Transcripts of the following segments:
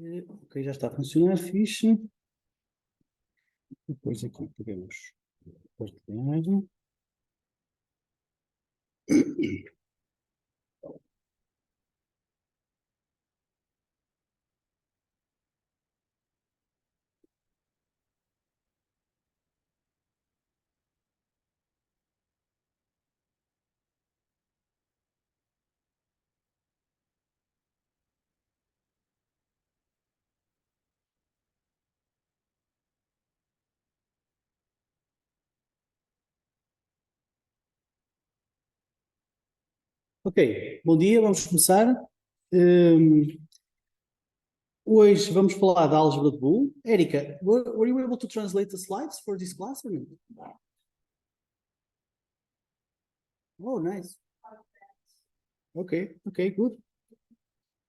Ok, já está a funcionar, fixe. Depois aqui podemos partilhar. Ok, bom dia, vamos começar. Hum, Hoje vamos falar da álgebra de Boole. Érica, were you able to translate the slides for this class or not? Oh, nice. Ok, ok, good.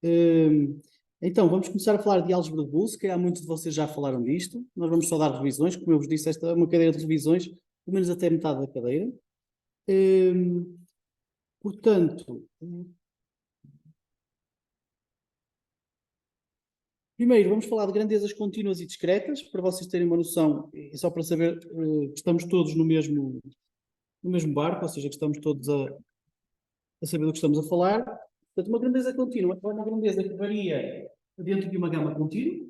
Hum, então, vamos começar a falar de álgebra de Boole. Se calhar muitos de vocês já falaram disto. Nós vamos só dar revisões. Como eu vos disse, esta é uma cadeira de revisões, pelo menos até metade da cadeira. Portanto, primeiro vamos falar de grandezas contínuas e discretas, para vocês terem uma noção, e só para saber que estamos todos no mesmo barco, ou seja, que estamos todos a saber do que estamos a falar. Portanto, uma grandeza contínua é uma grandeza que varia dentro de uma gama contínua,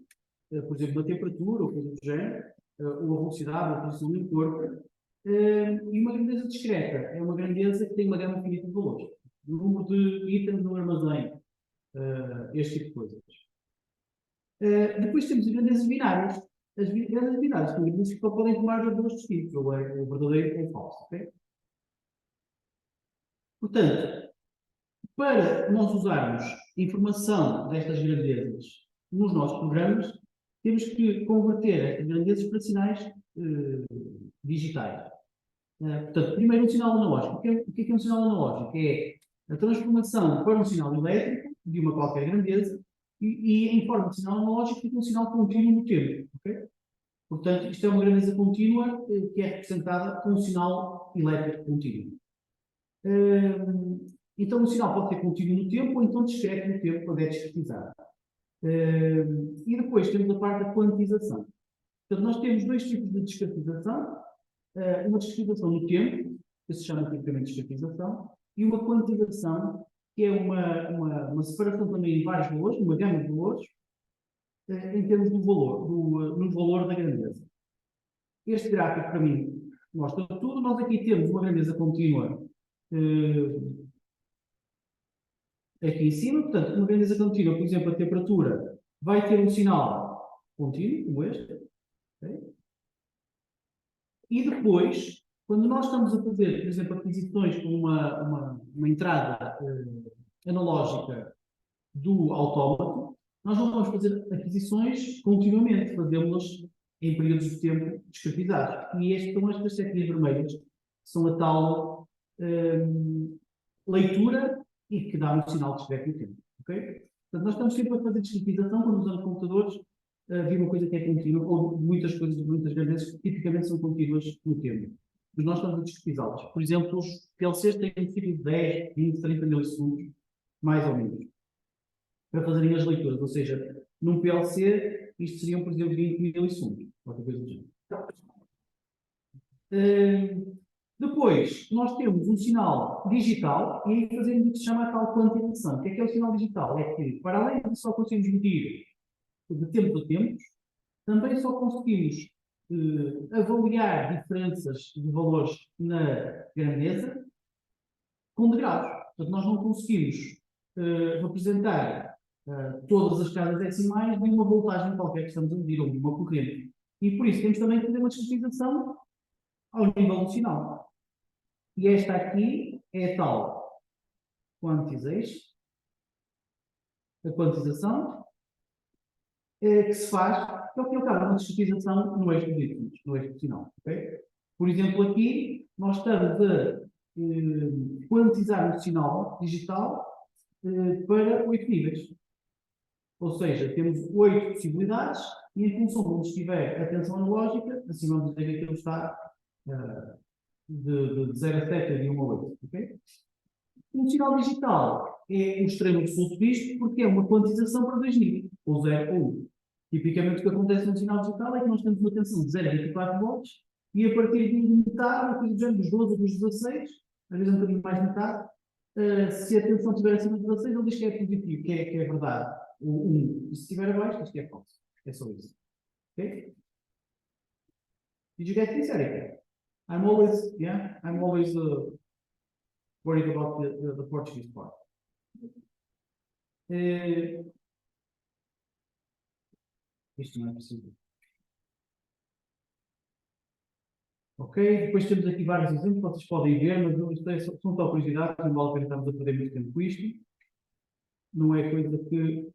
por exemplo, a temperatura, ou coisa do género, ou a velocidade, ou a posição do corpo. E uma grandeza discreta é uma grandeza que tem uma gama finita de valores. O número de itens no armazém, este tipo de coisas. Depois temos as grandezas binárias. As grandezas binárias são grandezas que podem tomar os dois destinos, ou é verdadeiro ou falso. Okay? Portanto, para nós usarmos informação destas grandezas nos nossos programas, temos que converter estas grandezas para sinais digitais. Portanto, primeiro um sinal analógico. O que é um sinal analógico? É a transformação para um sinal elétrico de uma qualquer grandeza e em forma de sinal analógico fica um sinal contínuo no tempo. Okay? Portanto, isto é uma grandeza contínua que é representada com um sinal elétrico contínuo. Então, o sinal pode ser contínuo no tempo ou então discreto no tempo, quando é discretizado. E depois temos a parte da quantização. Portanto, nós temos dois tipos de discretização. Uma discretização no tempo, que se chama tipicamente discretização, e uma quantização, que é uma separação também em vários valores, uma gama de valores, em termos do valor, no valor da grandeza. Este gráfico, para mim, mostra tudo. Nós aqui temos uma grandeza contínua aqui em cima. Portanto, uma grandeza contínua, por exemplo, a temperatura, vai ter um sinal contínuo, como este. Okay? E depois, quando nós estamos a fazer, por exemplo, aquisições com uma entrada analógica do autómato, nós não vamos fazer aquisições continuamente, fazemos-las em períodos de tempo discretizados. E são estas setinhas vermelhas, que são a tal leitura e que dá um sinal discreto no tempo. Okay? Portanto, nós estamos sempre a fazer discretização quando usamos computadores, de uma coisa que é contínua, ou muitas coisas, muitas grandezas, que tipicamente são contínuas no tempo. Mas nós estamos a discretizá-las. Por exemplo, os PLCs têm um ciclo de 10, 20, 30 milissegundos, mais ou menos, para fazerem as leituras. Ou seja, num PLC, isto seriam, por exemplo, 20 milissegundos, qualquer coisa do género. Depois, nós temos um sinal digital e aí fazemos o que se chama a tal quantização. O que é o sinal digital? É que, para além de só conseguirmos medir de tempos a tempos, também só conseguimos avaliar diferenças de valores na grandeza com degraus. Portanto, nós não conseguimos representar todas as casas decimais de uma voltagem qualquer que estamos a medir, ou de uma corrente. E por isso temos também que fazer uma discretização ao nível do sinal. E esta aqui é a tal quantization, a quantização, que se faz, que é o que acaba uma discretização no eixo de ritmos, no eixo do sinal. Okay? Por exemplo, aqui nós estamos a quantizar um sinal digital para 8 níveis. Ou seja, temos 8 possibilidades e em função de onde estiver a tensão analógica, assim vamos dizer que aquilo está de 0 a 7 e de 1 a 8. Okay? Um sinal digital é o extremo absoluto disto porque é uma quantização para 2 níveis. ou 0 ou 1. Tipicamente o que acontece no sinal digital é que nós temos uma tensão de 0 a 24 volts e a partir de metade, a coisa do género dos 12 ou dos 16, às vezes um bocadinho mais de metade, se a tensão estiver acima de 16, ele diz que é positivo, que é verdade, o 1. E se estiver abaixo, diz que é falso. É só isso. Okay? Did you get this, Erika? I'm always worried about the Portuguese part. Isto não é possível. Ok? Depois temos aqui vários exemplos que vocês podem ver, mas isto são só curiosidades, não vale a pena estarmos a perder muito tempo com isto. Não é coisa que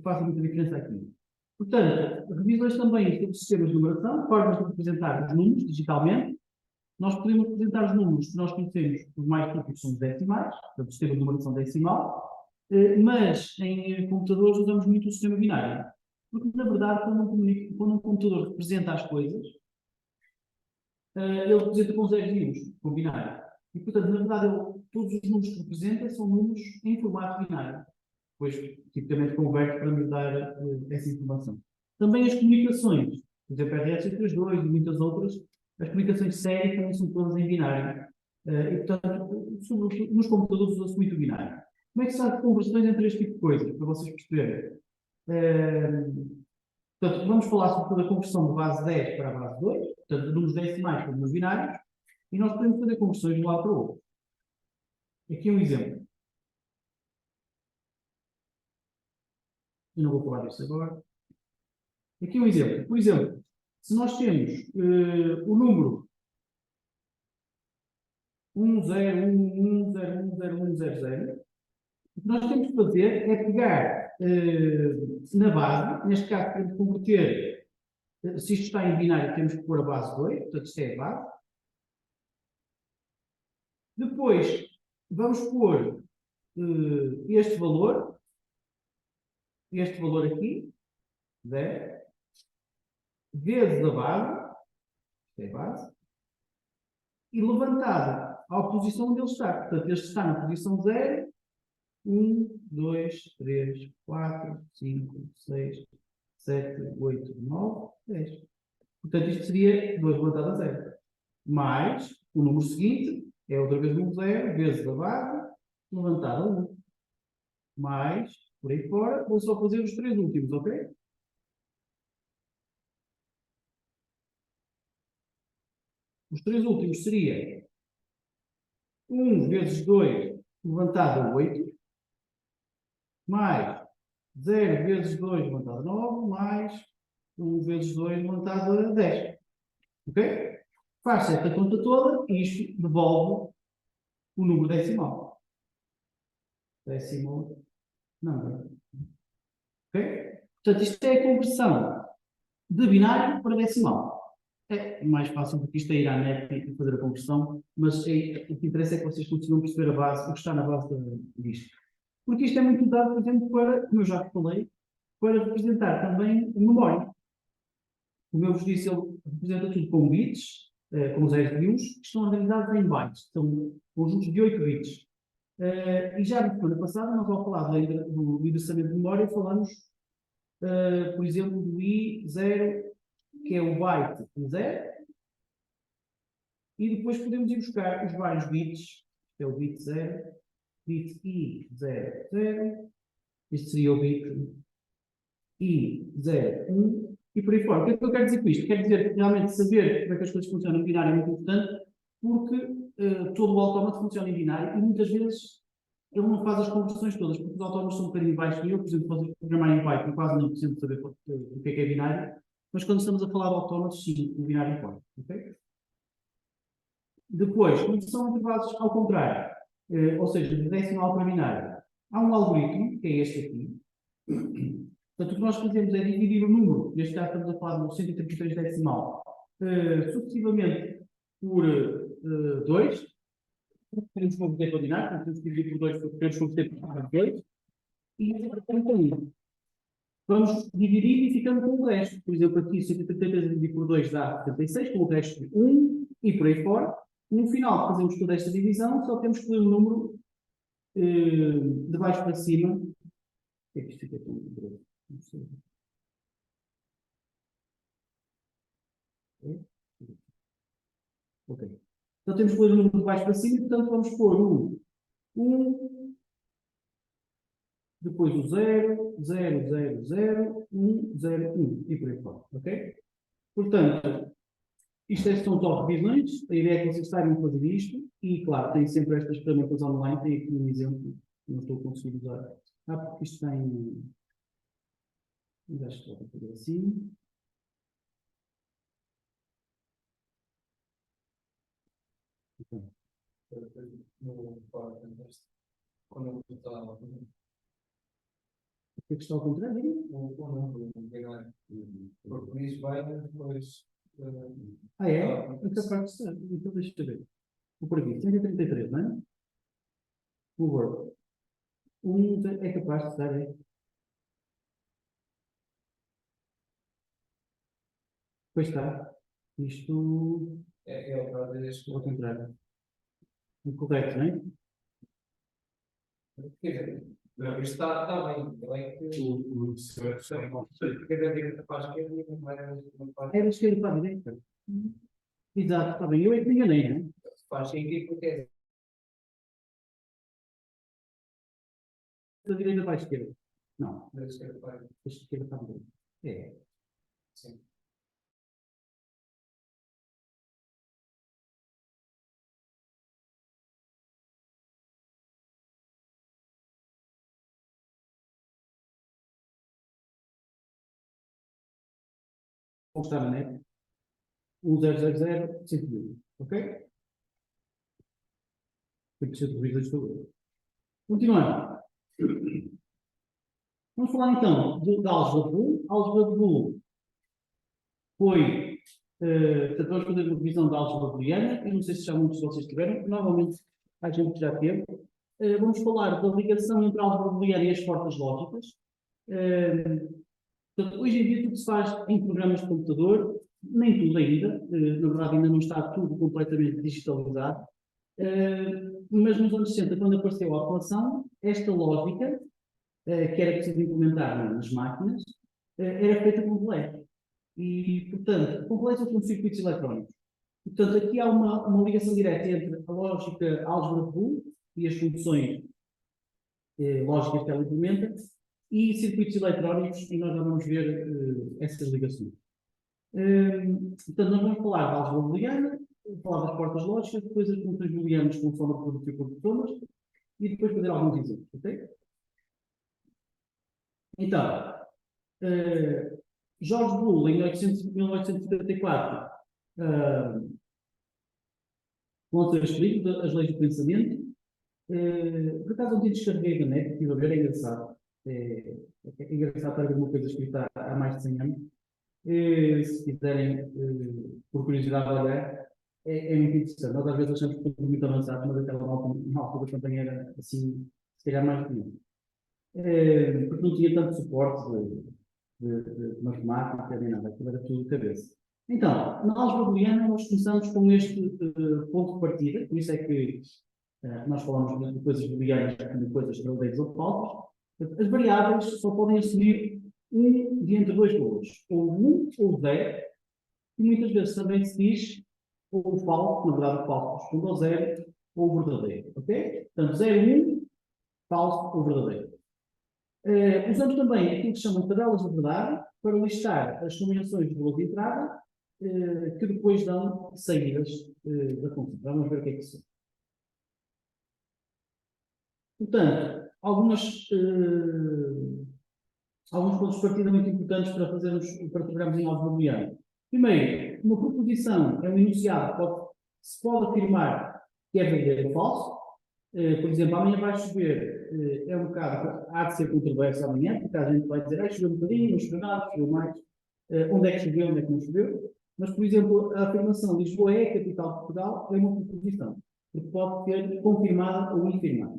faça muita diferença aqui. Portanto, revisões também sobre sistemas de numeração, formas de representar os números digitalmente. Nós podemos representar os números que nós conhecemos, os mais típicos são os decimais, portanto, o sistema de numeração decimal, mas em computadores usamos muito o sistema binário. Porque, na verdade, quando um computador representa as coisas, ele representa com zeros e uns, com binário. E, portanto, na verdade, todos os números que representa são números em formato binário. Depois, tipicamente, converte para nos dar essa informação. Também as comunicações, por exemplo, RS32 e muitas outras, as comunicações de série também são todas em binário. E, portanto, nos computadores usa-se muito o binário. Como é que se faz conversões entre este tipo de coisas, para vocês perceberem? Portanto, vamos falar sobre a conversão de base 10 para a base 2, portanto, de números decimais para números binários, e nós podemos fazer conversões de um lado para o outro. Aqui um exemplo. Eu não vou falar disso agora. Aqui um exemplo. Por exemplo, se nós temos o número 10110100, o que nós temos que fazer é pegar na base, neste caso temos que converter, se isto está em binário, temos que pôr a base 2, portanto isto é a base. Depois, vamos pôr este valor aqui, 10, vezes a base, isto é a base, e levantado à posição onde ele está. Portanto, este está na posição 0, 1, 2, 3, 4, 5, 6, 7, 8, 9, 10. Portanto, isto seria 2 levantado a 0. Mais o número seguinte, é outra vez um 0, vezes a base, levantado a 1. Mais, por aí fora, vou só fazer os 3 últimos, ok? Os 3 últimos seria 1 vezes 2 levantado a 8, mais 0 vezes 2 levantado a 9, mais 1 vezes 2 levantado a 10. Ok? Faz esta conta toda e isto devolve o número decimal. Decimal number. Ok? Portanto, isto é a conversão de binário para decimal. É mais fácil porque isto é ir à net e fazer a conversão, mas o que interessa é que vocês consigam perceber a base, o que está na base disto. Porque isto é muito usado, por exemplo, para, como eu já falei, para representar também a memória. Como eu vos disse, ele representa tudo com bits, com 0 e 1, que estão organizados em bytes. São conjuntos de 8 bits. E já na semana passada, nós ao falar do endereçamento de memória, falamos, por exemplo, do I0, que é o byte 0, e depois podemos ir buscar os vários bits, que é o bit 0, bit I00, este seria o bit I01, e por aí fora. O que é que eu quero dizer com isto? Quer dizer que realmente saber como é que as coisas funcionam em binário é muito importante, porque todo o autómato funciona em binário e muitas vezes ele não faz as conversões todas, porque os autómatos são um bocadinho baixos e eu, por exemplo, posso programar em Python, quase não preciso saber o que é binário, mas quando estamos a falar de autómatos, sim, o binário importa. Okay? Depois, conversão entre bases ao contrário, ou seja, de decimal para binário. Há um algoritmo, que é este aqui. Portanto, o que nós fazemos é dividir o número, neste caso estamos a falar do 133 decimal, sucessivamente por 2. Queremos converter para binário, temos que dividir por 2 porque queremos converter para 2. E vamos dividir e ficando com o resto. Por exemplo, aqui 133 dividido por 2 dá 76, com o resto de 1 e por aí fora. No final, fazemos toda esta divisão, só temos que ler o número de baixo para cima, que é que isto fica tão grosso? Não sei. É? Ok. Então temos que pôr o número de baixo para cima, e portanto vamos pôr o 1, depois o 0, 0, 0, 0, 1, 0, 1 e por aí fora. Ok? Portanto, isto são só revisões, a ideia é que vocês saibam fazer isto e, claro, tem sempre estas ferramentas online, tem aqui um exemplo, não estou a conseguir usar. Porque isto tem. Acho que vou fazer assim. Então, quando eu estava. O que é que está ao contrário? Porque isso vai depois. É? É capaz de ser. Então deixa eu ver. O previsto, 133, não é? O Word. É capaz de estar, é? Pois está. Isto é ao contrário. O correto, não é? Não, isto está bem. É que o senhor cada direita para a esquerda e não é da esquerda para a direita. Exato, está bem. Eu é que me enganei, não é? Faz sentido porque é da direita para a esquerda. Não. Da esquerda para a direita. É. Sim. Vou estar na net. 1000, 101. Ok? Tem que ser corridas sobre ele. Continuando. Vamos falar então da álgebra de Boole. A álgebra de Boole foi. Vamos fazer uma revisão da álgebra booleana. Eu não sei se já muitos de vocês tiveram, normalmente a gente já teve. Vamos falar da ligação entre a álgebra booleana e as portas lógicas. Portanto, hoje em dia tudo se faz em programas de computador, nem tudo ainda, na verdade ainda não está tudo completamente digitalizado, mas nos anos 60, quando apareceu a automação, esta lógica, que era preciso implementar nas máquinas, era feita com relé. E, portanto, com relés são circuitos eletrónicos. Portanto, aqui há uma ligação direta entre a lógica álgebra de Boole e as funções lógicas que ela implementa, e circuitos eletrónicos, e nós já vamos ver essas ligações. Portanto, nós vamos falar da álgebra booleana, falar das portas lógicas, depois as funções booleanas com forma de produto e por somas, e depois fazer alguns exemplos, ok? Então, George Boole, em 1874, lançou este livro, As Leis do Pensamento. Por acaso, ontem descarreguei da net, estive a ver, é engraçado. É engraçado estar a ver uma coisa escrita há mais de 100 anos. Se quiserem, por curiosidade, olhar, é muito interessante. Nós às vezes achamos que estamos muito avançados, mas aquela altura também era assim, se calhar mais comum. Porque não tinha tanto suporte de matemática nem nada, aquilo era tudo de cabeça. Então, na álgebra booleana, nós começamos com este ponto de partida, por isso é que nós falamos de coisas booleanas como coisas verdadeiras ou falsas. As variáveis só podem assumir um de entre dois valores, ou 1 ou 0, e muitas vezes também se diz ou o falso, na verdade o falso corresponde ao 0, ou o verdadeiro, ok? Portanto, 0, 1, falso ou verdadeiro. Usamos também aquilo que se chamam tabelas de verdade para listar as combinações de valor de entrada que depois dão saídas da conta. Vamos ver o que é que isso é. Portanto, alguns pontos de partida muito importantes para trabalharmos em álgebra booleana. Primeiro, uma proposição é um enunciado que se pode afirmar que é verdadeiro ou falso. Por exemplo, amanhã vai chover, é um bocado, há de ser controverso amanhã, porque a gente vai dizer, choveu um bocadinho, não choveu nada, choveu mais, onde é que choveu, onde é que não choveu. Mas, por exemplo, a afirmação Lisboa é a capital de Portugal é uma proposição, porque pode ser confirmada ou infirmada.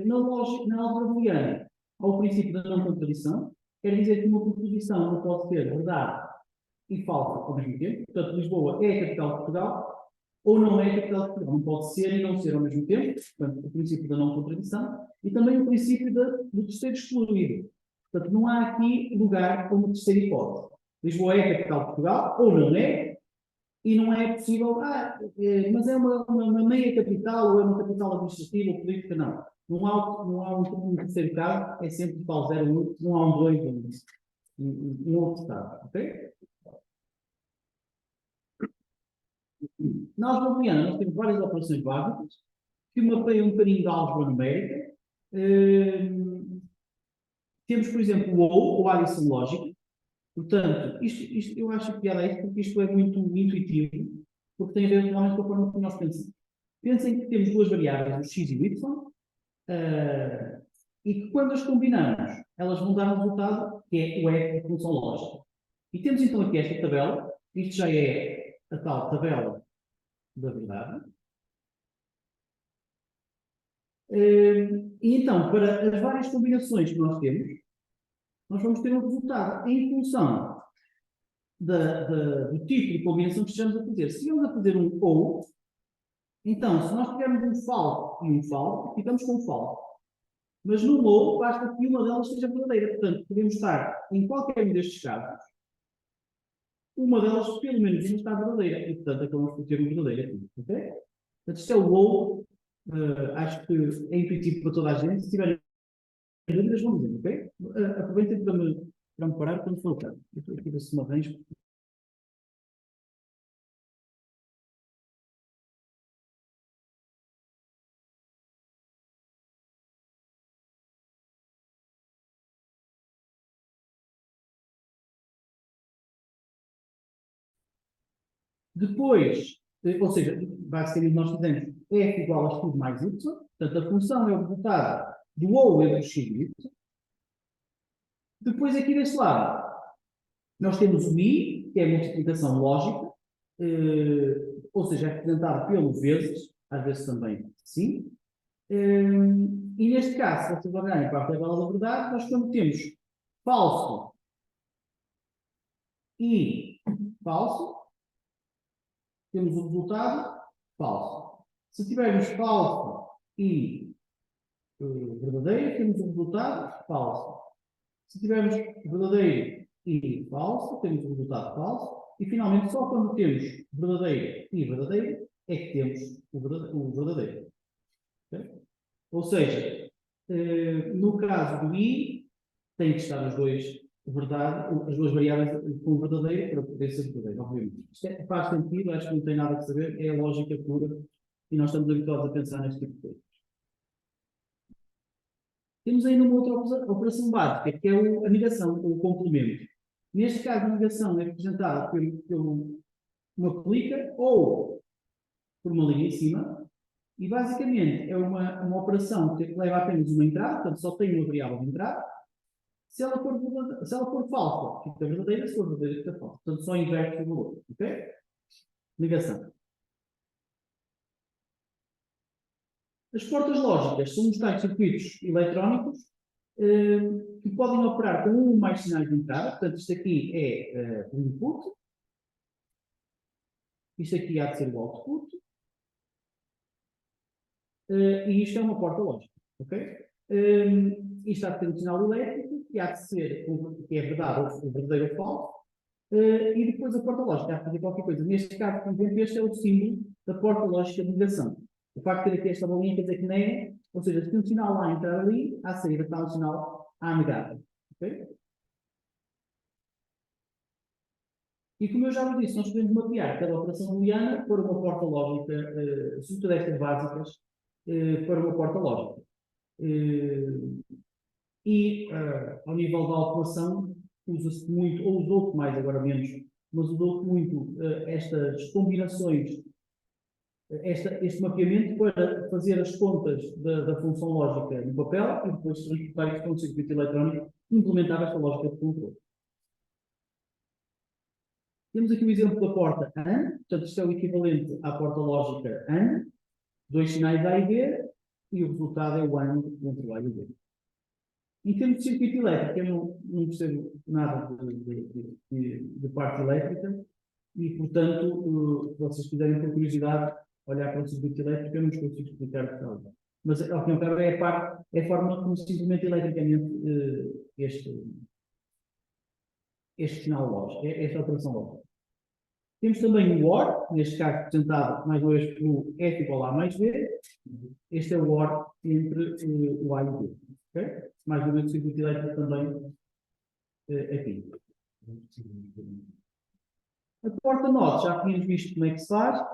Na álgebra booleana, há o princípio da não contradição, quer dizer que uma proposição não pode ser verdade e falsa ao mesmo tempo. Portanto, Lisboa é a capital de Portugal, ou não é capital de Portugal. Não pode ser e não ser ao mesmo tempo, portanto, o princípio da não contradição, e também o princípio do terceiro excluído. Portanto, não há aqui lugar para uma terceira hipótese. Lisboa é capital de Portugal, ou não é, e não é possível, mas é uma meia capital, ou é uma capital administrativa ou política, não. Não há um terceiro caso, é sempre tal 01, não há um 2, um outro estado, ok? Na álgebra booleana, nós temos várias operações básicas que mapeiam um bocadinho da álgebra numérica. Temos, por exemplo, o ou a adição lógica. Portanto, isto eu acho piada a isto porque isto é muito intuitivo, porque tem a ver realmente com a forma como nós pensamos. Pensem que temos duas variáveis, o x e o y, e que quando as combinamos, elas vão dar um resultado que é o f da função lógica. E temos então aqui esta tabela, isto já é a tal tabela da verdade. E então, para as várias combinações que nós temos, nós vamos ter um resultado em função do tipo de combinação que estejamos a fazer. Se estivermos a fazer um ou, então, se nós tivermos um falso e um falso, ficamos com um falso. Mas no ou, basta que uma delas seja verdadeira. Portanto, podemos estar em qualquer um destes casos, uma delas, pelo menos, uma está verdadeira. E, portanto, acabamos por ter uma verdadeira aqui. Okay? Portanto, isto é o ou. Acho que é intuitivo para toda a gente. Se tiverem dúvidas, vão dizer, ok? Aproveitem para me parar quando for o caso. Aqui desse uma range. Depois, ou seja, basicamente nós fizemos f igual a x mais y, portanto a função é o resultado do ou entre x e y. Depois aqui deste lado, nós temos o i, que é a multiplicação lógica, ou seja, é representado pelo vezes, às vezes também sim. E neste caso, se vocês olharem para a tabela da verdade, nós quando temos falso e falso, temos o resultado falso. Se tivermos falso e verdadeiro, temos o resultado falso. Se tivermos verdadeiro e falso, temos o resultado falso. E, finalmente, só quando temos verdadeiro e verdadeiro é que temos o verdadeiro. Okay? Ou seja, no caso do i, tem que estar as duas variáveis com verdadeiro para poder ser verdadeiro, obviamente. Isto faz sentido, acho que não tem nada a saber, é a lógica pura e nós estamos habituados a pensar neste tipo de coisa. Temos ainda uma outra operação básica, que é a negação, o complemento. Neste caso, a negação é representada por uma plica ou por uma linha em cima, e basicamente é uma operação que leva apenas uma entrada, portanto só tem uma variável de entrada. Se ela for falsa, fica verdadeira, se for verdadeira, fica falsa. Portanto, só inverte o valor. Ok? Negação. As portas lógicas são os tais circuitos eletrónicos que podem operar com um ou mais sinais de entrada. Portanto, isto aqui é o input. Isto aqui há de ser o output. E isto é uma porta lógica. Ok? Isto há de ter um sinal elétrico, que há de ser que é verdade ou verdadeiro ou falso. E depois a porta lógica há de fazer qualquer coisa. Neste caso, por exemplo, este é o símbolo da porta lógica de negação. O facto de ter aqui esta bolinha quer dizer que nem é, ou seja, se um sinal A entrar ali, à saída está um sinal A negado. Okay? E como eu já vos disse, nós podemos mapear cada operação booleana para uma porta lógica, sobretudo estas básicas, para uma porta lógica. Ao nível da automação, usa-se muito, ou usou-se mais, agora menos, mas usou-se muito estas combinações, este mapeamento para fazer as contas da função lógica no papel e depois transportar isto para um circuito eletrónico e implementar esta lógica de controle. Temos aqui o exemplo da porta AND, portanto, isto é o equivalente à porta lógica AND, dois sinais A e B, e o resultado é o AND entre o A e o B. Em termos de circuito elétrico, eu não percebo nada de parte elétrica, e, portanto, se vocês quiserem, por curiosidade, olhar para o circuito elétrico, eu não vos consigo explicar o que está. Mas, ao fim e ao cabo, é a forma como simplesmente eletricamente este sinal lógico, esta operação lógica. Temos também o OR, neste caso representado mais uma vez pelo F igual a mais B. Este é o OR entre o A e o B. Okay? Mais uma vez o circuito elétrico também aqui. A porta node já tínhamos visto como é que se faz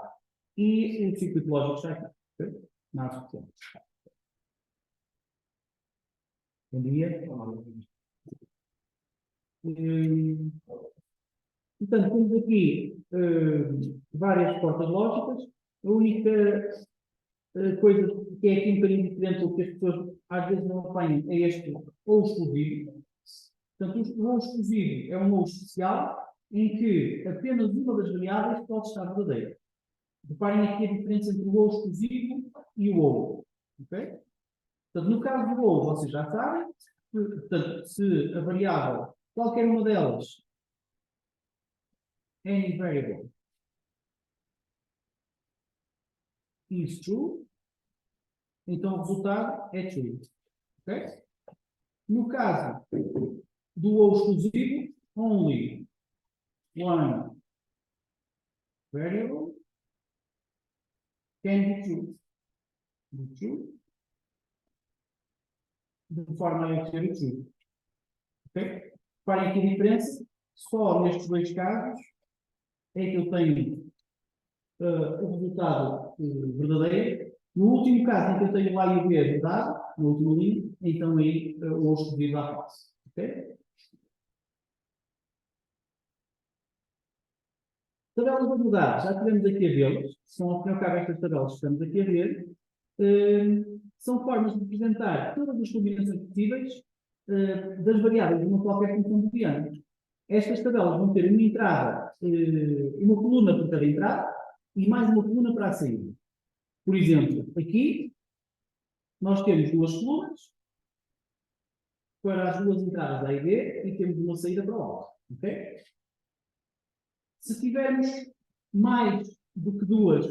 e o circuito lógico está aqui. Okay? Nada especial. Bom dia. Portanto, temos aqui várias portas lógicas. A única coisa que é aqui um bocadinho diferente do que as pessoas às vezes não apanham é este ou exclusivo. Portanto, o ou exclusivo é um ou especial em que apenas uma das variáveis pode estar verdadeira. Reparem aqui a diferença entre o ou exclusivo e o ou. Okay? Portanto, no caso do ou, vocês já sabem, portanto, se a variável, qualquer uma delas, any variable is true, então o resultado é true. Okay? No caso do ou exclusivo, only one variable can be true. Be true. De forma a obter o true. Okay? Reparem aqui a diferença. Só nestes dois casos é que eu tenho o resultado verdadeiro. No último caso, em que eu tenho o A e o B verdade, no último linha, então aí o ou exclusivo à face. Okay? Tabelas da verdade, já tivemos aqui a vê-las, são ao fim e ao cabo estas tabelas que estamos aqui a ver, são formas de representar todas as combinações possíveis das variáveis de uma qualquer função booleana. Estas tabelas vão ter uma entrada, uma coluna por cada entrada e mais uma coluna para a saída. Por exemplo, aqui nós temos duas colunas para as duas entradas A e B e temos uma saída para o alto. Okay? Se tivermos mais do que duas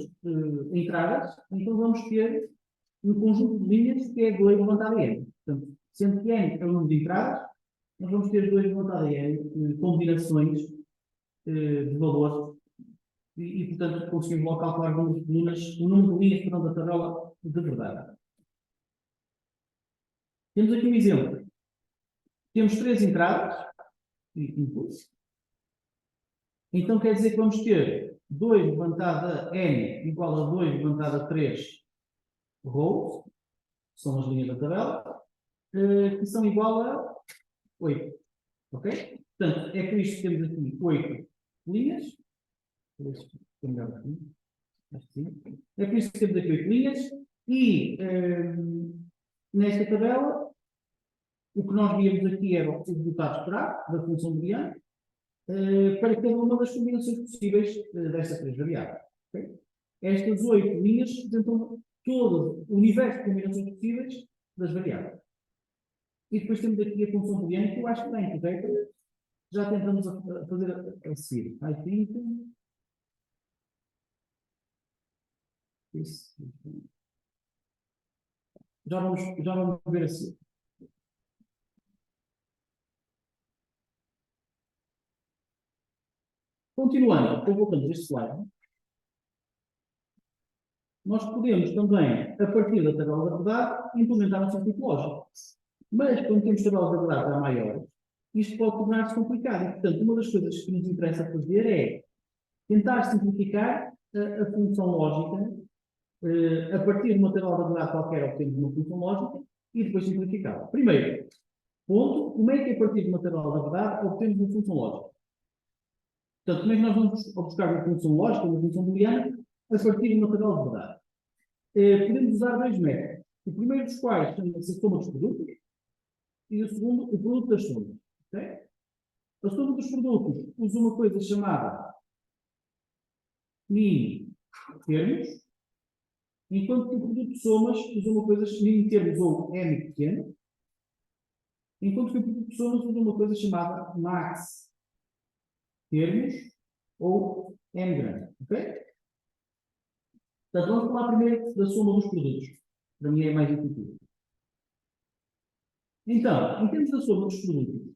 entradas, então vamos ter um conjunto de linhas que é 2 levantado em N. Portanto, sendo que N é o número de entradas, nós vamos ter 2 levantado em N combinações de valores e, portanto, conseguimos logo calcular o número de linhas, o número de linhas da tabela de verdade. Temos aqui um exemplo. Temos 3 entradas e inputs. Então quer dizer que vamos ter 2 levantado a N igual a 2 levantado a 3 rows, que são as linhas da tabela, que são igual a 8. Ok? Portanto, é por isto que temos aqui 8 linhas. É por isso que temos aqui 8 linhas. E nesta tabela, o que nós víamos aqui era o resultado esperado da função booleana para cada uma das combinações possíveis destas 3 variáveis. Okay? Estas 8 linhas representam todo o universo de combinações possíveis das variáveis. E depois temos aqui a função booleana que eu acho que está incorreta. Já tentamos fazer a seguir. I think. Isso. Já vamos ver a seguir. Continuando, então voltamos a este slide. Nós podemos também, a partir da tabela da verdade, implementar um circuito lógico. Mas, quando temos tabelas da verdade já maiores, isto pode tornar-se complicado. E, portanto, uma das coisas que nos interessa fazer é tentar simplificar a função lógica. A partir de uma tabela da verdade qualquer, obtemos uma função lógica e depois simplificá-la. Primeiro, ponto, como é que a partir de uma tabela da verdade obtemos uma função lógica? Portanto, como é que nós vamos buscar uma função lógica, uma função booleana, a partir de uma tabela de verdade? Podemos usar 2 métodos. O primeiro dos quais chama-se a soma dos produtos e o segundo, o produto das somas. Okay? A soma dos produtos usa uma coisa chamada min termos, enquanto que o produto de somas usa uma coisa chamada min termos ou m pequeno, enquanto que o produto de somas usa uma coisa chamada max termos ou M grande. Ok? Portanto, vamos falar primeiro da soma dos produtos. Para mim é mais intuitivo. Então, em termos da soma dos produtos,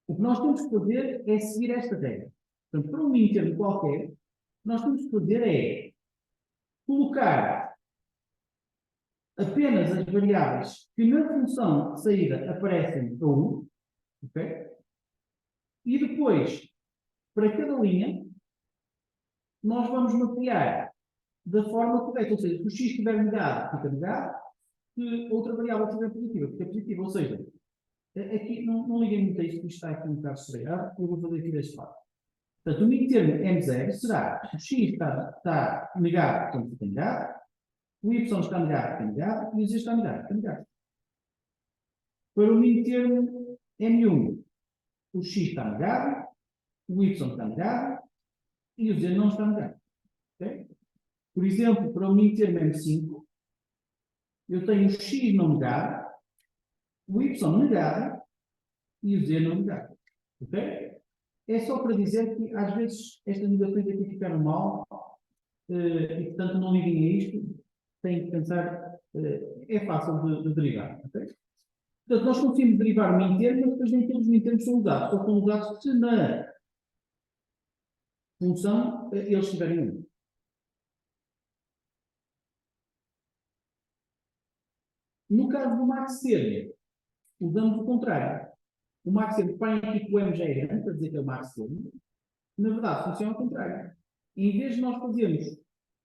o que nós temos que fazer é seguir esta regra. Portanto, para um mínimo termo qualquer, o que nós temos que fazer é colocar apenas as variáveis que na função de saída aparecem a 1, ok? E depois, para cada linha, nós vamos mapear da forma correta. Ou seja, se o x estiver negado, fica negado. Se outra variável estiver positiva, fica positiva. Ou seja, aqui não liguem muito a isto, isto está aqui um bocado estragado. Eu vou fazer aqui deste lado. Portanto, o mínimo termo M0 será se o x está negado, portanto fica negado. O y está negado, fica negado. E o z está negado, fica negado. Para o mínimo termo M1, o x está negado, o y está negado e o z não está negado. Okay? Por exemplo, para o mínimo termo M5, eu tenho o x não negado, o y negado e o z não negado. Ok? É só para dizer que, às vezes, estas negações aqui ficaram mal e, portanto, não liguem a isto. Têm que pensar, é fácil de derivar. Okay? Portanto, nós conseguimos derivar o mínimo termo, mas depois nem todos os mínimos termos são usados. Só são usados se na função eles estiverem em 1. No caso do max termo, usamos o contrário. O max termo, para aqui que o M já é grande, para dizer que é o max termo, na verdade funciona ao contrário. Em vez de nós fazermos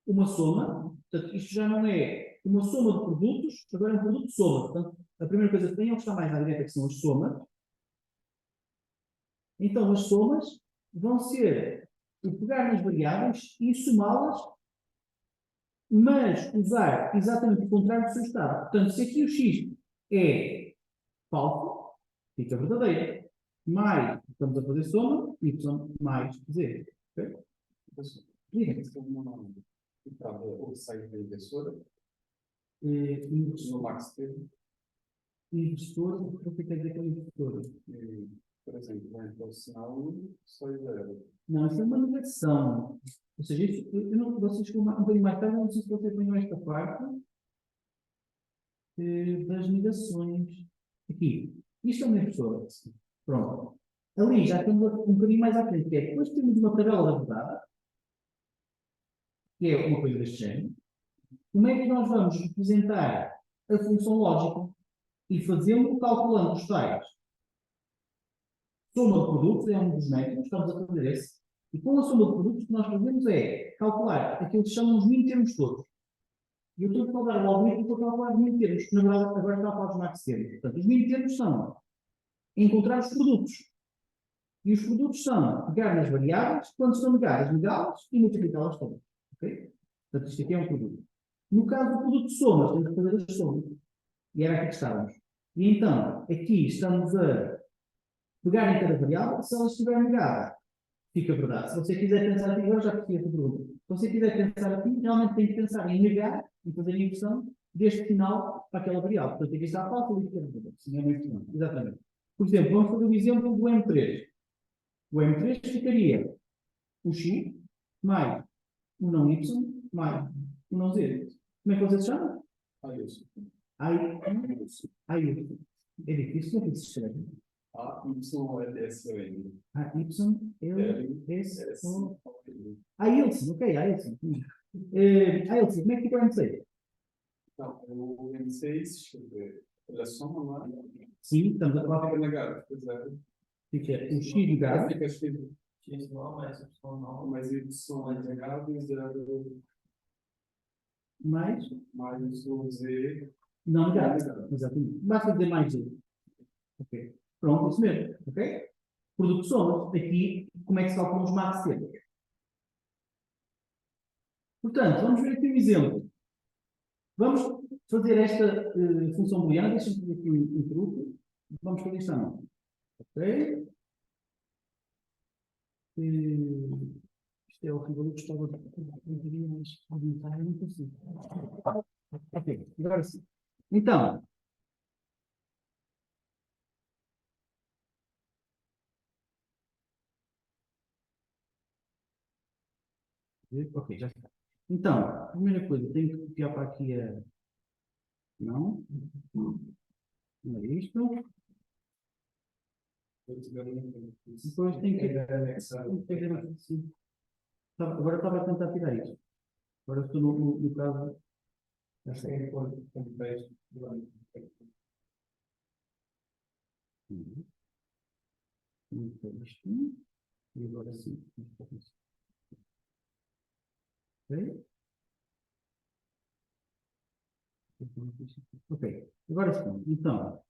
uma soma, portanto, isto já não é uma soma de produtos, agora é um produto de soma. Portanto, a primeira coisa que tem é o que está mais à direita, que são as somas. Então, as somas vão ser o pegar nas variáveis e somá-las, mas usar exatamente o contrário do seu estado. Portanto, se aqui o x é falso, fica verdadeiro. Mais, estamos a fazer soma, y mais z. Ok? Ficava o site da impressora No max termo. Investidor, o que quer dizer que é investidor? Por exemplo, vai o sinal 1, só 0. Não, isso é uma negação. Ou seja, isso, eu não, vocês um bocadinho mais tarde, não sei se vocês venham a esta parte das negações. Aqui, isto é uma impressora. Pronto. Ali já estamos um bocadinho mais à frente, que é depois temos uma tabela da verdade, que é uma coisa deste género. Como é que nós vamos representar a função lógica e fazemos calculando os tais? Soma de produtos é um dos métodos, estamos a fazer esse. E com a soma de produtos, o que nós fazemos é calcular aquilo que se chamam os mínimos todos. E eu estou a falar o algoritmo para calcular os mínimos, que na verdade agora está a falar dos max termos. Portanto, os mínimos são encontrar os produtos. E os produtos são pegar nas variáveis, quando estão negadas, negá-las e multiplicá-las todas. Okay? Portanto, isto aqui é um produto. No caso do produto de somas, temos que fazer as somas. E era aqui que estávamos. E então, aqui estamos a pegar em cada variável, se ela estiver negada, fica verdade. Se você quiser pensar aqui, agora já percebi essa pergunta. Se você quiser pensar aqui, realmente tem que pensar em negar e fazer a inversão deste final para aquela variável. Portanto, aqui está a falta e fica verdade. Sim, é uma inversão. Exatamente. Por exemplo, vamos fazer o exemplo do M3. O M3 ficaria o X mais o não Y mais o não Z. Como é que você se chama? Isso. Ailson. É difícil, como é que se escreve? A-Y-L-S-O-N. A-Y-L-S-O. Ailson, ok, Ailson. Ailson, como é que fica o M6? Então, o M6, ele soma lá. Sim, estamos a falar. Fica negado, pois é. Fica o X ligado. Fica X não, mais Y não, mais Y mais negado e 0 Mais o Z. não negado. Exatamente. Basta dizer mais Z. Ok. Pronto, isso mesmo. Ok? Produto de somas. Aqui, como é que se calculam os max termos? Portanto, vamos ver aqui um exemplo. Vamos fazer esta função booleana. Deixa-me fazer aqui um truque. Vamos fazer isto à mão. Ok? Isto é horrível. Eu gostava de mais aumentar. Eu não consigo. Ok, agora sim. Então, Ok, já está. Então, a primeira coisa, tenho que copiar para aqui a. Não. Não é isto. Depois tenho que anexar. Agora estava a tentar tirar isto. Agora estou no caso. Já sei. Isto. E agora sim. Ok? Ok. Agora sim. Então.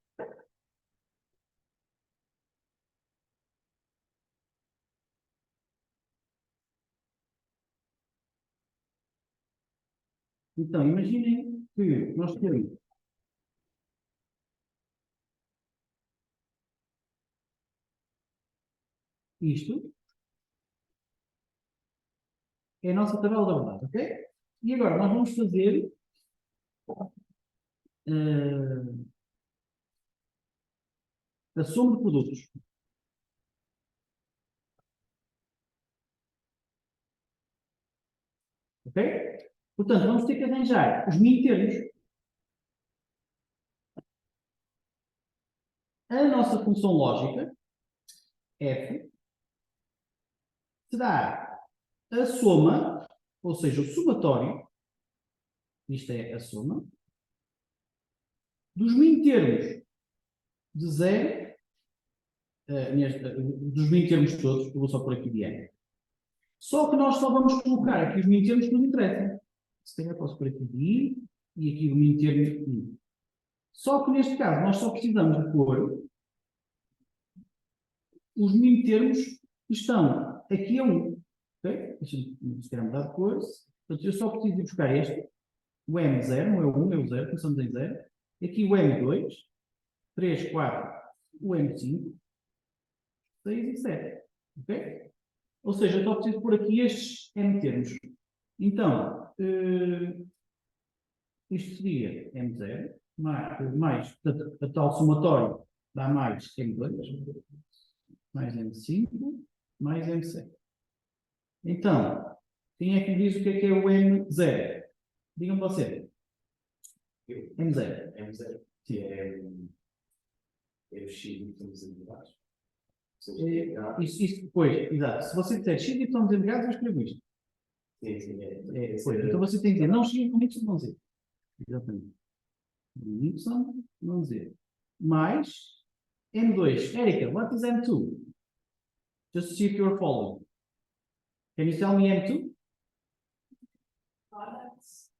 Então, imaginem que nós temos isto, é a nossa tabela da verdade, ok? E agora nós vamos fazer a soma de produtos. Ok? Portanto, vamos ter que arranjar os min-termos. A nossa função lógica, f, será a soma, ou seja, o somatório, isto é a soma, dos min-termos de 0, dos min-termos todos, eu vou só por aqui de n. Só que nós só vamos colocar aqui os min-termos que nos interessam. Se calhar posso por aqui de i e aqui o min-termo de i. Só que neste caso nós só precisamos de pôr os min-termos que estão aqui a 1. Ok? Deixa-me mudar de cor. Portanto, eu só preciso de buscar este. O M0, não é o 1, é o 0, começamos em 0. Aqui o M2, 3, 4, o M5, 6 e 7. Ok? Ou seja, eu só preciso pôr aqui estes M termos. Então, isto seria M0, mais a tal somatório dá mais M2, mais M5, mais M7. Então, quem é que diz o que é o M0? Digam-me você. M0. M0. Sim. É o X que estamos em baixo. Isto depois, exato. Se você disser X, Y desempregados, eu escrevo isto. Sim, sim. Então você tem que dizer, não X, não Y, não Z. Exatamente. Y, não Z. Mais M2. Erika, what is M2? Just to see if you're following. Can you tell me M2? Products.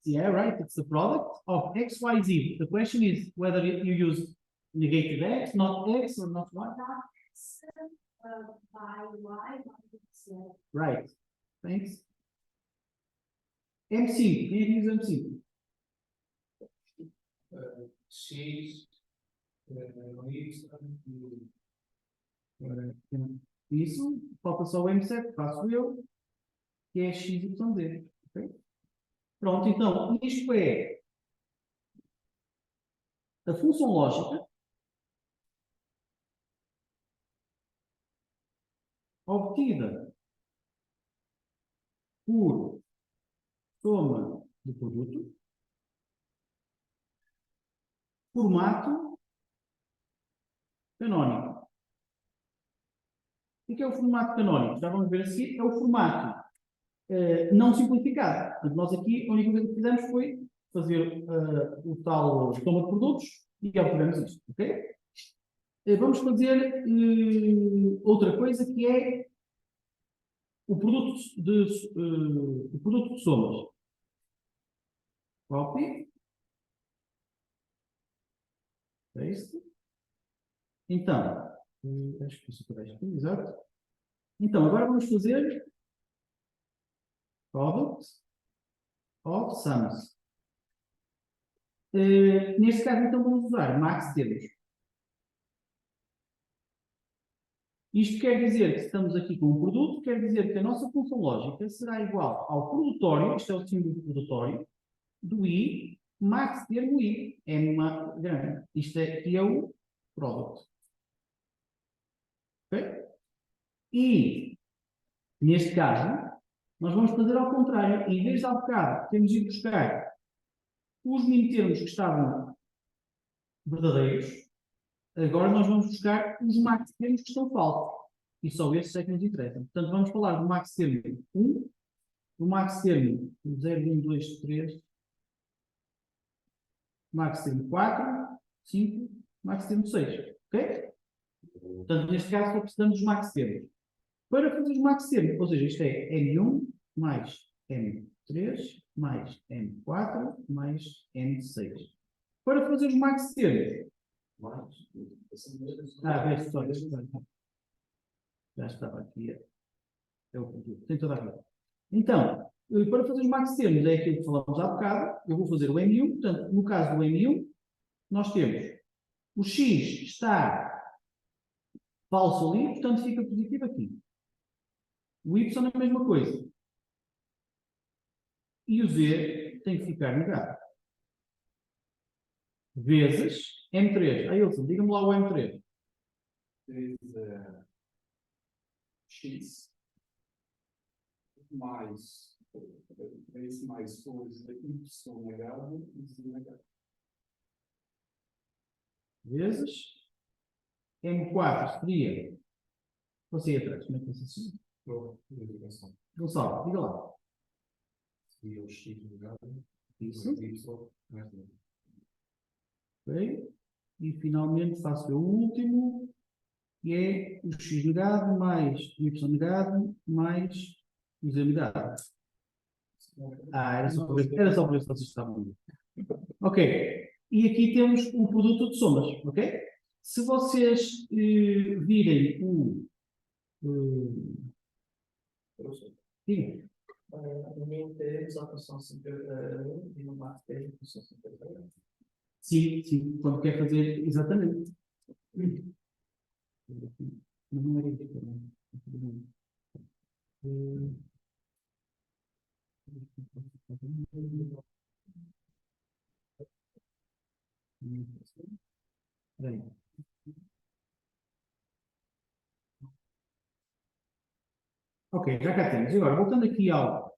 Yeah, right. It's the product of X, Y, Z. The question is whether you use negated X, not X, or not Y. X by Y, Z. Right. Thanks. MC. Quem é que usa MC? X, Y, Isso. Falta só o M7, faço eu, que é XYZ. Okay? Pronto, então, isto é a função lógica obtida por soma de produto, formato canónico. O que é o formato canónico? Já vamos ver a seguir. É o formato não simplificado. Portanto, nós aqui, a única coisa que fizemos foi fazer o tal soma de produtos e obtivemos isto. Ok? Vamos fazer outra coisa que é o produto de somas. Copy. Paste. Então, acho que isso parece aqui, exato. Então, agora vamos fazer product of sums. Neste caso, então, vamos usar max termos. Isto quer dizer que estamos aqui com um produto, quer dizer que a nossa função lógica será igual ao produtório, isto é o símbolo do produtório, do I, max termo I, é uma grande. Isto aqui é o product. Ok? E, neste caso, Nós vamos fazer ao contrário. Em vez de há bocado temos ido buscar os minitermos que estavam verdadeiros, agora nós vamos buscar os maxitermos que estão falsos. E só esses é que nos interessam. Portanto, vamos falar do maxitermo 1, do maxitermo 0, 1, 2, 3, maxitermo 4, 5, maxitermo 6. Ok? Portanto, neste caso, só precisamos dos maxitermos. Para fazer os maxitermos, ou seja, isto é M1 mais M3 mais M4 mais M6. Para fazer os maxitermos, vê só, já estava aqui. É o produto, tem toda a razão. Então, para fazer os maxitermos, é aquilo que falamos há bocado. Eu vou fazer o M1, portanto, no caso do M1, nós temos o X está falso ali, portanto fica positivo aqui. O Y é a mesma coisa. E o Z tem que ficar negado. Vezes M3. Ailton, diga-me lá o M3. X mais 3 mais 2 Y negado e Z negado. Vezes M4 seria. Você ia atrás, como é que você se chama? Gonçalo, diga lá. Seria o X negado. Isso. Y negado. Ok? E finalmente faço o último, que é o X negado mais o Y negado mais o Z negado. Era só para ver se vocês estavam. Ok. E aqui temos o produto de somas, ok? Se vocês virem o... Sim. No meu inteiro, só que são 51 e no max inteiro são 51. Sim, quando quer fazer exatamente. Não era isso, ok, já cá temos. Agora, voltando aqui ao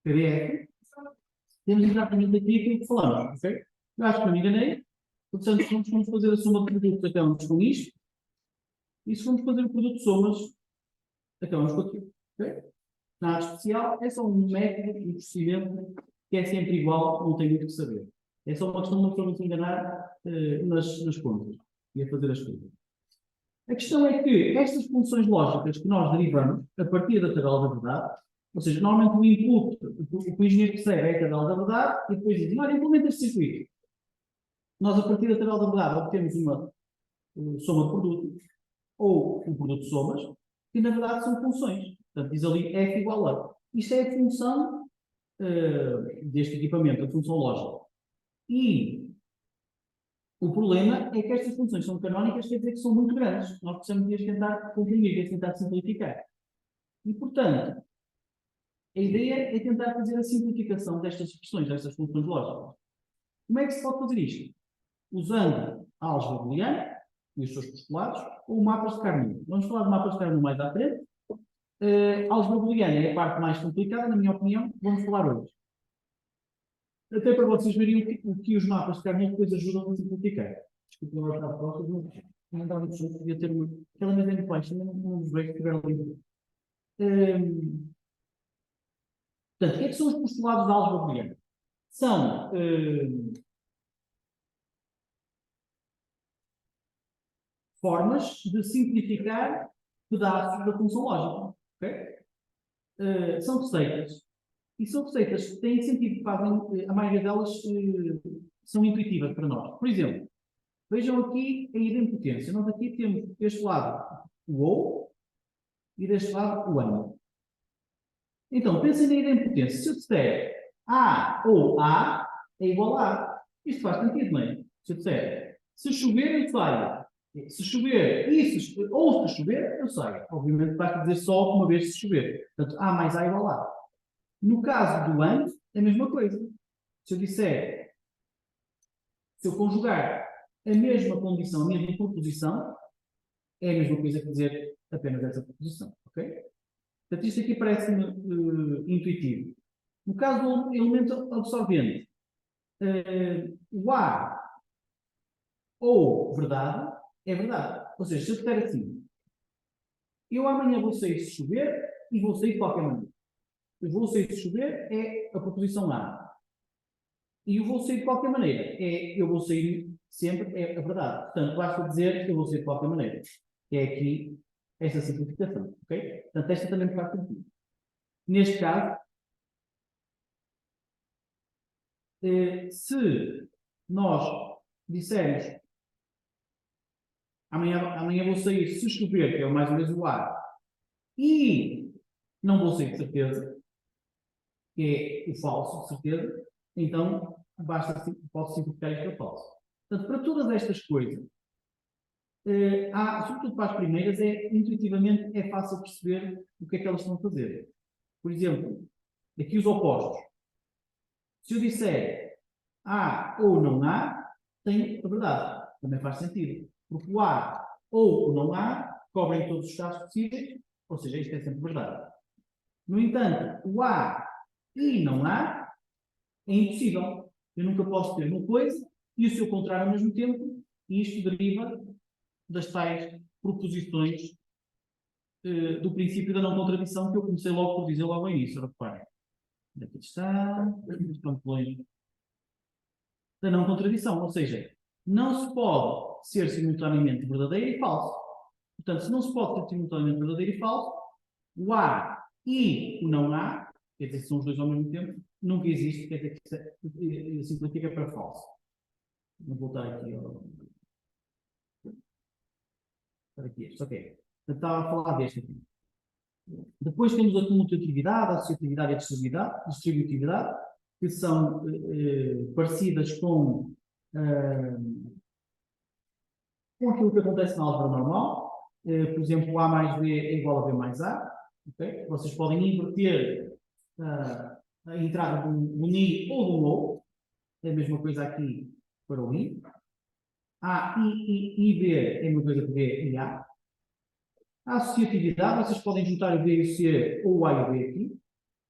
PDF, temos exatamente aqui aquilo que falamos, ok? Eu acho que eu me enganei. Portanto, se vamos fazer a soma de produtos, acabamos com isto. E se vamos fazer o produto de somas, acabamos com aquilo. Ok? Nada especial, é só um método, um procedimento que é sempre igual, não tem muito que saber. É só uma questão de uma pessoa não se enganar nas contas e a fazer as coisas. A questão é que estas funções lógicas que nós derivamos a partir da tabela da verdade, ou seja, normalmente o input, o que o engenheiro recebe é a tabela da verdade e depois diz, olha, implementa este circuito. Nós, a partir da tabela da verdade, obtemos uma soma de produtos ou um produto de somas, que na verdade são funções. Portanto, diz ali f igual a. Isto é a função deste equipamento, a função lógica. E o problema é que estas funções são canónicas, quer dizer que são muito grandes. Nós precisamos de as tentar comprimir, de tentar simplificar. E, portanto, a ideia é tentar fazer a simplificação destas expressões, destas funções lógicas. Como é que se pode fazer isto? Usando a álgebra booleana e os seus postulados, ou mapas de Carnot. Vamos falar de mapas de Carnot mais à frente. A álgebra booleana é a parte mais complicada, na minha opinião, vamos falar hoje. Até para vocês verem o que os mapas de Carnot depois ajudam a simplificar. Desculpa, não estava próximo, mas não dava de jeito, podia ter uma. Aquela mesa em baixo, não os vejo que estiveram ali. Portanto, o que é que são os postulados da álgebra booleana? São formas de simplificar pedaços da função lógica. Okay? São receitas. E são receitas que têm sentido, fazem, a maioria delas são intuitivas para nós. Por exemplo, vejam aqui a idempotência. Nós aqui temos deste lado o ou e deste lado o ano. Então, pensem na idempotência. Se eu disser A ou A é igual a A, isto faz sentido, não é? Se eu disser, se chover, eu saio. Se chover ou se chover, eu saio. Obviamente, basta dizer só uma vez se chover. Portanto, A mais A é igual a A. No caso do and, é a mesma coisa. Se eu disser, se eu conjugar a mesma condição, a mesma proposição, é a mesma coisa que dizer apenas essa proposição. Ok? Portanto, isto aqui parece-me intuitivo. No caso do elemento absorvente, o A ou verdade é verdade. Ou seja, se eu disser assim, eu amanhã vou sair se chover e vou sair de qualquer maneira. Eu vou sair se chover é a proposição A. E eu vou sair de qualquer maneira. Eu vou sair sempre, é a verdade. Portanto, basta dizer que eu vou sair de qualquer maneira. É aqui esta simplificação. Ok? Portanto, esta também me faz sentido. Neste caso, se nós dissermos amanhã vou sair se chover, que é mais ou menos o A, e não vou sair de certeza, que é o falso, de certeza, então posso simplificar isto para falso. Portanto, para todas estas coisas, sobretudo para as primeiras, intuitivamente é fácil perceber o que é que elas estão a fazer. Por exemplo, aqui os opostos. Se eu disser há ou não há, tem a verdade. Também faz sentido. Porque o há ou o não há cobrem todos os casos possíveis, ou seja, isto é sempre verdade. No entanto, o há e não há é impossível. Eu nunca posso ter uma coisa e o seu contrário ao mesmo tempo, e isto deriva das tais proposições do princípio da não contradição que eu comecei logo por dizer logo ao início. Reparem. Aqui está. Estamos longe. Da não contradição. Ou seja, não se pode ser simultaneamente verdadeiro e falso. Portanto, se não se pode ser simultaneamente verdadeiro e falso, o há e o não há, quer dizer, são os dois ao mesmo tempo, nunca existe, quer dizer que simplifica para falso. Vou voltar aqui ao. Aqui este, ok. Estava a falar deste aqui. Depois temos a comutatividade, a associatividade e a distributividade, que são parecidas com aquilo que acontece na álgebra normal. Por exemplo, A mais B é igual a B mais A. Okay? Vocês podem inverter a entrada do ni ou do ou. É a mesma coisa aqui para o i. A e B é a mesma coisa que B e A. A associatividade, vocês podem juntar o B e o C ou o A e o B aqui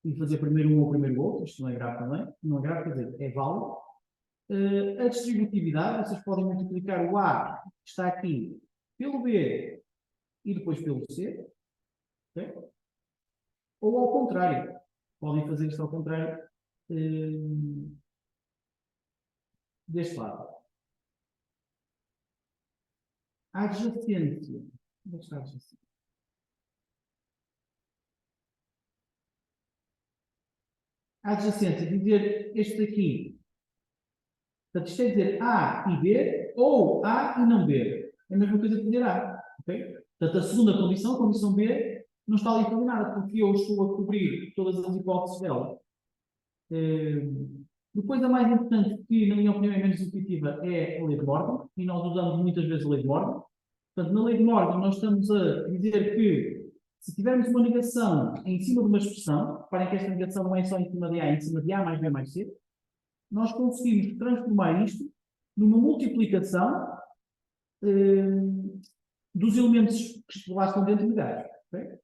e fazer primeiro um ou primeiro o outro. Isto não é grave também. Não é grave, quer dizer, é válido. A distributividade, vocês podem multiplicar o A, que está aqui, pelo B e depois pelo C. Okay? Ou ao contrário. Podem fazer isto ao contrário deste lado. A adjacência. Onde está a adjacência? A adjacência, dizer este aqui. Portanto, isto é dizer A e B, ou A e não B. É a mesma coisa que dizer A. Okay? Portanto, a segunda condição, a condição B, não está ali combinada, porque eu estou a cobrir todas as hipóteses dela. Depois, a mais importante, que na minha opinião é menos intuitiva, é a lei de Morgan, e nós usamos muitas vezes a lei de Morgan. Portanto, na lei de Morgan, nós estamos a dizer que se tivermos uma negação em cima de uma expressão, reparem que esta negação não é só em cima de A, é em cima de A mais B mais C, nós conseguimos transformar isto numa multiplicação dos elementos que lá estão dentro negados. Okay?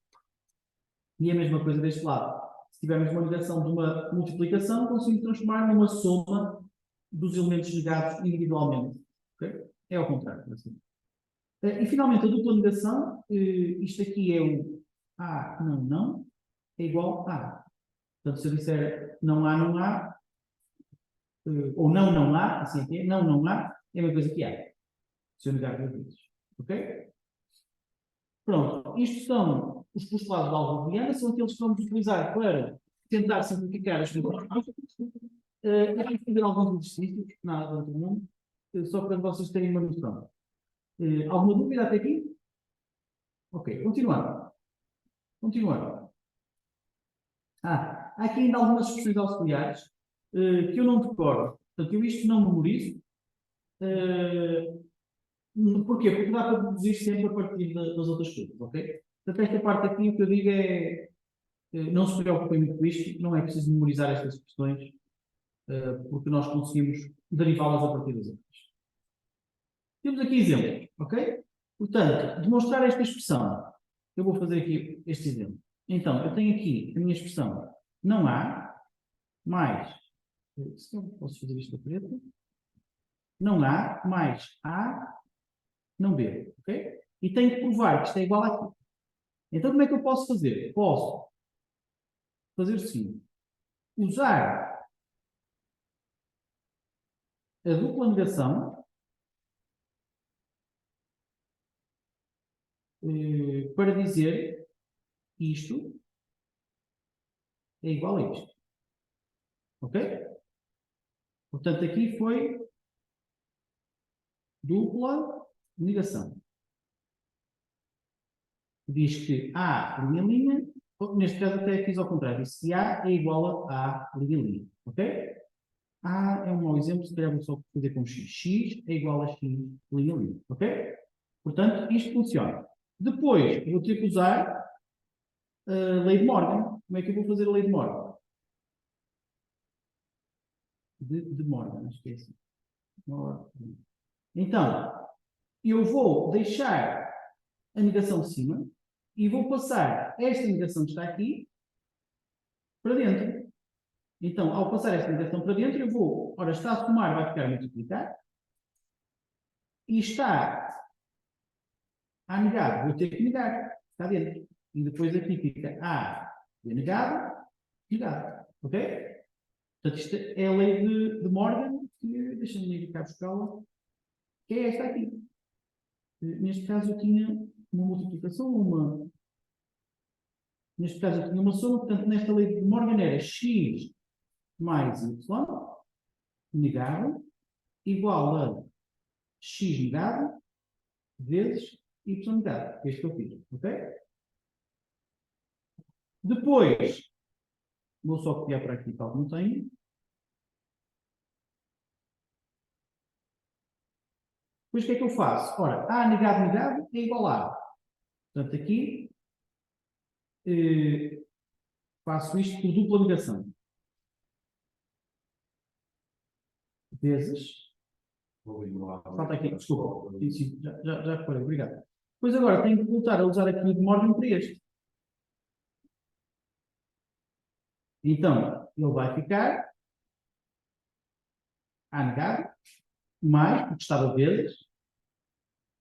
E a mesma coisa deste lado. Se tivermos uma negação de uma multiplicação, conseguimos transformar numa soma dos elementos negados individualmente. Okay? É ao contrário. Assim. E finalmente, a dupla negação, isto aqui é o A, não, é igual a A. Portanto, se eu disser não há, ou não há, assim aqui é, não há, é a mesma coisa que há. Se eu negar duas vezes. Ok? Pronto, isto são os postulados da álgebra booleana, são aqueles que vamos utilizar para tentar simplificar as coisas. Aqui fazer alguns exercícios, nada do outro mundo, só para vocês terem uma noção. Alguma dúvida até aqui? Ok, continuando. Há aqui ainda algumas expressões auxiliares que eu não decoro. Portanto, eu isto não memorizo. Porquê? Porque dá para deduzir sempre a partir das outras coisas, ok? Portanto, esta parte aqui, o que eu digo é não se preocupem muito com isto, não é preciso memorizar estas expressões, porque nós conseguimos derivá-las a partir das outras. Temos aqui exemplos, ok? Portanto, demonstrar esta expressão. Eu vou fazer aqui este exemplo. Então, eu tenho aqui a minha expressão não há mais, se eu posso fazer isto a preto, não há mais A não B, ok? E tenho que provar que isto é igual aqui. Então, como é que eu posso fazer? Posso fazer o seguinte, usar a dupla negação para dizer que isto é igual a isto. Ok? Portanto, aqui foi dupla negação. Diz que A, linha, linha, neste caso até fiz ao contrário, disse que A é igual a A, linha, linha. Ok? A é um mau exemplo, se calhar vou só fazer com X. X é igual a X, linha, linha. Ok? Portanto, isto funciona. Depois, eu vou ter que usar a lei de Morgan. Como é que eu vou fazer a lei de Morgan? De Morgan, esqueci. Então, eu vou deixar a negação de cima e vou passar esta negação que está aqui para dentro. Então, ao passar esta negação para dentro, eu vou, ora, está a somar, vai ficar a multiplicar, e está a negar, vou ter que negar, está dentro. E depois aqui fica A negado, negado. Ok? Portanto, isto é a lei de Morgan, que deixa-me ir cá buscá-la, que é esta aqui. Neste caso eu tinha uma multiplicação, neste caso eu tinha uma soma, portanto nesta lei de Morgan era x mais y negado igual a x negado vezes y negado. Este que eu fiz, ok? Depois, vou só copiar para aqui, tal como tenho. Depois o que é que eu faço? Ora, A negado negado é igual a A. Portanto, aqui faço isto por dupla negação. Vezes. Falta aqui, desculpa. Sim, já reparei, obrigado. Pois agora tenho que voltar a usar aqui o de Morgan para este. Então, ele vai ficar A negado, mais, porque estava vezes,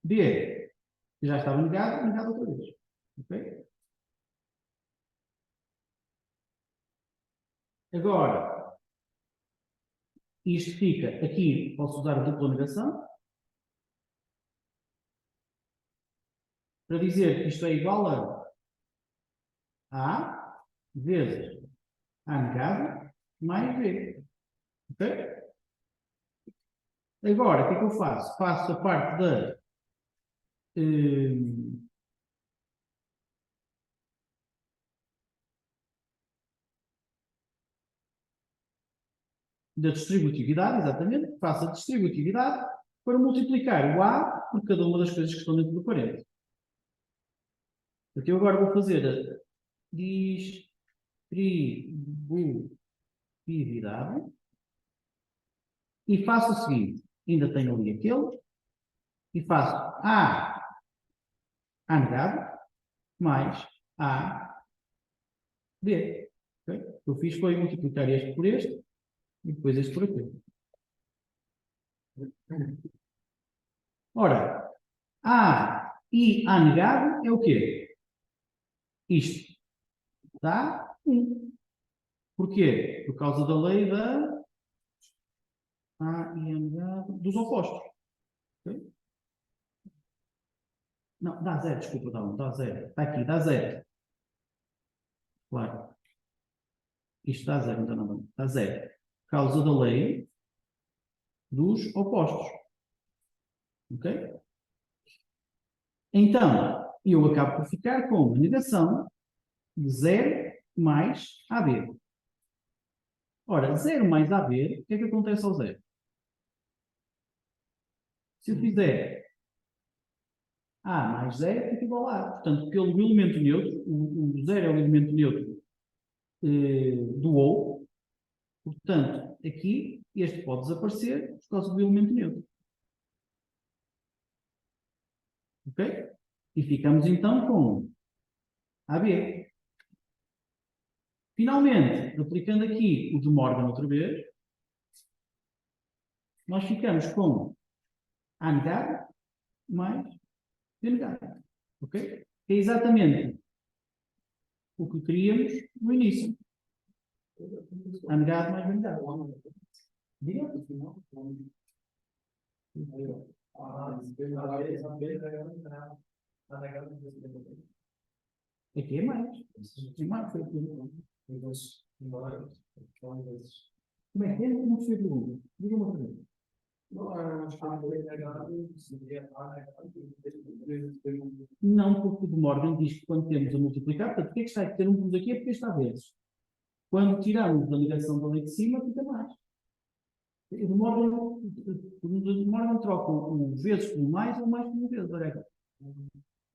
B, que já estava negado, negado outra vez. Ok? Agora, isto fica aqui, posso usar a dupla negação, para dizer que isto é igual a vezes A negado mais B. Ok? Agora, o que é que eu faço? Faço a parte da distributividade, exatamente, faço a distributividade para multiplicar o A por cada uma das coisas que estão dentro do parênteses. Porque eu agora vou fazer a distributividade e faço o seguinte, ainda tenho ali aquele, e faço A negado mais A B. Okay? O que eu fiz foi multiplicar este por este e depois este por aquele. Ora, A e A negado é o quê? Isto dá 1. Porquê? Por causa da lei A e A negado dos opostos. Okay? Não, dá 0, desculpa, dá 0. Está aqui, dá 0. Claro. Isto dá 0, não dá nada. Dá 0. Por causa da lei dos opostos. Ok? Então, eu acabo por ficar com a negação de 0 mais AB. Ora, 0 mais AB, o que é que acontece ao 0? Se eu fizer A mais 0, fica igual a A. Portanto, pelo elemento neutro, o 0 é o elemento neutro do OU. Portanto, aqui, este pode desaparecer por causa do elemento neutro. Ok? E ficamos então com AB. Finalmente, aplicando aqui o de Morgan outra vez, nós ficamos com A negado mais B negado. Ok? É exatamente o que queríamos no início. A negado mais B negado. Diga? Aqui é mais. É mais. Foi tudo. Como é que é? Não sei do diga uma coisa. Não, porque o de Morgan diz que quando temos a multiplicar, portanto, porque é que está a ter um ponto aqui? É porque está a vezes. Quando tiramos a ligação da lei de cima, fica mais. O de Morgan troca o vezes por mais ou mais por um vezes. Olha aqui.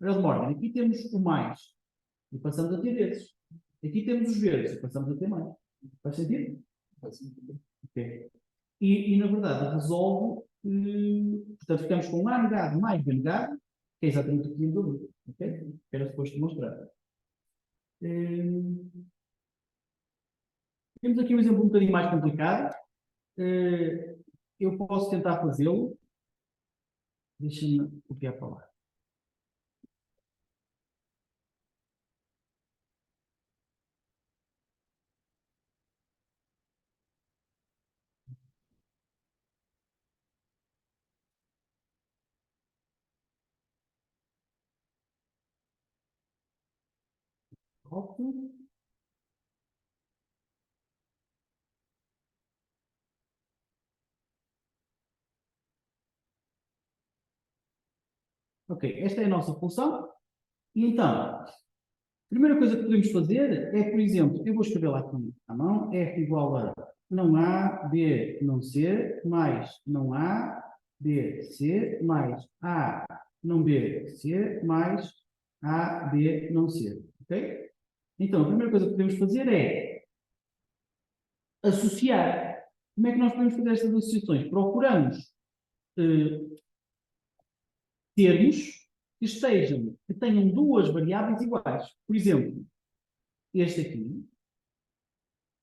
Olha o de Morgan. Aqui temos o mais e passamos a ter vezes. Aqui temos os vezes e passamos a ter mais. Faz sentido? Faz sentido. Ok. Na verdade, resolve, portanto, ficamos com A negado mais B negado, que é exatamente o que tínhamos ali. Ok? Era depois de mostrar. Temos aqui um exemplo um bocadinho mais complicado. Eu posso tentar fazê-lo. Deixa-me copiar para lá. Ok, esta é a nossa função. E então, a primeira coisa que podemos fazer é, por exemplo, eu vou escrever lá aqui à mão, f igual a não A, B, não C, mais não A, B, C, mais A, não B, C, mais A, B, não C. Ok? Então, a primeira coisa que podemos fazer é associar. Como é que nós podemos fazer estas associações? Procuramos termos que tenham duas variáveis iguais. Por exemplo, este aqui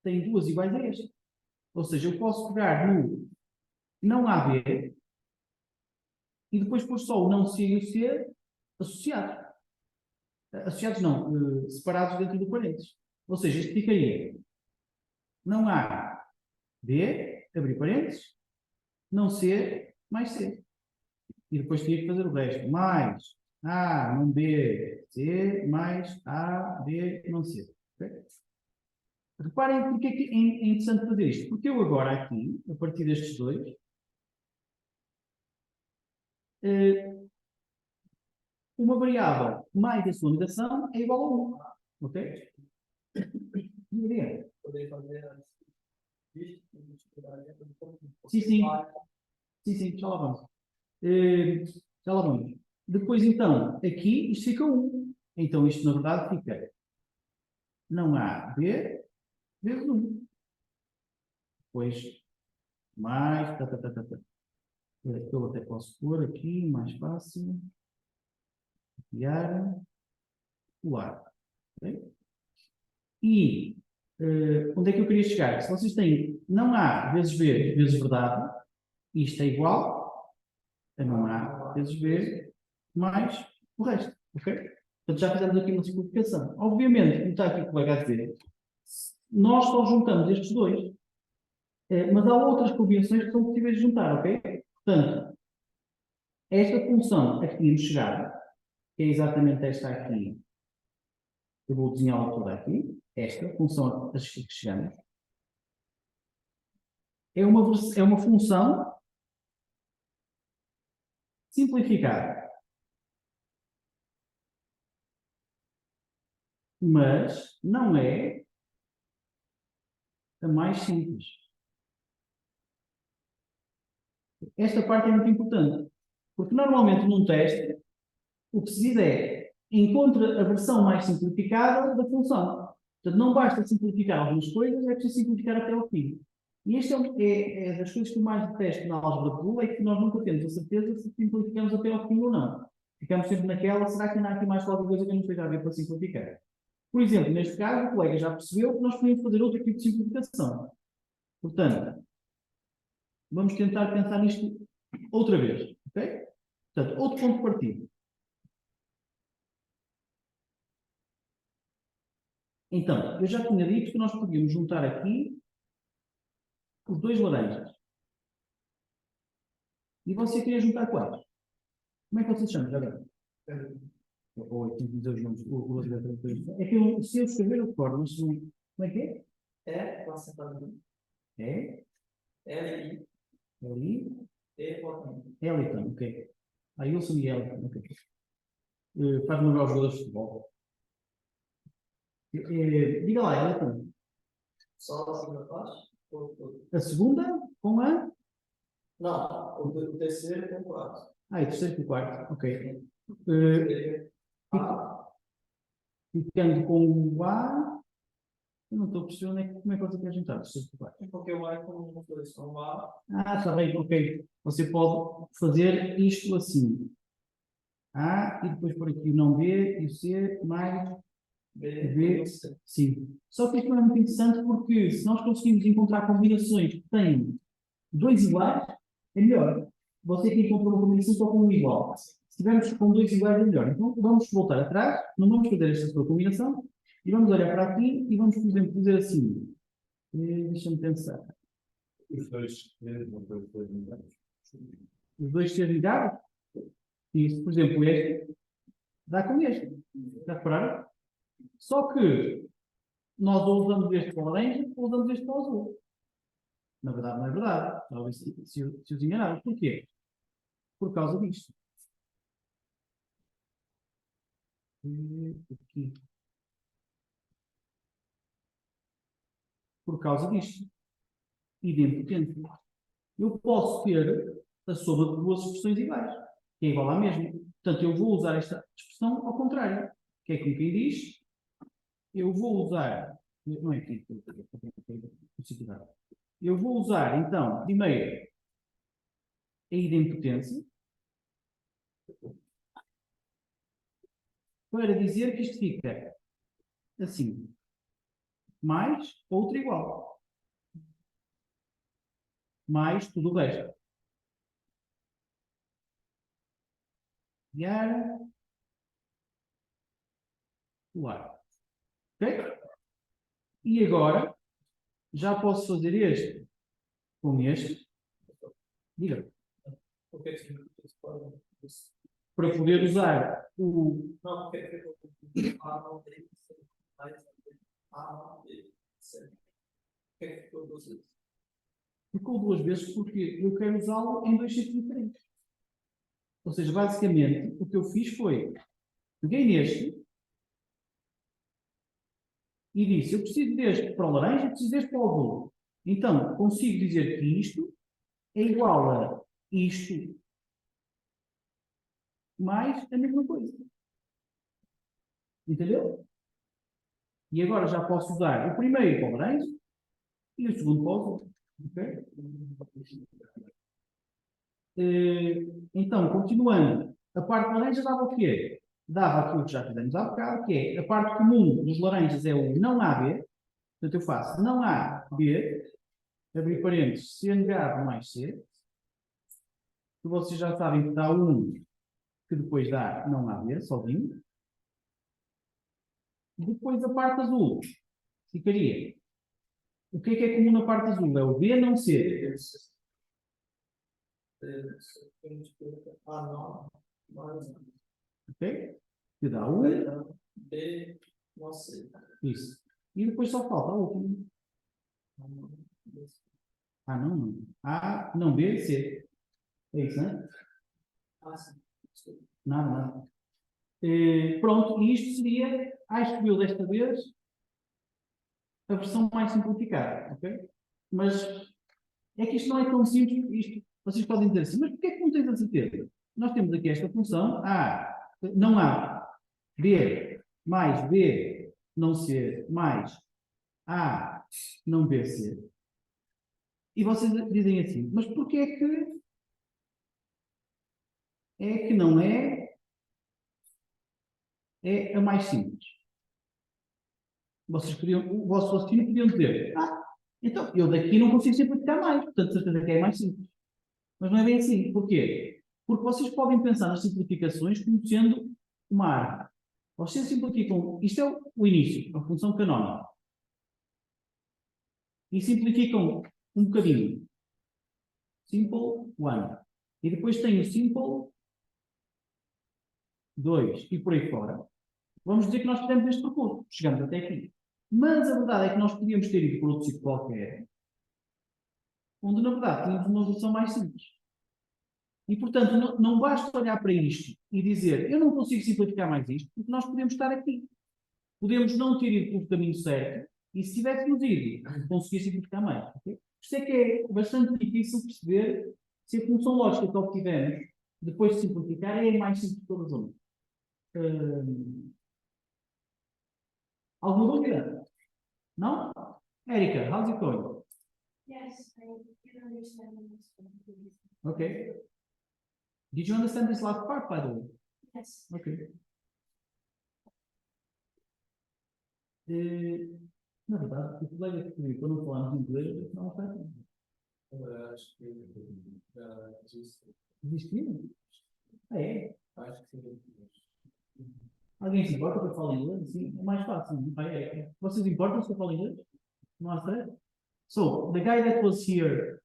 tem duas iguais a este. Ou seja, eu posso pegar no não AB e depois pôr só o não C e o C associados. Associados não, separados dentro do parênteses. Ou seja, isto ficaria não A, B, abrir parênteses, não C, mais C. E depois tinha que fazer o resto. Mais A, não B, C, mais A, B, não C. Okay? Reparem porque é que é interessante fazer isto. Porque eu agora aqui, a partir destes dois, uma variável mais a sua ligação é igual a 1. Ok? Poder fazer isto, Sim, sim. Sim, sim, já lá vamos. Já lá vamos. Depois, então, aqui isto fica 1. Então, isto na verdade fica não há B vezes 1. Depois, mais. Eu até posso pôr aqui, mais fácil. Copiar. Colar. Okay? E onde é que eu queria chegar? Se vocês têm não há vezes B vezes verdade, isto é igual a não há vezes B mais o resto. Ok? Portanto, já fizemos aqui uma simplificação. Obviamente, como está aqui o colega a dizer, nós só juntamos estes dois. Mas há outras combinações que são possíveis de juntar, ok? Portanto, esta função a que tínhamos chegado, que é exatamente esta aqui, eu vou desenhá-la toda aqui, esta função a que chegamos, é uma função simplificada. Mas não é a mais simples. Esta parte é muito importante. Porque normalmente num teste, o que se diz é encontre a versão mais simplificada da função. Portanto, não basta simplificar algumas coisas, é preciso simplificar até ao fim. E este é das coisas que eu mais detesto na álgebra pura, é que nós nunca temos a certeza se simplificamos até ao fim ou não. Ficamos sempre naquela, será que ainda há aqui mais qualquer coisa que eu não esteja a ver para simplificar? Por exemplo, neste caso, o colega já percebeu que nós podemos fazer outro tipo de simplificação. Portanto, vamos tentar pensar nisto outra vez, ok? Portanto, outro ponto de partida. Então, eu já tinha dito que nós podíamos juntar aqui os dois laranjas. E você queria juntar quais? Como é que você se chama, já agora? Ou eu tenho que dizer os nomes. É que eu, se eu escrever, eu recordo, mas como é que é? É, classe centrada. É, L, ali, I, E, O, Eliton, ok. Wilson e Eliton, ok. Faz-me lembrar os jogadores de futebol. Diga lá, Eliton. só a segunda parte? A segunda com a. Não, o terceiro com 4. Ah, e o terceiro com o quarto, ok. A, Ficando com o A. Eu não estou a perceber como é que você quer juntar. Terceiro com o quarto. porque o A é como uma posição A, Ah, está bem, ok. Você pode fazer isto assim. A e depois por aqui o não B e o C mais B, B, e C. sim. Só que isto não é muito interessante porque se nós conseguimos encontrar combinações que têm dois iguais, é melhor. Você que encontrou uma combinação só com um igual. Se tivermos com dois iguais, é melhor. Então vamos voltar atrás, não vamos fazer esta sua combinação e vamos olhar para aqui e vamos, por exemplo, dizer assim. Deixa-me pensar. Os dois não estão ligados. Os dois ser ligados? Isso, por exemplo, este dá com este. Já repararam? Só que nós ou usamos este para o laranja ou usamos este para o azul. Na verdade, não é verdade. Talvez se os enganarmos. Porquê? Por causa disto. Aqui. Por causa disto. Idempotência. Eu posso ter a soma de duas expressões iguais, que é igual à mesma. Portanto, eu vou usar esta expressão ao contrário. Que é como quem diz, eu vou usar. Não é aqui. Eu vou usar, então, primeiro, a idempotência para dizer que isto fica assim, mais outra igual, mais tudo o resto. Criar o ar. Ok? E agora, já posso fazer este com este. Diga. Porque assim, Para poder usar o. não, porque A não tem C, mais A não tem C. Por que ficou duas vezes? Ficou duas vezes porque eu quero usá-lo em dois sítios diferentes. Ou seja, basicamente, o que eu fiz foi, peguei neste e disse, eu preciso deste para o laranja, eu preciso deste para o azul. Então, consigo dizer que isto é igual a isto mais a mesma coisa. Entendeu? E agora já posso usar o primeiro para o laranja e o segundo para o azul. Okay? Então, continuando, a parte laranja dava o quê? Dava aquilo que já fizemos há bocado, que é a parte comum dos laranjas é o não AB. Portanto, eu faço não AB, abrir parênteses, CNH mais C, que vocês já sabem que dá um, que depois dá não AB, sozinho. Depois a parte azul ficaria. O que é comum na parte azul? É o B não C. A não, mais Ok? Que dá um. B, não C. Isso. E depois só falta o último. A não, não. A, não, B, C. É isso, não é? Ah, sim. Nada, nada. Pronto, e isto seria, acho que eu desta vez, a versão mais simplificada, ok? Mas é que isto não é tão simples, isto, vocês podem dizer assim, mas porquê é que não tens a certeza? Nós temos aqui esta função, A, não A, B, mais B, não C, mais A, não B, C. E vocês dizem assim, mas porquê é que não é a mais simples? vocês podiam, o vosso raciocínio podiam dizer, então eu daqui não consigo simplificar mais, portanto, certeza que é mais simples. Mas não é bem assim. Porquê? Porque vocês podem pensar nas simplificações como sendo uma árvore. Vocês simplificam, isto é o início, a função canónica. E simplificam um bocadinho. Simple 1. E depois tem o simple 2 e por aí fora. Vamos dizer que nós fizemos este percurso. Chegamos até aqui. Mas a verdade é que nós podíamos ter ido por outro sítio qualquer, onde na verdade tínhamos uma solução mais simples. E, portanto, não basta olhar para isto e dizer, eu não consigo simplificar mais isto, porque nós podemos estar aqui. Podemos não ter ido pelo caminho certo, e se tivéssemos ido, conseguir simplificar mais. Okay? Isto é que é bastante difícil perceber se a função lógica que obtivemos, depois de simplificar, é a mais simples de todas as outras. Alguma dúvida? Não? Erika, how's it going? Yes, I can understand this one. Okay. Did you understand this last part, by the way? Yes. Okay. Na verdade, o colega que pediu para não falarmos inglês não está aqui. Acho que já disse. Desistiu? É? Acho que sim. Alguém se importa que eu fale inglês? Sim, é mais fácil. É. Vocês importam se eu falo inglês? Não há stress? So, the guy that was here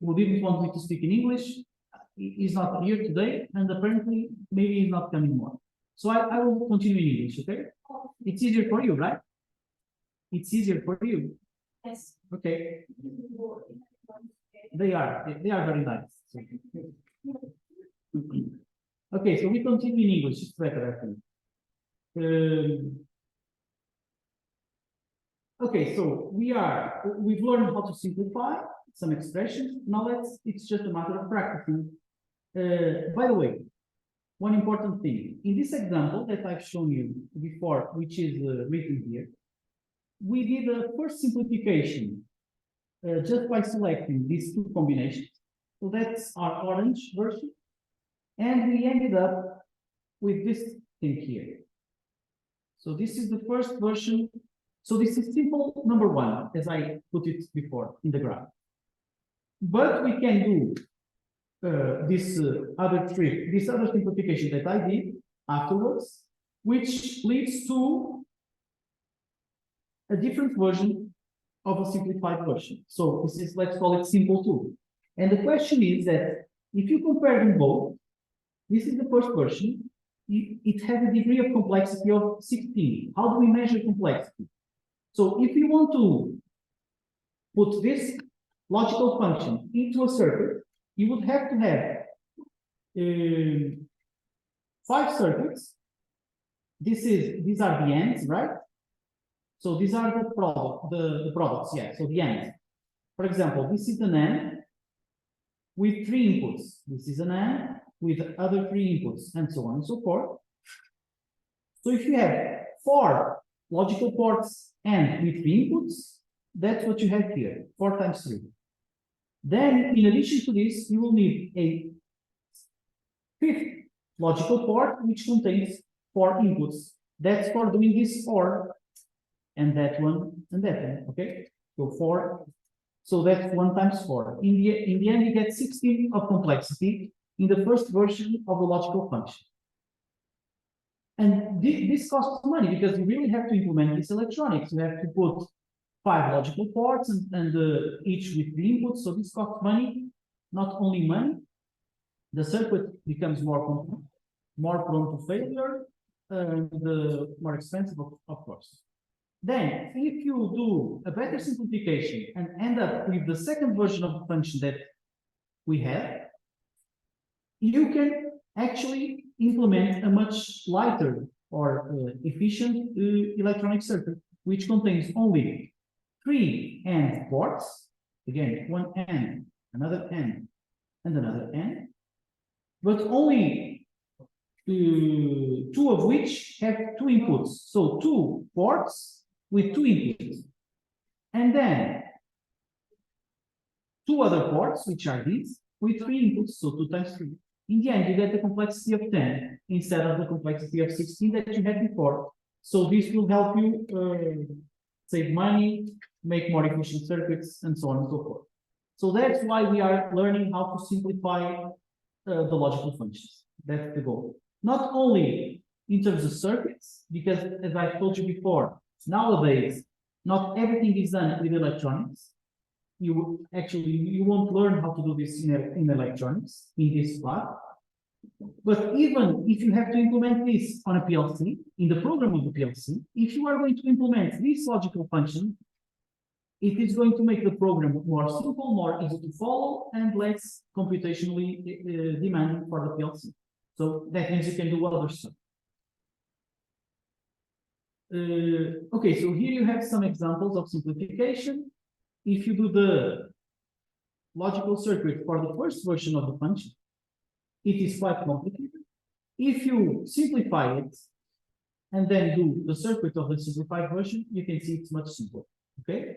who didn't want me to speak in English is not here today, and apparently maybe he's not coming more. So I will continue in English, okay? It's easier for you, right? It's easier for you. Yes. Okay. They are very nice. Okay, so we continue in English. It's better, I think. Okay, so we've learned how to simplify some expressions. Now it's just a matter of practicing. By the way, one important thing, in this example that I've shown you before, which is written here, we did a first simplification just by selecting these two combinations. So that's our orange version. And we ended up with this thing here. So this is the first version. So this is simple number 1, as I put it before in the graph. But we can do this other simplification that I did afterwards, which leads to a different version of a simplified version. So this is, let's call it simple 2. And the question is that if you compare them both, this is the first version. It has a degree of complexity of 16. How do we measure complexity? So if you want to put this logical function into a circuit, you would have to have 5 circuits. These are the ends, right? So these are the products, yeah. So the ends. For example, this is an end with 3 inputs. This is an end with other 3 inputs, and so on and so forth. So if you have 4 logical ports and with 3 inputs, that's what you have here, 4 times 3. Then, in addition to this, you will need a 5th logical port, which contains 4 inputs. That's for doing this OR, and that one, and that one, okay? So 4, so that's 1 times 4. In the end, you get 16 of complexity in the first version of the logical function. And this costs money because you really have to implement this electronics. You have to put 5 logical ports and each with the inputs. So this costs money, not only money. The circuit becomes more complex, more prone to failure, and more expensive, of course. Then, if you do a better simplification and end up with the second version of the function that we have, you can actually implement a much lighter or efficient electronic circuit, which contains only 3 AND ports, again, one AND, another AND, and another AND, but only 2 of which have 2 inputs. So 2 ports with 2 inputs. And then 2 other ports, which are these, with 3 inputs, so 2 times 3. In the end, you get the complexity of 10 instead of the complexity of 16 that you had before. So this will help you save money, make more efficient circuits, and so on and so forth. So that's why we are learning how to simplify the logical functions. That's the goal. Not only in terms of circuits, because as I told you before, nowadays, not everything is done with electronics. You won't learn how to do this in electronics in this class. But even if you have to implement this on a PLC, in the program of the PLC, if you are going to implement this logical function, it is going to make the program more simple, more easy to follow, and less computationally demanding for the PLC. So that means you can do other stuff. Okay, so here you have some examples of simplification. If you do the logical circuit for the first version of the function, it is quite complicated. If you simplify it and then do the circuit of the simplified version, you can see it's much simpler. Okay.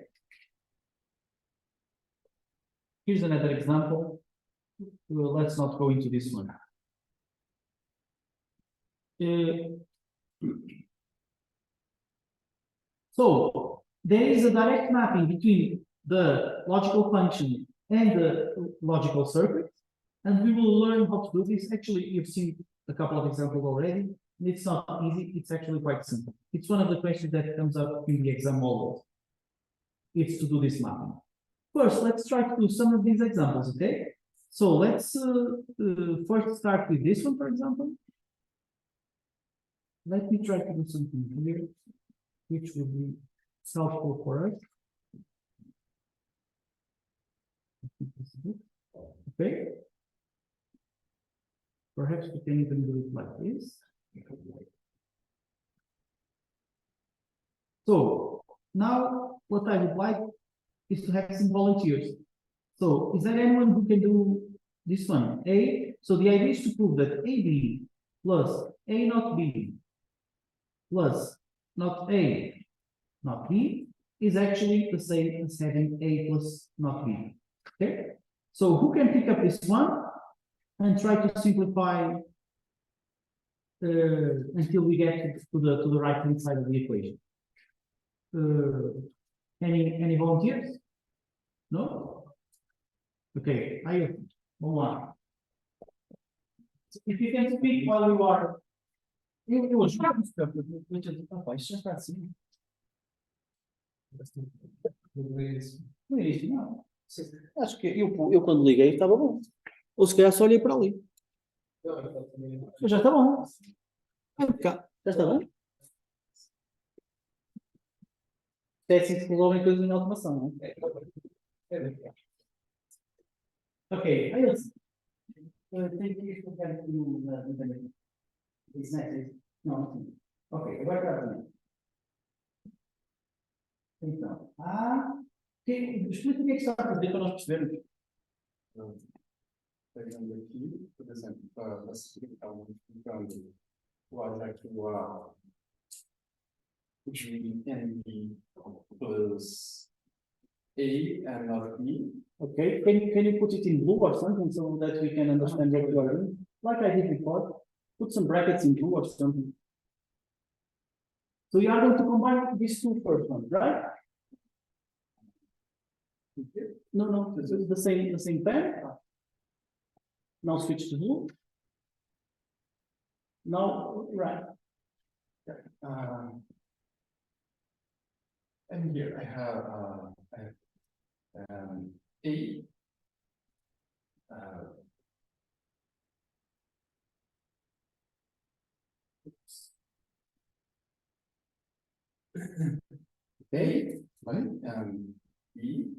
Here's another example. Well, let's not go into this one. So there is a direct mapping between the logical function and the logical circuit, and we will learn how to do this. Actually, you've seen a couple of examples already. It's not easy, it's actually quite simple. It's one of the questions that comes up in the exam always. It's to do this mapping. First, let's try to do some of these examples, okay? So let's first start with this one, for example. Let me try to do something here, which will be helpful for us. Okay. Perhaps we can even do it like this. So now what I would like is to have some volunteers. So is there anyone who can do this one? A. So the idea is to prove that AB plus A not B plus not A not B is actually the same as having A plus not B. Okay. So who can pick up this one and try to simplify until we get to the right hand side of the equation? Any volunteers? No? Okay, vamos lá. If you can speak while you are. Eu ajudo isso já está assim. No início, não. Acho que eu quando liguei estava bom. Ou se calhar só olhei para ali. Já está bom. Já está bom? É assim que se resolvem coisas em automação, não é? Ok, aí eu tenho que colocar aqui no internet. Isso não é? Não, ok, agora está bem. Então, explica o que é que está a fazer para nós percebermos. Pegando aqui, por exemplo, para simplificar, multiplicando o A já aqui o A, G and B plus A and not B. Okay, can you put it in blue or something so that we can understand what you are doing? Like I did before, put some brackets in blue or something. So you are going to combine these two first ones, right? No, this is the same pen. Now switch to blue. Now, right. And here I have A. A, right? B.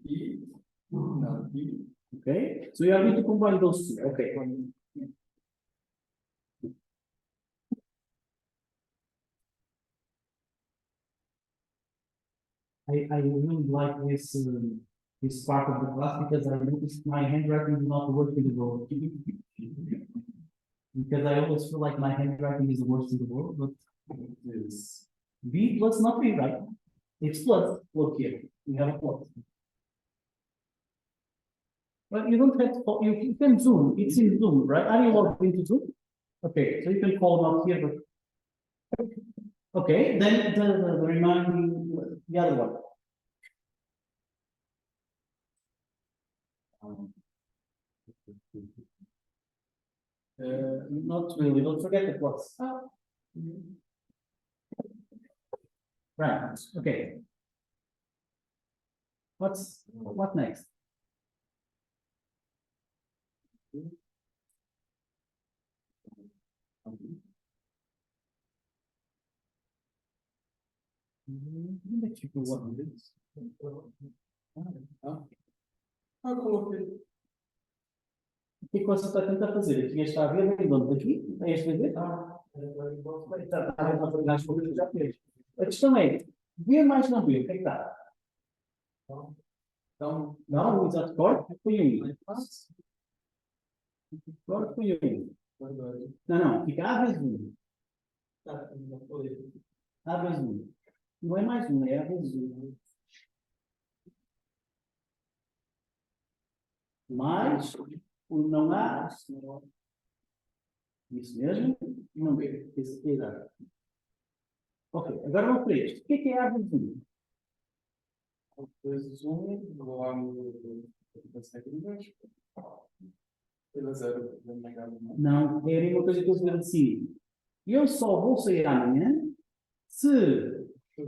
B. No, B. Okay, so you are going to combine those two. Okay. I really like this part of the class because I noticed my handwriting is not working in the world. Because I always feel like my handwriting is the worst in the world, but it is B plus not B, right? It's plus. Look here, we have a plus. But you don't have to, you can zoom, it's in Zoom, right? Are you logged into Zoom? Okay, so you can call them out here, but Okay, then the remaining, the other one. Not really, don't forget the plus. Right, okay. What next? Onde é que ficou o outro? Coloquei. O que você está a tentar fazer? Aqui está a ver, vem de onde? Daqui? É este ver? Está a tentar fazer as coisas que já fez. A questão é, ver mais não ver, o que é que está? Então, Não, exato, corte, põe um. Corte, põe um. Não, fica A vezes um. A vezes um. Não é mais um, é A vezes um. Mais o não há. Isso mesmo, não vê. Exato. Ok, agora vamos para este. O que é A vezes um? vezes 1, vou lá no pela 0, vou negar uma. Não, é a mesma coisa que eu dizer assim. Eu só vou sair amanhã se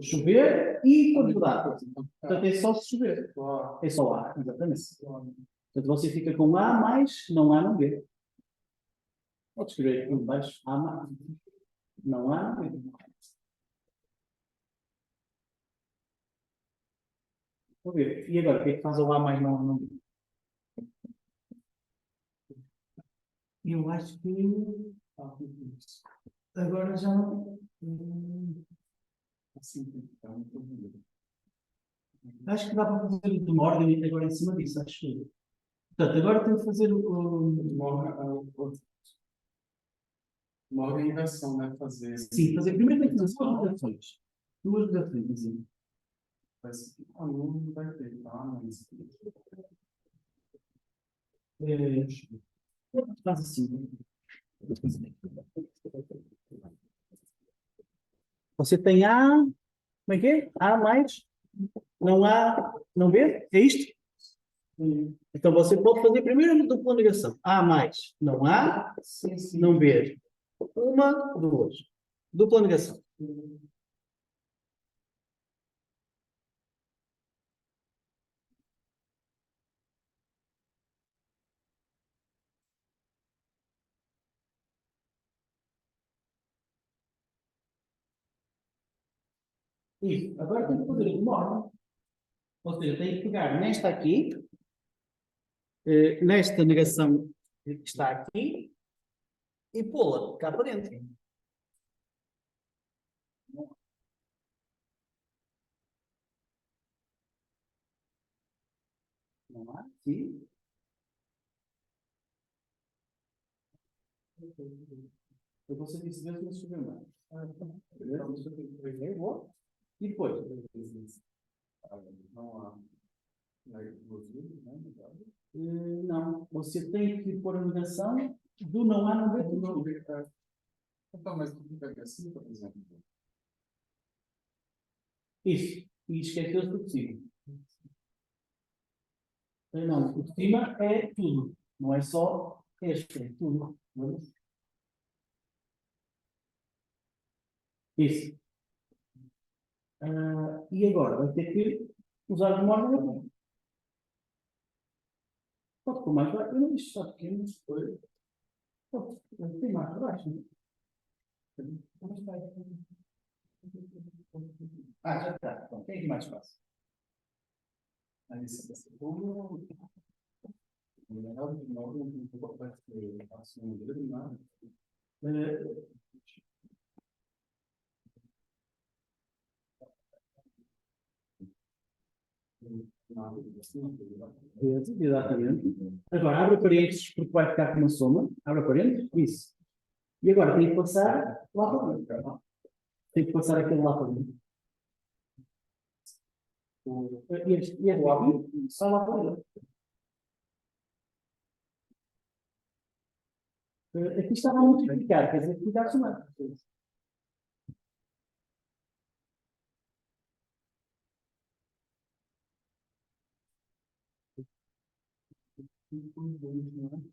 chover e for mudar. Portanto, é só se chover. É só A, exatamente. Portanto, você fica com A mais, não há, não B. Pode escrever aqui embaixo, A mais. Não há, não B. Vou ver. E agora, o que é que faz o A mais, não, não B? Eu acho que agora já não. Assim, então, Acho que dá para fazer de uma ordem agora em cima disso, acho que. Portanto, agora tenho que fazer uma organização, né? Fazer. sim, fazer primeiro tem que fazer duas redações. Duas redações, assim. Vai ser que o aluno vai ter, tá? Mas. Faz assim. Você tem A, como é que é? A mais, não há, não B? É isto? Então você pode fazer primeiro a dupla negação. A mais, não há, não B. Uma, duas. Dupla negação. Isso. Agora tem que fazer de uma ordem. Ou seja, tem que pegar nesta aqui, nesta negação que está aqui, e pô-la cá para dentro. Não há? Sim. Eu vou ser disse Deus, mas escrever mais. E depois? Não há. Não. Você tem que pôr a negação do não há no B. Então, mas tu pega assim, por exemplo. Isso. E esqueceu-se do de cima. Não, o de cima é tudo. Não é só este, é tudo. Isso. E agora vai ter que usar de uma ordem. Pode pôr mais baixo. Eu não isto está pequeno. Pode ter mais para baixo. Já está. Então, tem aqui mais espaço. Aí você vai ser como. Melhor de novo, um pouco mais de assunto determinado. Exatamente. Agora, abre parênteses, porque vai ficar com uma soma. Abre parênteses, isso. E agora tem que passar lá para dentro. Tem que passar aquele lá para dentro. Este aqui, só lá para dentro. Aqui estava a multiplicar, quer dizer, fica a somar.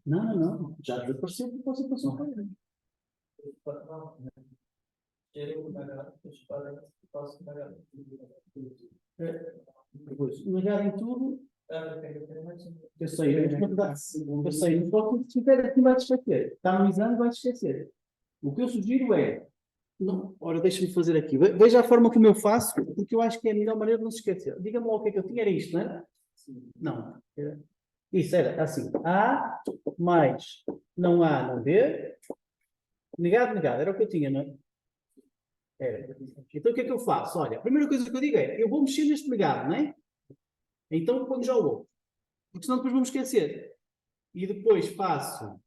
Não. Já desapareceu porque você passou para ele. Depois, negado em tudo, eu sei, mas na verdade, eu sei, mas só que se tiver aqui vai te esquecer. Está no exame, vai te esquecer. O que eu sugiro é, não, ora, deixa-me fazer aqui. Veja a forma como eu faço, porque eu acho que é a melhor maneira de não se esquecer. Diga-me lá o que é que eu tinha, era isto, não é? Não. Isso era assim, A mais não A, não B, negado, era o que eu tinha, não é? Era. Então o que é que eu faço? Olha, a primeira coisa que eu digo é, eu vou mexer neste negado, não é? Então ponho já o outro. Porque senão depois vou-me esquecer. E depois faço,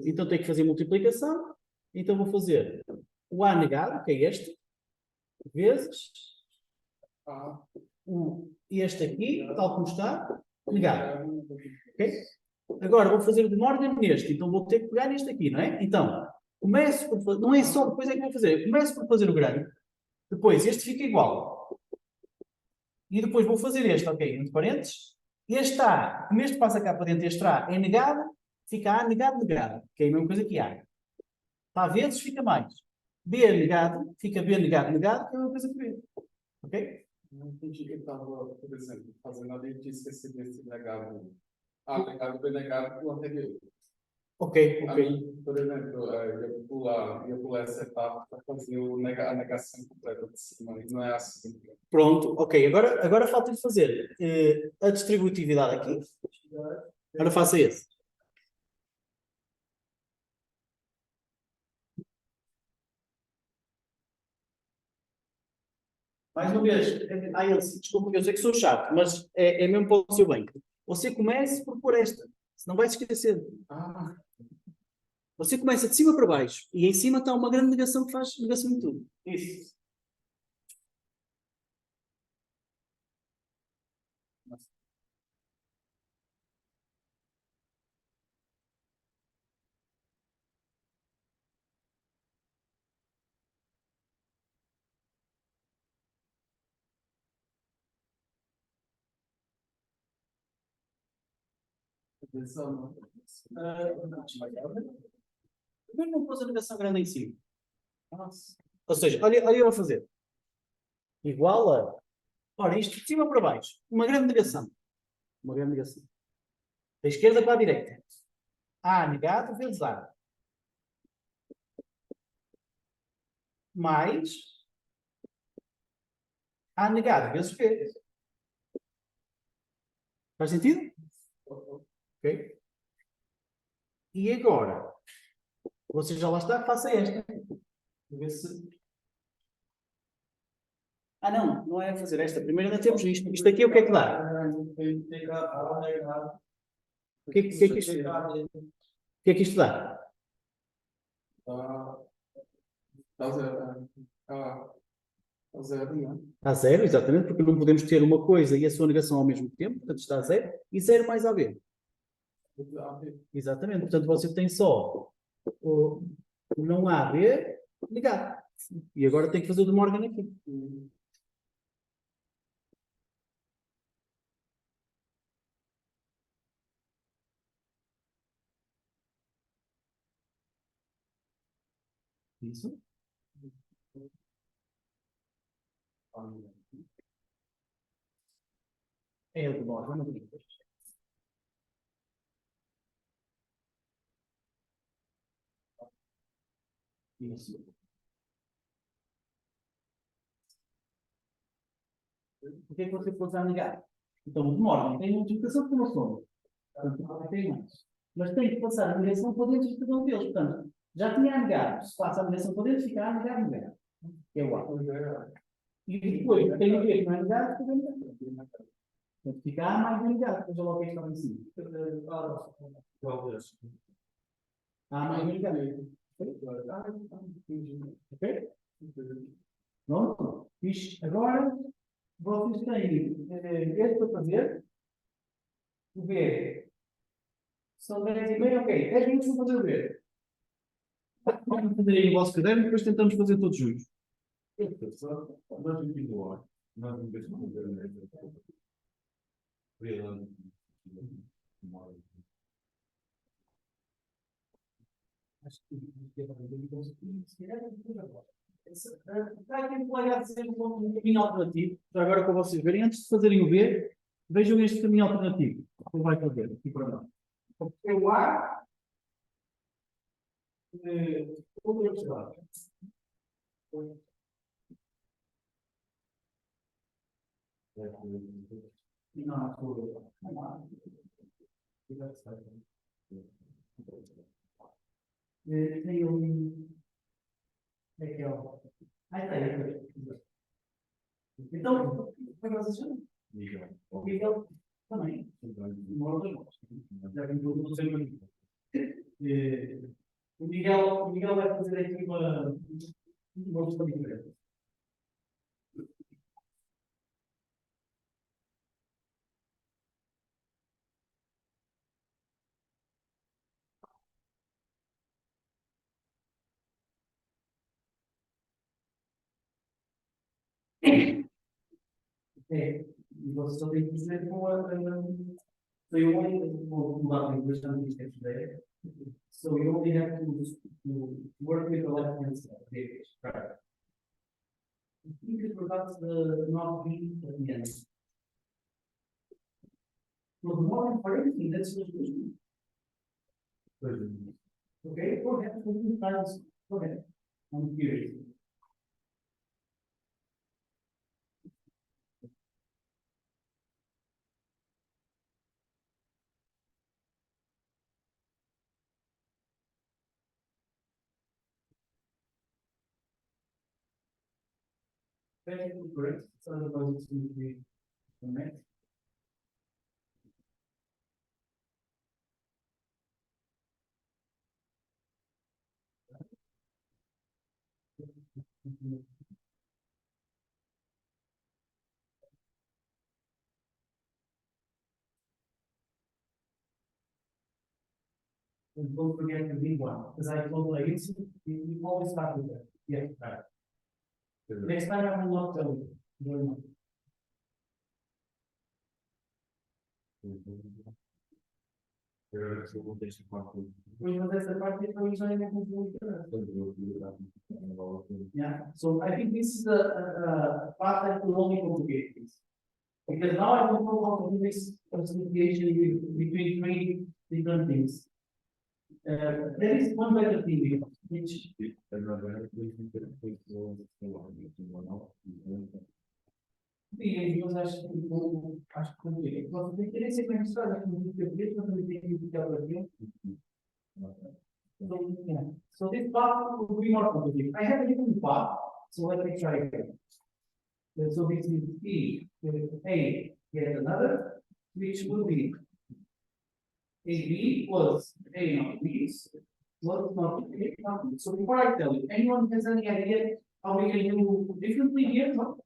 então tenho que fazer multiplicação, então vou fazer o A negado, que é este, vezes este aqui, tal como está, negado. Ok? Agora vou fazer o de ordem neste, então vou ter que pegar neste aqui, não é? Então, começo por fazer, não é só depois é que vou fazer, começo por fazer o grande, depois este fica igual, e depois vou fazer este, ok, entre parênteses, este A, como este passa cá para dentro, este A é negado, fica A negado, que é a mesma coisa que A. Está vezes, fica mais. B negado, fica B negado, que é a mesma coisa que B. Ok? Não entendi que estava, por exemplo, fazendo a gente esquecer desse legado. Legado foi negado do anterior. Ok. A mim, por exemplo, ia pular essa etapa para fazer a negação completa de cima. Não é assim. Pronto, ok. Agora falta-lhe fazer a distributividade aqui. Agora faça esse. Mais uma vez, desculpa, eu sei que sou chato, mas é mesmo para o seu bem. Você comece por pôr esta, senão vai se esquecer. Você começa de cima para baixo e em cima está uma grande negação que faz negação em tudo. Isso. Primeiro não pôs a negação grande em cima. Ou seja, olha eu a fazer. Igual a... Ora, isto de cima para baixo. Uma grande negação. Uma grande negação. Da esquerda para a direita. A negado vezes A. Mais A negado vezes B. Faz sentido? Ok? E agora, você já lá está, faça esta. Ver se... não é fazer esta. Primeiro ainda temos isto. Isto aqui é o que é que dá? O que é que isto dá? Está zero, não é? Está zero, exatamente, porque não podemos ter uma coisa e a sua negação ao mesmo tempo, portanto está zero, e zero mais AB. Exatamente, portanto você tem só o não AB ligado. E agora tem que fazer o de Morgan aqui. Isso. É o de Morgan aqui. Isso. O que é que você pôs a negar? Então, o de Morgan tem multiplicação por uma soma. Portanto, não tem mais. Mas tem que passar a negação para dentro de cada um deles. Portanto, já tinha a negar. Se passa a negação para dentro, fica a negar. Que é o A. E depois, tem a ver que não é negado, fica negado. Portanto, fica A mais B negado. Veja logo o que é que está em cima. A mais B negado. Ok? Pronto. Fixe. Agora, vocês têm este para fazer. O B. São 10h30, ok. 10 minutos para fazer o B. Vamos fazer aí o vosso caderno e depois tentamos fazer todos juntos. Acho que se calhar é tudo agora. Está aqui um colega a dizer um caminho alternativo. Já agora para vocês verem, antes de fazerem o B, vejam este caminho alternativo. Ele vai fazer aqui para nós. É o A. Outro lado. Não, tem um. Aqui, ó. Aí está aí. Então, como é que vocês chamam? Miguel também. O Miguel vai fazer aqui uma questão diferente. E vocês só têm que dizer com a. So you only vou mudar a English and English today. So you only have to work with the left hand side of the page. Right. You could forgot the not being at the end. So the more important thing that's the okay, go ahead. Go ahead. I'm curious. Technically correct, so otherwise it's going to be correct. And don't forget the big one, because I told you, you always start with that. Yeah, right. Next time I will not tell you. Very much. Well, that's the part that we try yeah, so I think this is the part that will only complicate things. Because now I don't know how to do this classification between three different things. There is one better thing which eu acho que você tem que querer ser pensado aqui no que mas também tem que ficar para dentro. So this part will be more complicated. I have a different part, so let me try again. So this is E, A, yet another, which will be AB plus A not B, plus not A not B. So before I tell you, anyone has any idea how we can do differently here? No?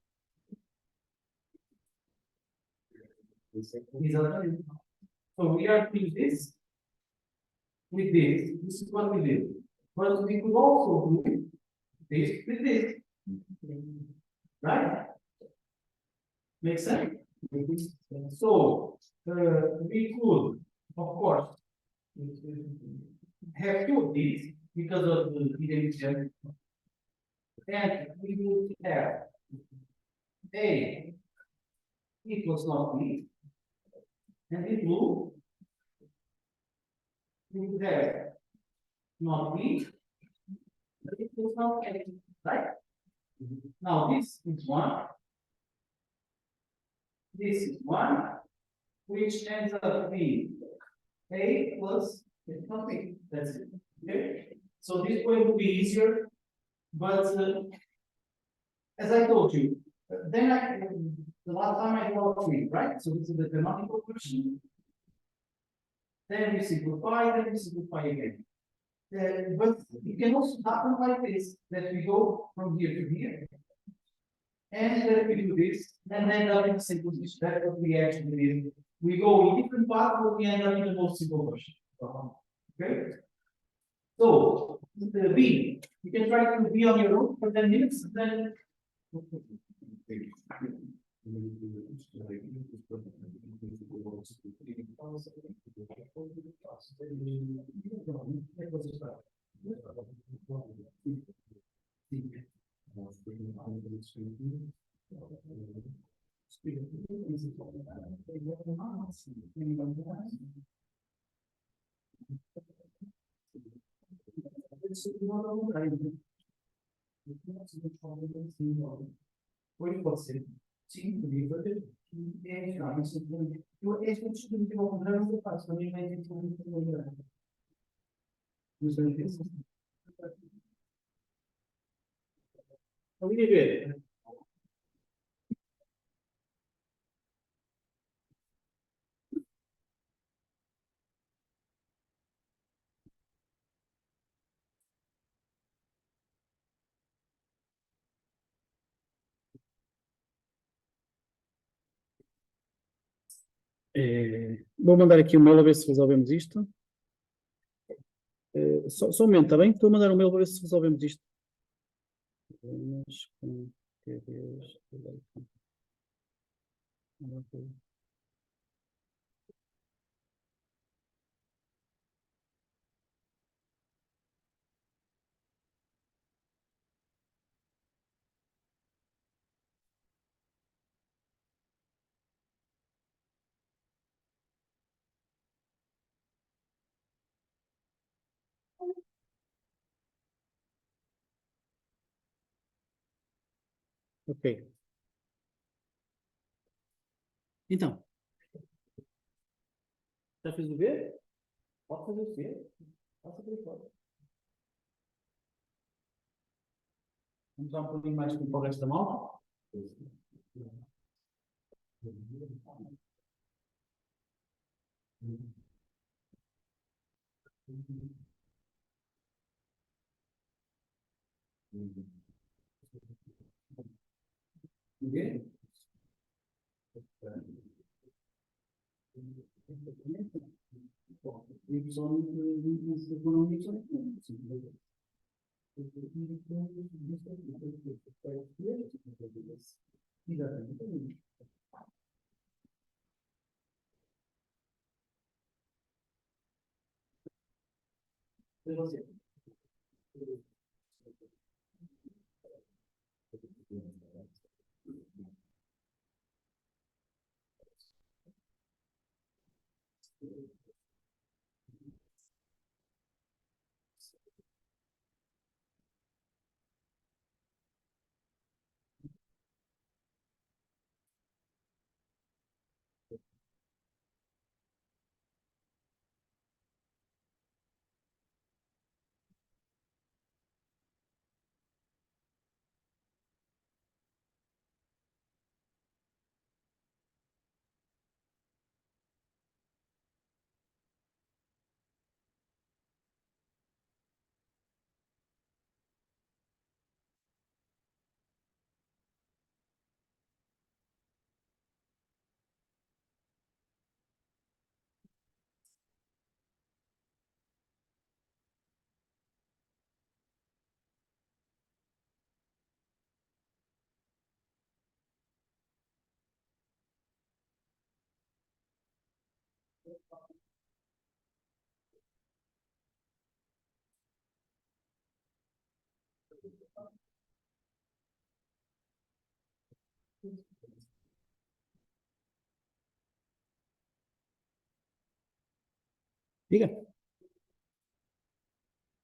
So we are doing this with this. This is what we did. But we could also do this with this. Right? Makes sense? So we could, of course, have two of these because of the division. And we would have A equals not B. And in blue, we would have not B, but it was not A, right? Now this is one. This is one, which ends up being A plus not B. That's it. Okay. So this way will be easier, but as I told you, then the last time I got 3, right? So this is the canonical version. Then we simplify, then we simplify again. But it can also happen like this, that we go from here to here. And then we do this, and then end up in the same position. That's what we actually did. We go in different paths, but we end up in the most simple version. Okay? So, the B, you can try to be on your own for 10 minutes, then. Hoje pode ser. Sim, podia fazer. É, não, isso eu é que eu tive ao contrário, mas eu faço. Também vai ter que fazer. Não sei o que é isso. Oliveira. Vou mandar aqui um mail a ver se resolvemos isto. Só um momento, está bem? Estou a mandar um mail para ver se resolvemos isto. Ok. Então, já fez o B? Pode fazer o C. Passa por aí fora. Vamos dar um pouquinho mais para o resto da malta. Ninguém? Bom, e pessoalmente, os económicos são exatamente. E você? Diga.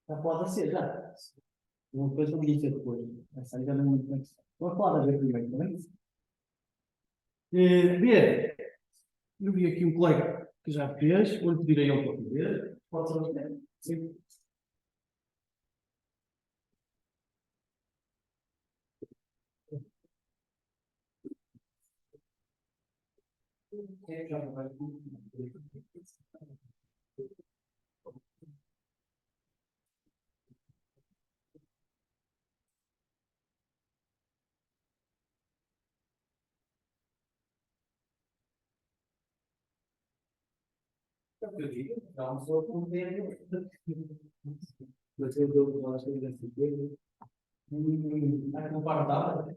Já pode ser, já. Uma coisa eu disse depois. Essa aí já não é muito bem. Vamos falar da ver primeiro, está bem? B, eu vi aqui um colega que já fez, vou-lhe pedir a ele para fazer. Pode ser você? Sim. Já vai. Já não sou com ele. Mas eu dou acho que ele deve ser. Não guardava.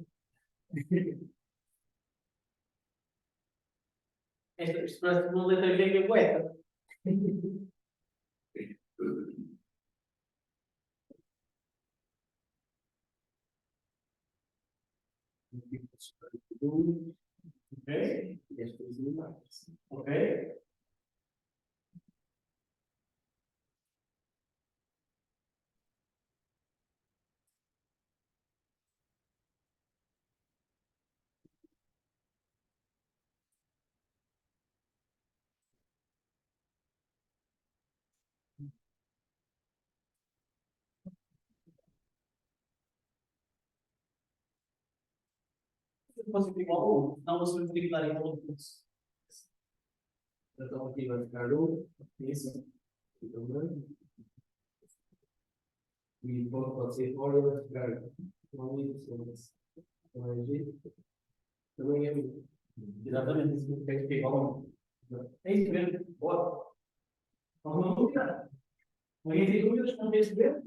Isto parece uma letra grega poeta. Ok? Ok? Você tem igual, não você vai ter que dar igual ao curso. Então aqui vai ficar o isso. E pode ser fora, vai ficar também é exatamente isso que é igual. É isso mesmo. Bora. Alguma dúvida? Alguém tem dúvidas com este ver?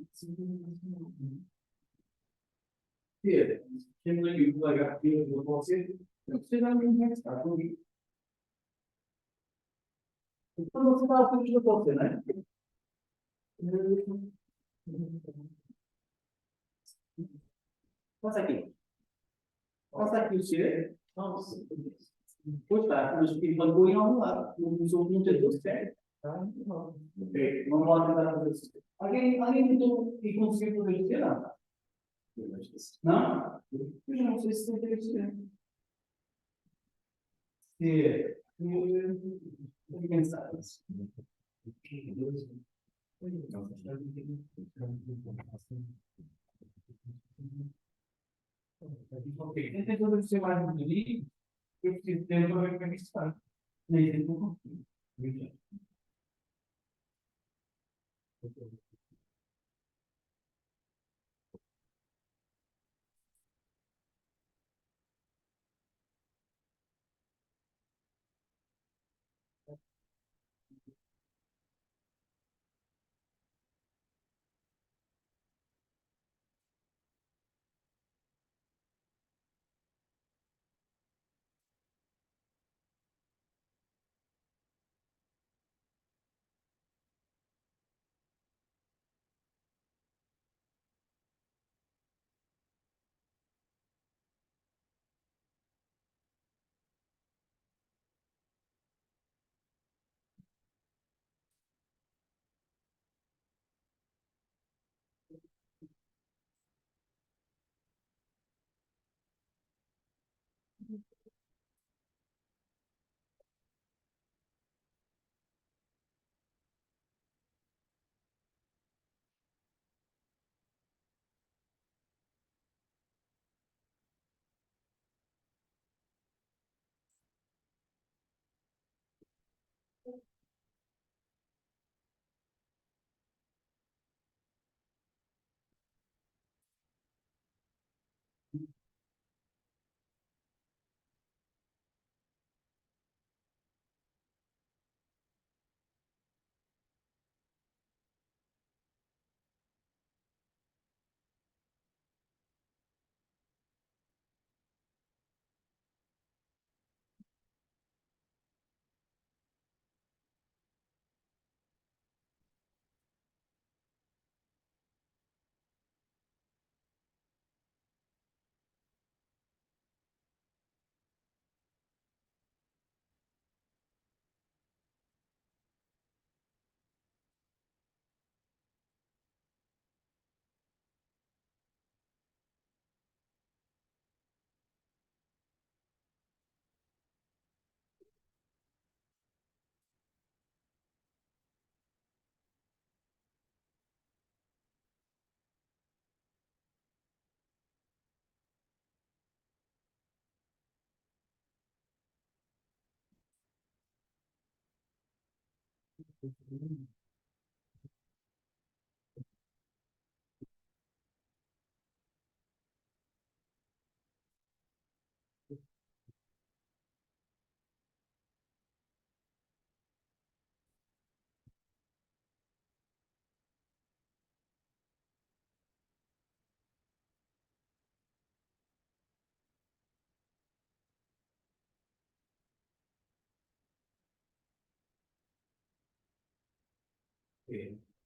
Ter. Temos aqui o colega que eu vou ser. Eu preciso de um está comigo. Então você está a fazer o que você, não é? Passa aqui. Passa aqui o C. Nossa. Pois está, mas ele mandou em algum lado. Não tem dois certo. Ok, vamos lá tentar fazer isso. Alguém tentou e conseguiu fazer isso? Não? Eu já não sei se tem que ser. Se. Tem que pensar. Ok, tentei fazer o seu mais um ali. Eu preciso ter uma vez para me estar. Nem sei como.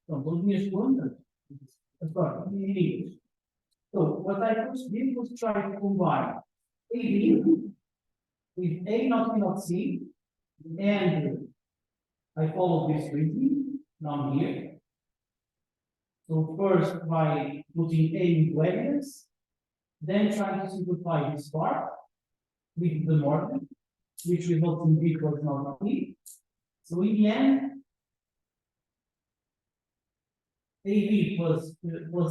Então, com as minhas contas, agora, meninos. So, what I first did was try to combine AB with A not B not C, and I follow this reasoning down here. So first by putting A into evidence, then trying to simplify this part with the model, which results in B equals not B. So in the end, AB plus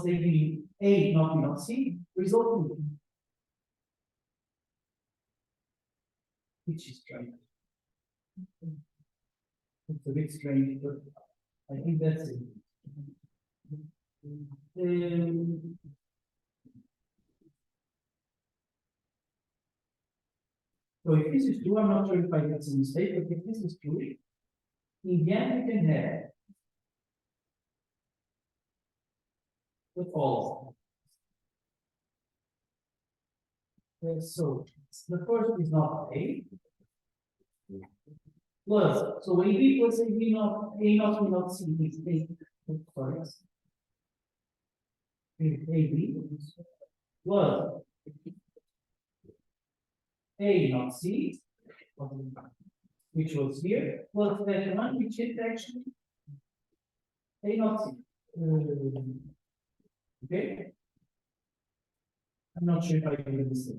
AB, A not B not C, resulting in, which is strange. It's a bit strange, but I think that's it. So if this is true, I'm not sure if I got some mistake, but if this is true, in the end we can have the following. So the first is not A. Plus, so AB plus AB not A not B not C is A. Sorry. Is AB plus A not C, which was here, plus that one, which is actually A not C. Okay. I'm not sure if I can this.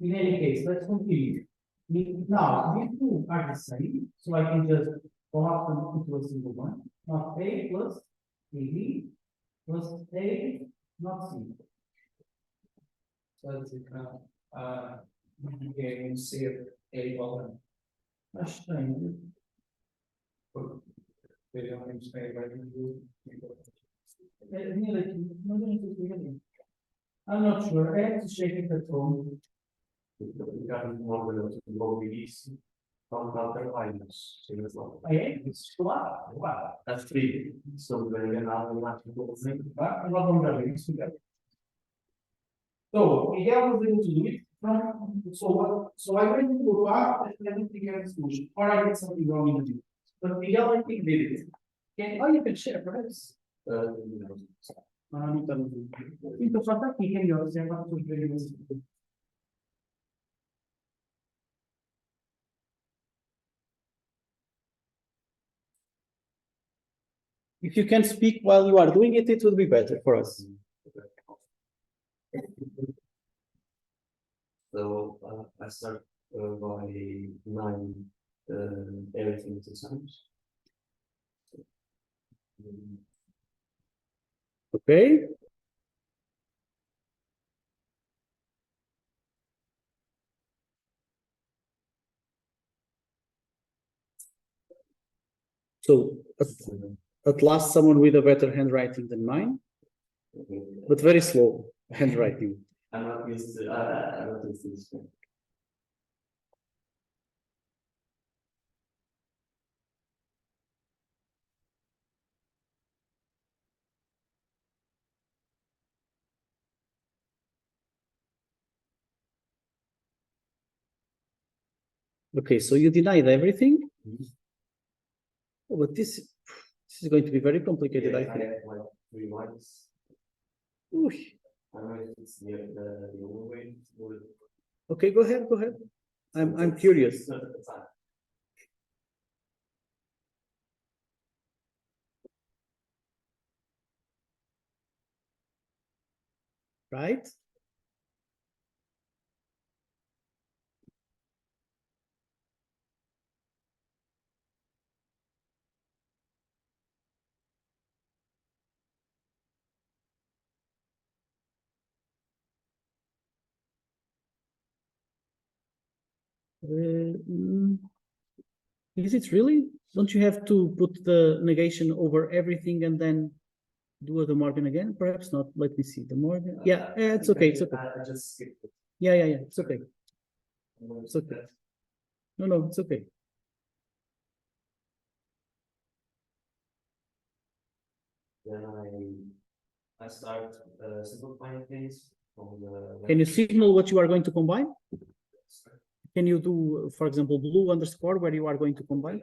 In any case, let's continue. Now, these two are the same, so I can just collapse them into a single one. Not A plus AB plus A not C. So it's you see A well. That's strange. They don't say right. I'm not sure. I have to check it at home. I it's wow. That's three. So I'm not going to read it. So Miguel was able to do it. So I went into a path that I didn't think I had a solution, or I did something wrong in the video. But Miguel, I think, did it. You can share, perhaps. Então só está aqui, quem observa os vídeos. if you can speak while you are doing it, it would be better for us. So I start by 9 everything to sums. Okay. So at last, someone with a better handwriting than mine, but very slow handwriting. I'm not used to this one. Okay, so you denied everything. Oh, but this is going to be very complicated, Yeah, I think. have like 3 lines. Ooh. I don't know if it's near the old way or Okay, go ahead, go ahead. I'm curious. it's not at the time. Right? Is it really? Don't you have to put the negation over everything and then do the Morgan again? Perhaps not. Let me see the Morgan. Yeah, it's okay. It's okay. I just skipped it. Yeah. It's okay. It's okay. No, it's okay. Then I start simplifying things from the. Can you signal what you are going to combine? Can you do, for example, blue underscore where you are going to combine?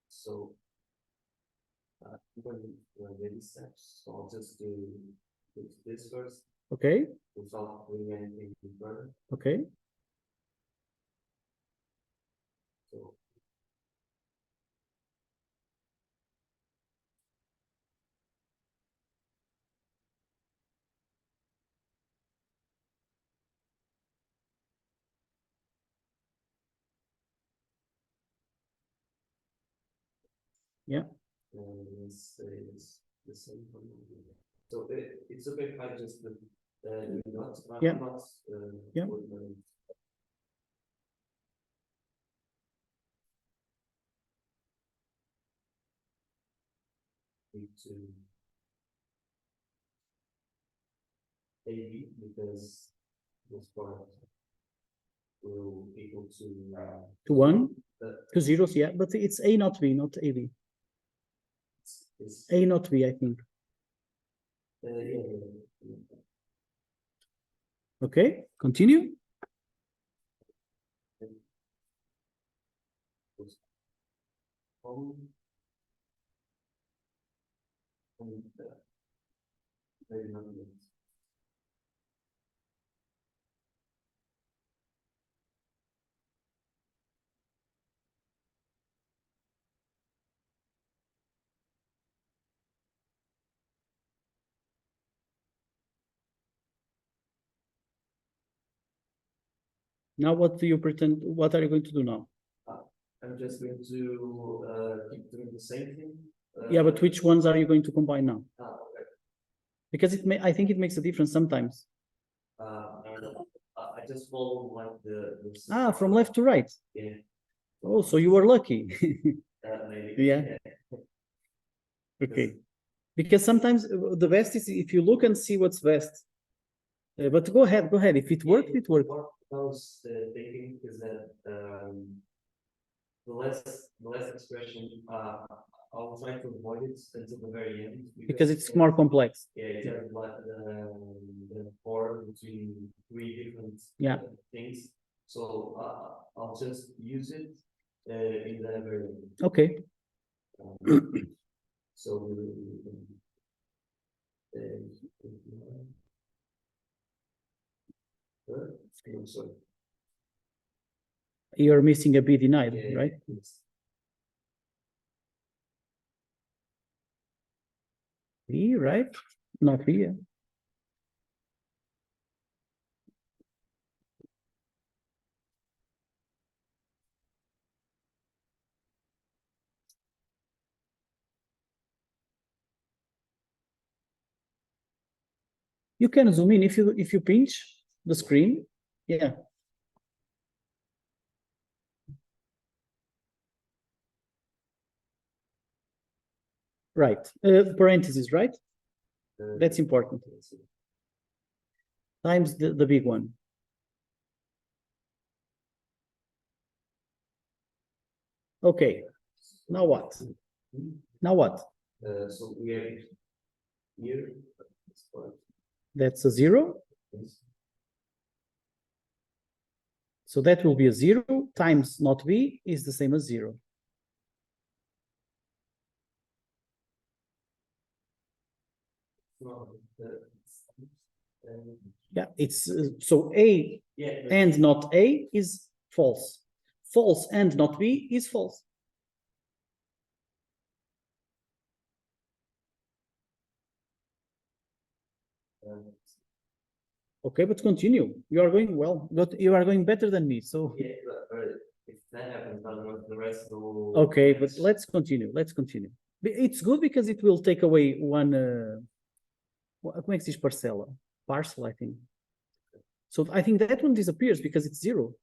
So baby steps. So I'll just do this first. Okay, without doing anything further. okay. So Yeah. let's say it's the same for me. So it's okay if I just do not, Yeah. not Yeah. to AB because this part will equal To 1, uh, to zeros, yeah, but it's A not B, not AB. it's, A not B, I think. yeah. Okay, continue. And, maybe not yet. Now what do you pretend, what are you going to do now? I'm just going to keep doing the same thing. Yeah, but which ones are you going to combine now? Okay. Because I think it makes a difference sometimes. I just follow like the Ah, from left to right. Yeah. Oh, so you were lucky. Maybe. Yeah. Okay. Because sometimes the best is if you look and see what's best. But go ahead. If it worked, it worked. What I was thinking is that the less expression, I'll try to avoid it until the very end Because it's more complex. Yeah, it has like the core between three different Yeah. things. So I'll just use it in the very end. Okay. So sorry. You're missing a B denied, Yeah, right? yes. B, right? Not B. Yeah. You can zoom in if you pinch the screen. Yeah. Right. Parentheses, right? That's important. Times the big one. Okay. Now what? Now what? So we have here. That's a 0. So that will be a 0 times not B is the same as 0. Yeah, it's so A and not A is false. False and not B is false. Okay, but continue. You are going well, but you are going better than me. So yeah, if that happens, the rest will. Okay, but let's continue. It's good because it will take away one. Como é que se diz parcela? Parcel, I think. So I think that one disappears because it's 0.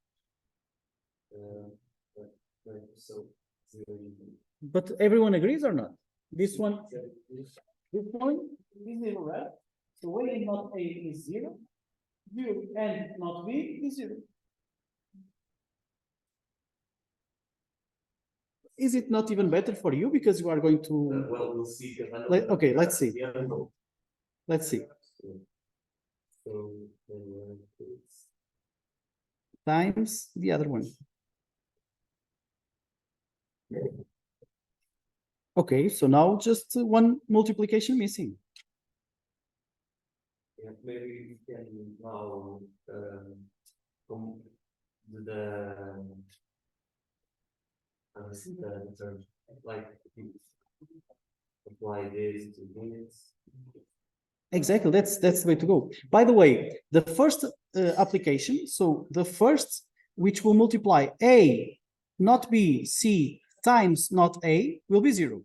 So 0. But everyone agrees or not? This one is 0, right? So A and not A is 0. 0 and not B is 0. Is it not even better for you because you are going to? Well, we'll see. Okay, let's see. Let's see. So Times the other one. Okay, so now just one multiplication missing. Yeah, maybe we can now com the term like apply this to minutes. Exactly, that's the way to go. By the way, the first application, so the first which will multiply A not B, C times not A will be 0.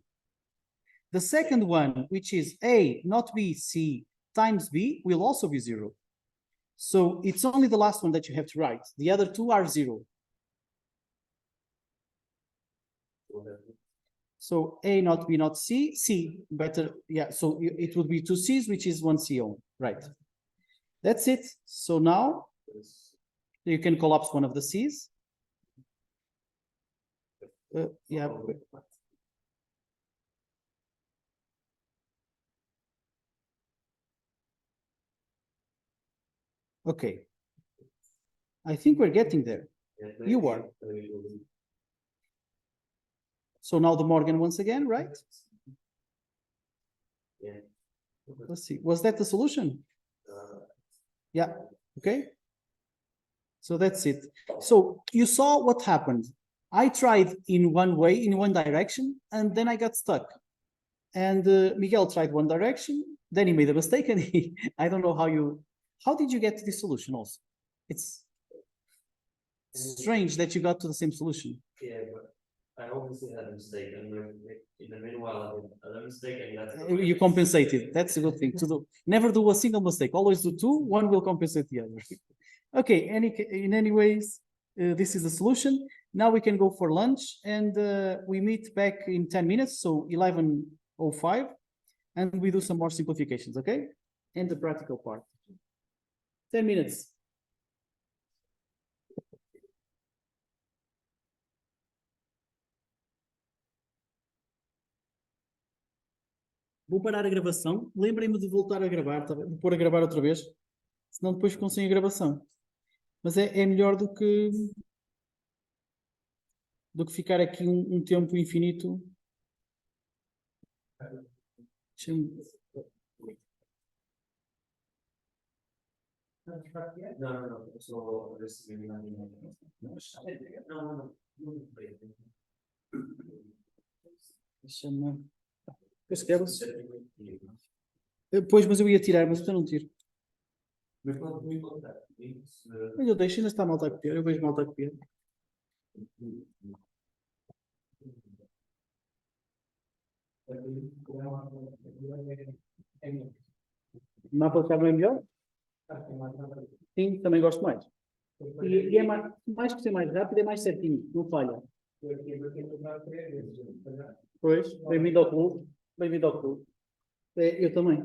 The second one, which is A not B, C times B will also be 0. So it's only the last one that you have to write. The other two are 0. So A not B not C, C better, yeah, so it would be two C's, which is one C only, right? That's it. So now you can collapse one of the C's. Yeah. Okay. I think we're getting there. You are. So now the Morgan once again, right? Yeah. Let's see. Was that the solution? Yeah. Okay. So that's it. So you saw what happened. I tried in one way, in one direction, and then I got stuck. And Miguel tried one direction, then he made a mistake, and I don't know how did you get to this solution also? It's strange that you got to the same solution. Yeah, but I obviously had a mistake, and in the meanwhile, I did another mistake, and that's You compensated. That's a good thing to do. Never do a single mistake. Always do two. One will compensate the other. Okay. In any ways, this is the solution. Now we can go for lunch, and we meet back in 10 minutes. So 11:05, and we do some more simplifications. Okay, and the practical part. 10 minutes. Vou parar a gravação. Lembrem-me de voltar a gravar, tá? De pôr a gravar outra vez, senão depois ficam sem a gravação. Mas é melhor do que ficar aqui um tempo infinito. não, eu só recebi na minha. Não. Deixa-me. Depois quebra. Pois, mas eu ia tirar, mas eu não tiro. Mas pode me contar. Mas eu deixo, ainda está mal a copiar. Eu vejo mal a copiar. O mapa não é melhor? Sim, também gosto mais. E é mais que ser mais rápido, é mais certinho, não falha. Pois, bem-vindo ao clube. Bem-vindo ao clube. Eu também.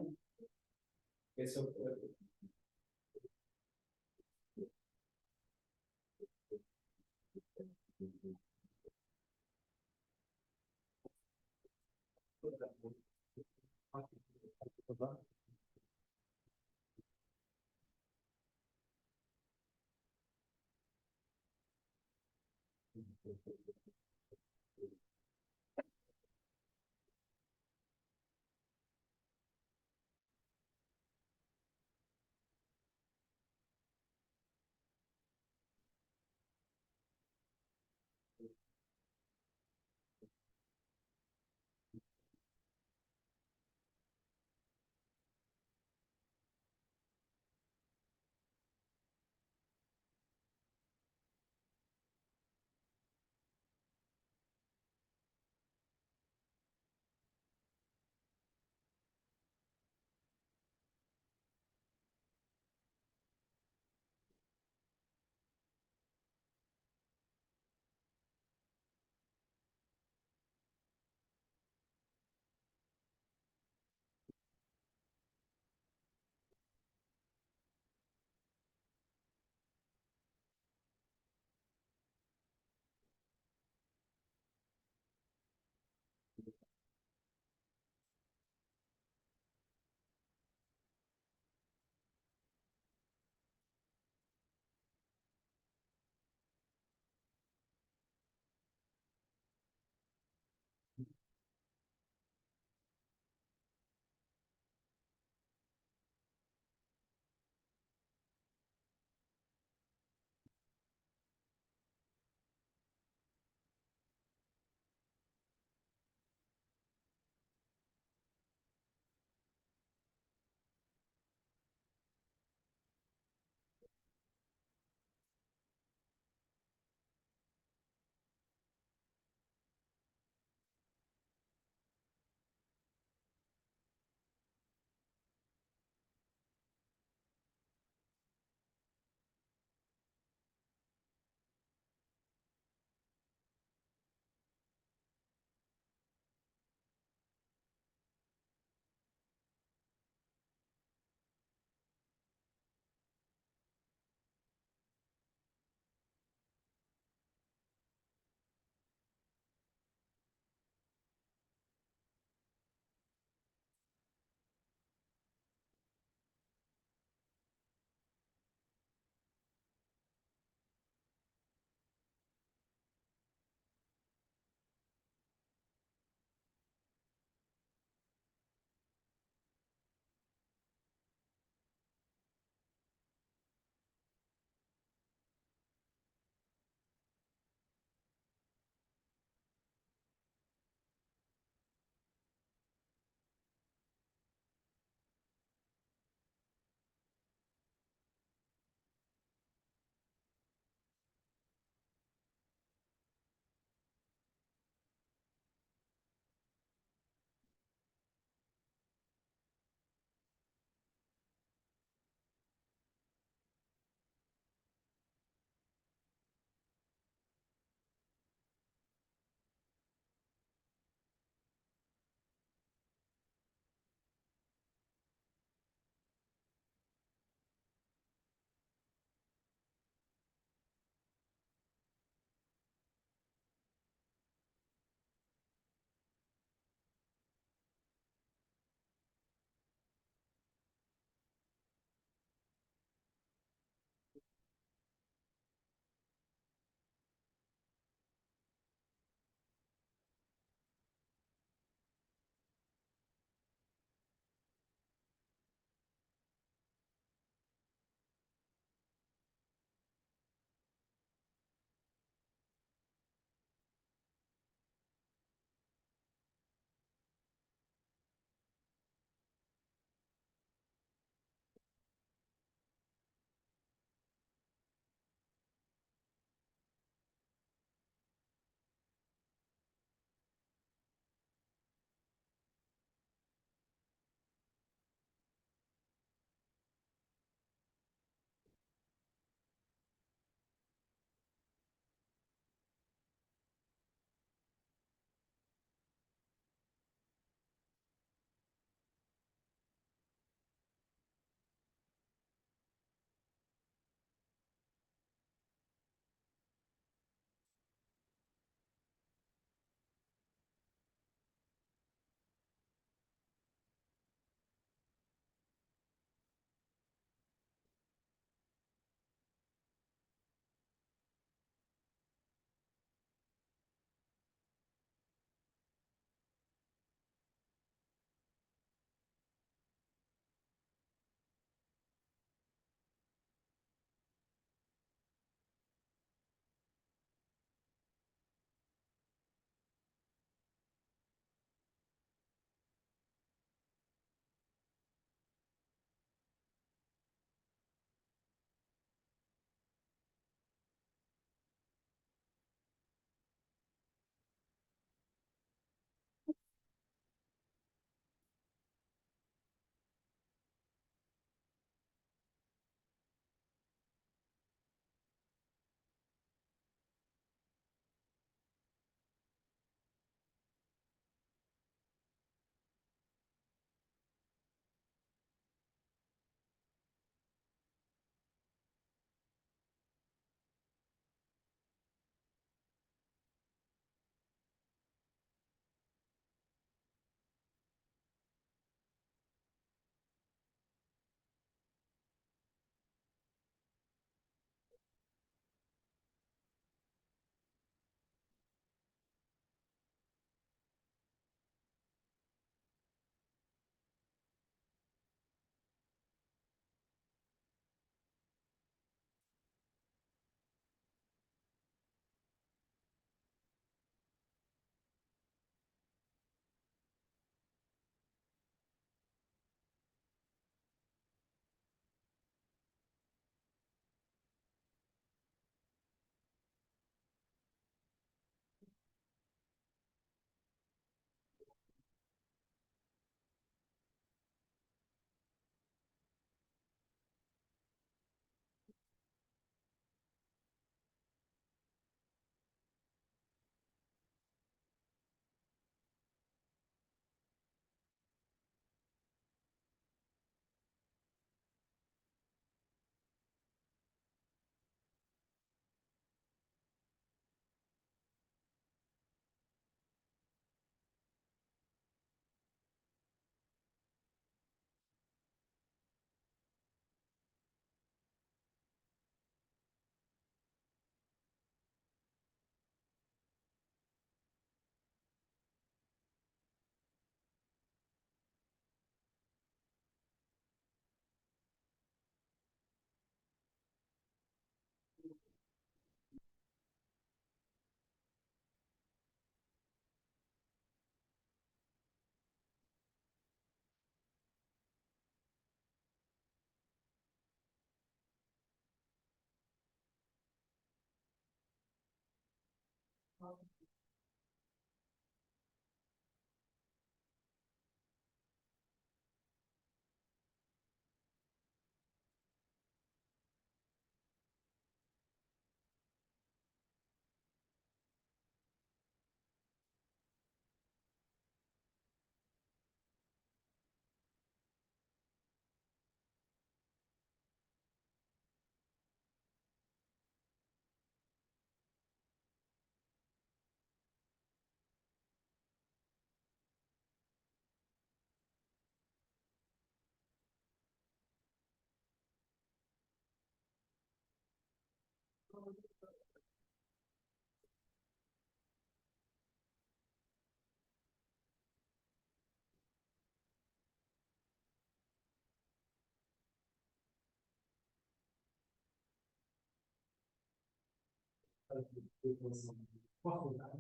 Posso mudar?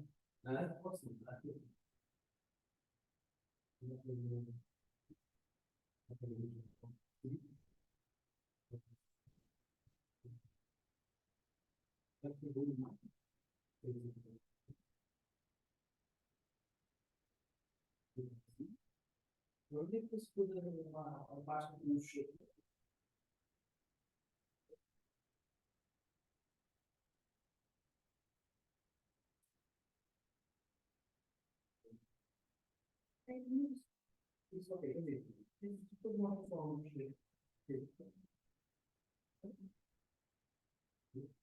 Não, posso mudar. Onde é que se pode levar a pasta no chão? Isso ok, quer dizer, se for uma forma de mexer. Isso.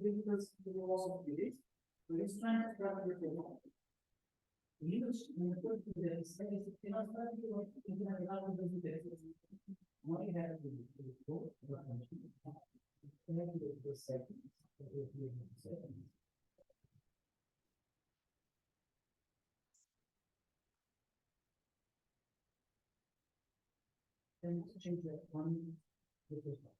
Dúvidas do nosso direito, por isso trying to grab your phone. English, when you put the studies, you know, in general, the business. What you have to do is go to the country, connect with the settings, and change that one with this one.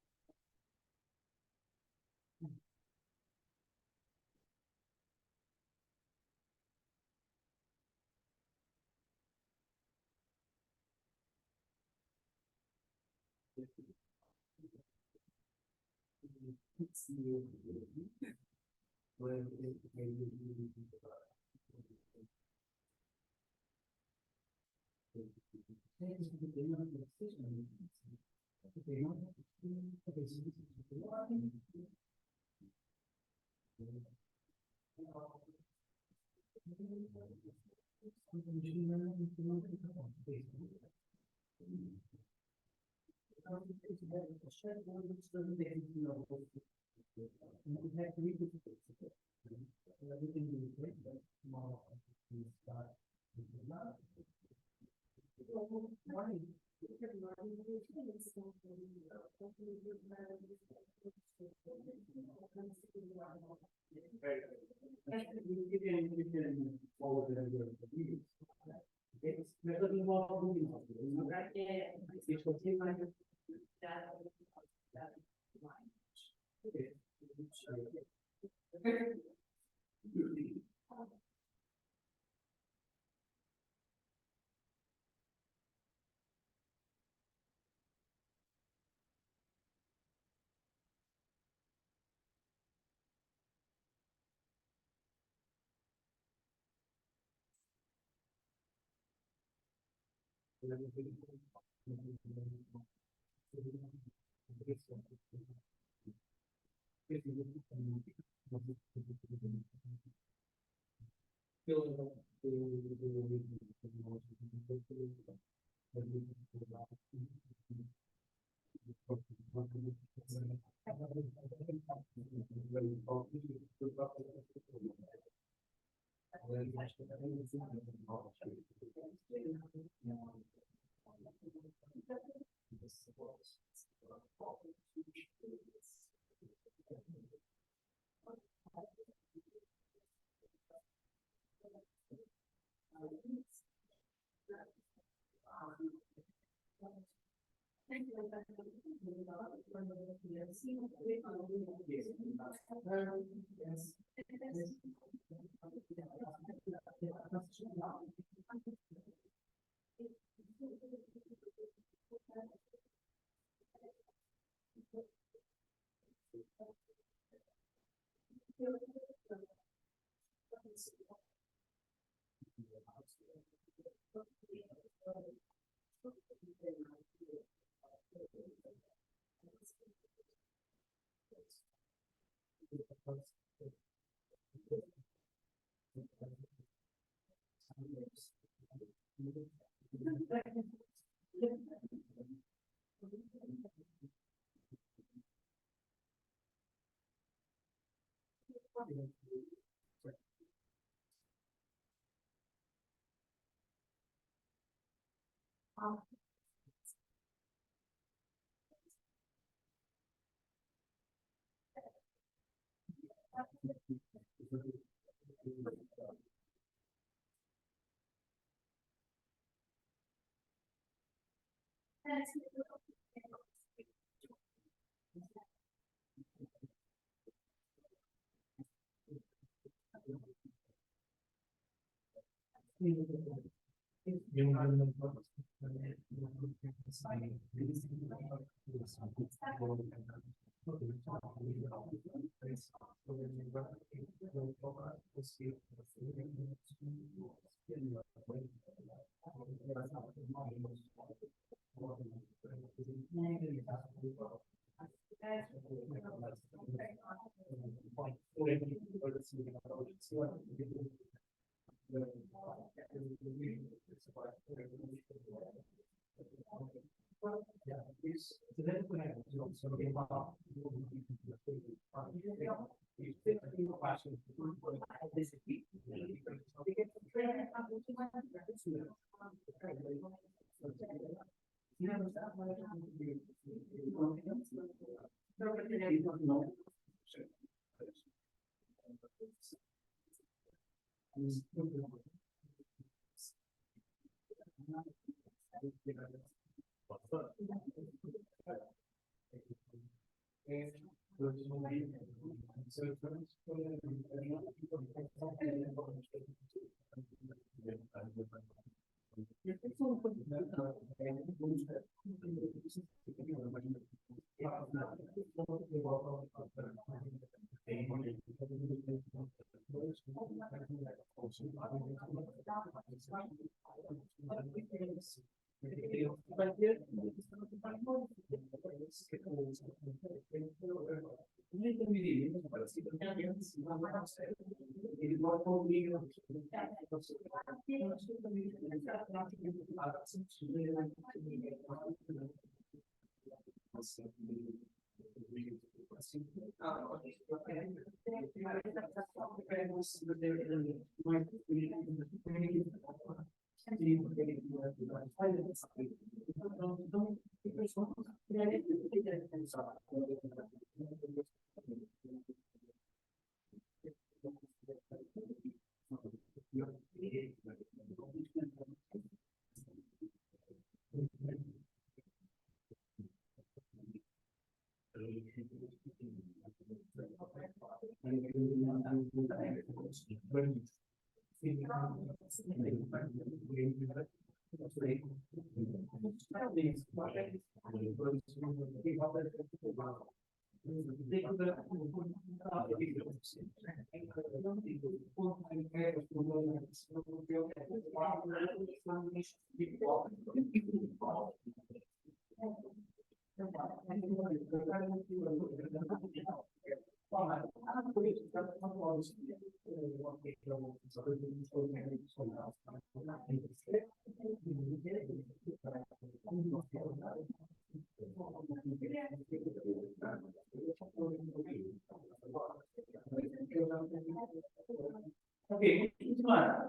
Ok, continuar.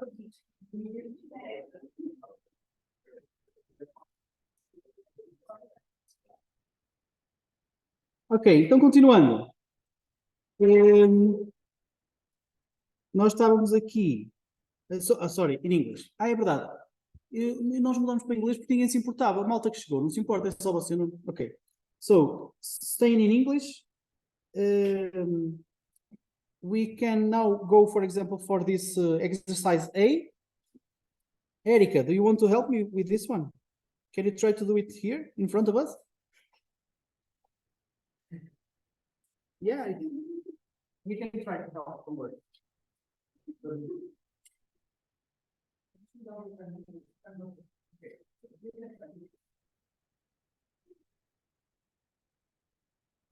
Ok, então continuando. Nós estávamos aqui. Sorry, in English. É verdade. Nós mudamos para inglês porque ninguém se importava. A malta que chegou, não se importa, é só você. Não... Ok. So, staying in English, we can now go, for example, for this exercise A. Erica, do you want to help me with this one? Can you try to do it here in front of us? Yeah, we can try to help. Don't worry. So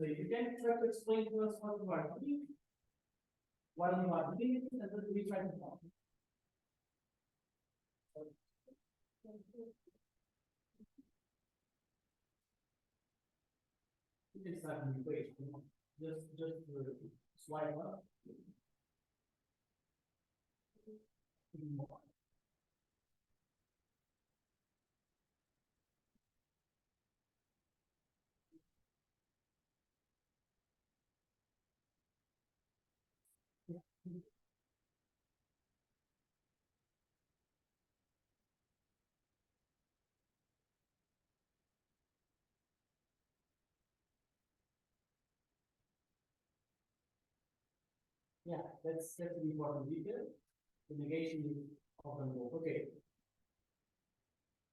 you can try to explain to us what you are doing, what you are doing, and then we try to help. You can start in the equation. Just swipe up. Yeah, that's an important detail. The negation of the move. Okay.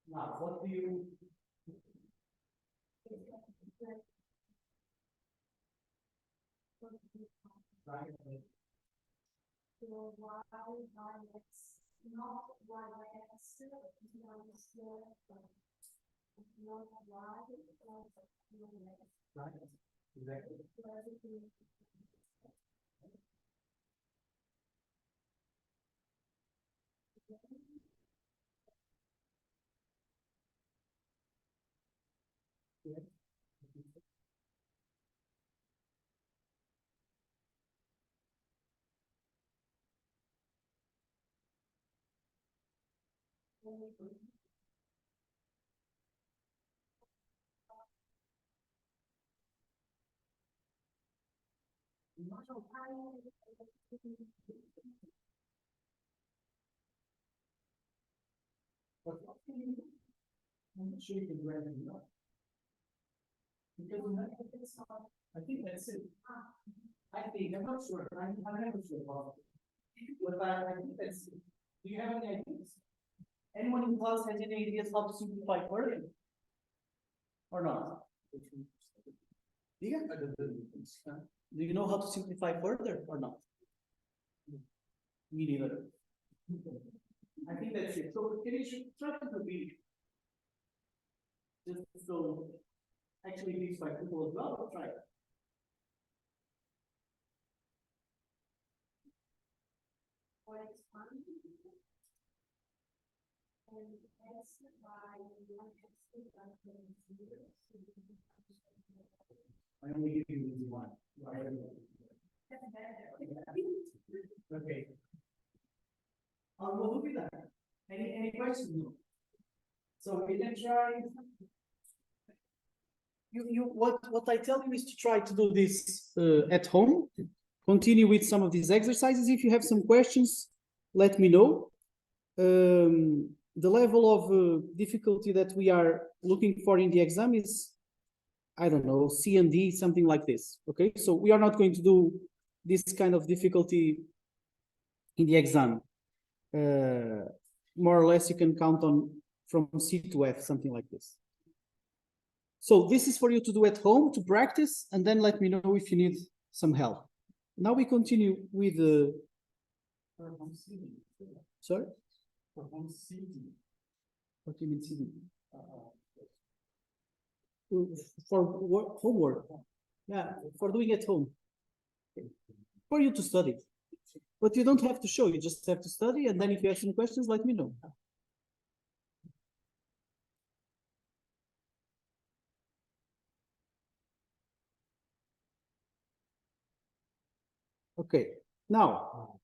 Now, what do you? Right. So why it's not why it's not why Right. Exactly. Yeah. But what can you do? I'm not sure you can do anything else. Because I think that's it. I think, I'm not sure, I'm never sure about it. But I think that's it. Do you have any ideas? Anyone in class has any ideas how to simplify further? Or not? Yeah. Do you know how to simplify further or not? Me neither. I think that's it. So can you try to repeat? Just so actually these by people as well. Try. I only give you this one. Okay. We'll look at that. Any questions? So we can try. What I tell you is to try to do this at home. Continue with some of these exercises. If you have some questions, let me know. The level of difficulty that we are looking for in the exam is, I don't know, C and D, something like this. Okay, so we are not going to do this kind of difficulty in the exam. More or less, you can count on from C to F, something like this. So this is for you to do at home, to practice, and then let me know if you need some help. Now we continue with the. Sorry? What do you mean CD? For work, homework. Yeah, for doing at home. For you to study. But you don't have to show, you just have to study, and then if you have some questions, let me know. Okay, now.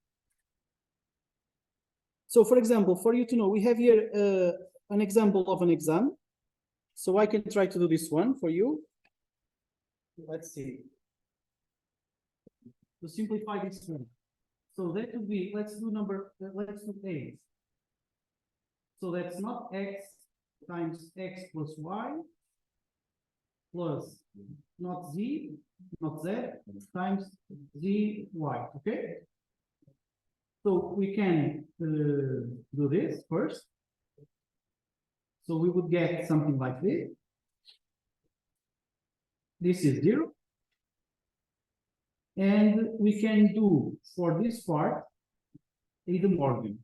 So for example, for you to know, we have here an example of an exam. So I can try to do this one for you. let's see. To simplify this one. So that would be, let's do A. So that's not x times x plus y plus not z, not z times z y. Okay. So we can do this first. So we would get something like this. This is 0. And we can do for this part a De Morgan,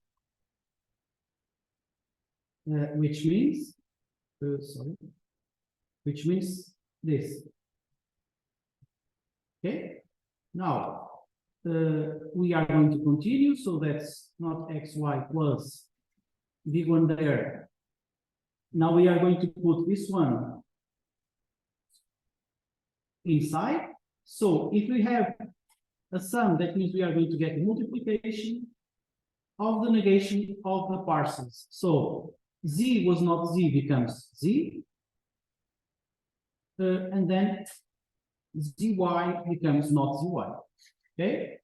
which means, which means this. Okay. Now we are going to continue. So that's not xy plus big one there. Now we are going to put this one inside. So if we have a sum, that means we are going to get a multiplication of the negation of the parcels. So z was not z becomes z. And then zy becomes not zy. Okay.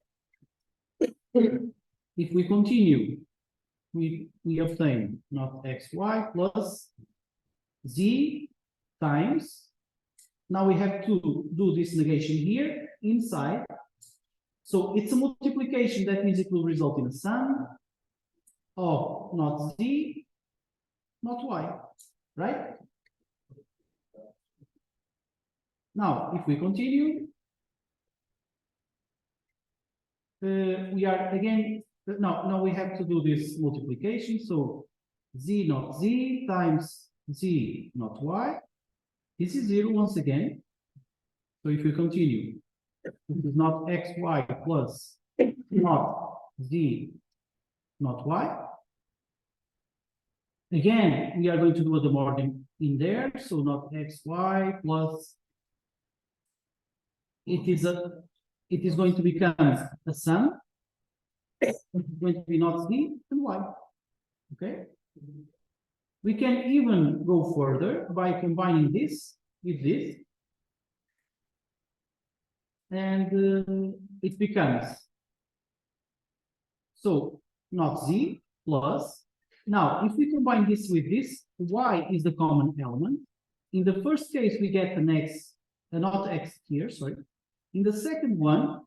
If we continue, we obtain not xy plus z times. Now we have to do this negation here inside. So it's a multiplication, that means it will result in a sum of not z, not y, right? Now, if we continue, we are again, now we have to do this multiplication. So z not z times z not y. This is 0 once again. So if we continue, this is not xy plus not z not y. Again, we are going to do the Morgan in there. So not xy plus, it is going to become a sum. It's going to be not z and y. Okay. We can even go further by combining this with this. And it becomes, so not z plus, now if we combine this with this, y is the common element. In the first case, we get an x, not x here, sorry. In the second one,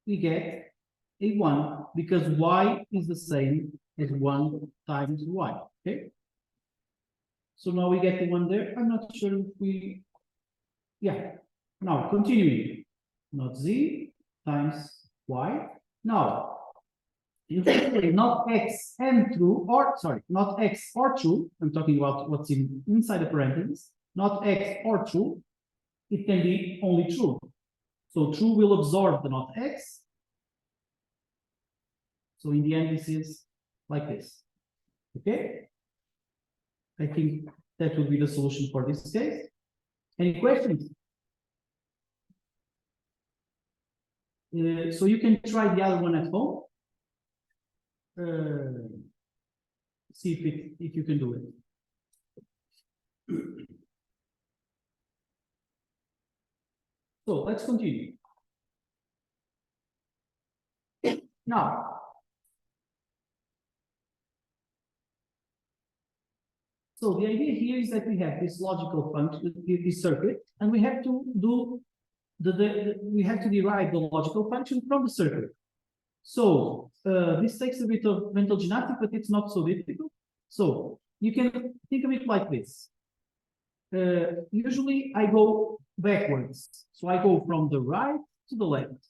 we get a 1, because y is the same as 1 times y, okay? So now we get the 1 there. I'm not sure if we, yeah. Now, continuing, not z times y. Now, you can say not x and true, or sorry, not x or true. I'm talking about what's inside the parentheses. Not x or true. It can be only true. So true will absorb the not x. So in the end, this is like this. Okay? I think that would be the solution for this case. Any questions? So you can try the other one at home. See if you can do it. So let's continue. Now, so the idea here is that we have this logical function, this circuit, and we have to do we have to derive the logical function from the circuit. So this takes a bit of mental gymnastics, but it's not so difficult. So you can think of it like this. Usually I go backwards. So I go from the right to the left.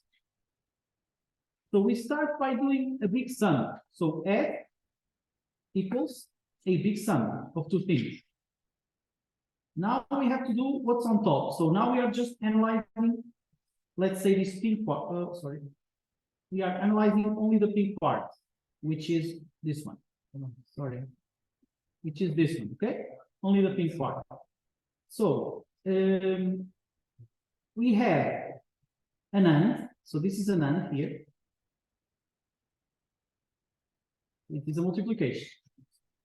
So we start by doing a big sum. So F equals a big sum of two things. Now we have to do what's on top. So now we are just analyzing, let's say this pink part. Sorry. We are analyzing only the pink part, which is this one. Sorry. Which is this one, okay? Only the pink part. So we have an AND. So this is an AND here. It is a multiplication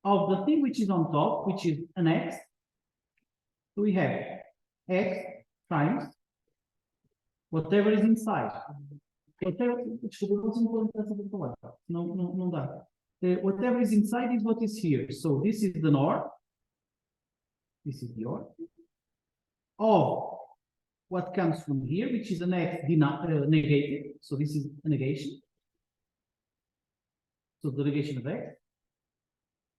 of the thing which is on top, which is an x. So we have x times Whatever is inside. Whatever, desculpa, não sei como está a falar. Não dá. Whatever is inside is what is here. So this is the NOR. This is the OR. Of what comes from here, which is an X negated. So this is a negation. So the negation of X.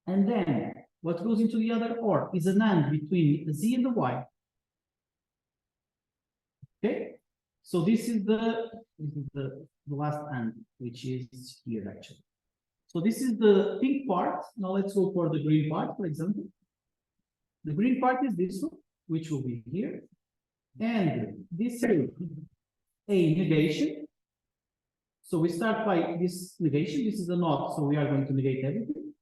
And then what goes into the other OR is an AND between the Z and the Y. Okay? So this is the last AND, which is here actually. So this is the pink part. Now let's go for the green part, for example. The green part is this one, which will be here. And this is a negation. So we start by this negation. This is a NOT, so we are going to negate everything.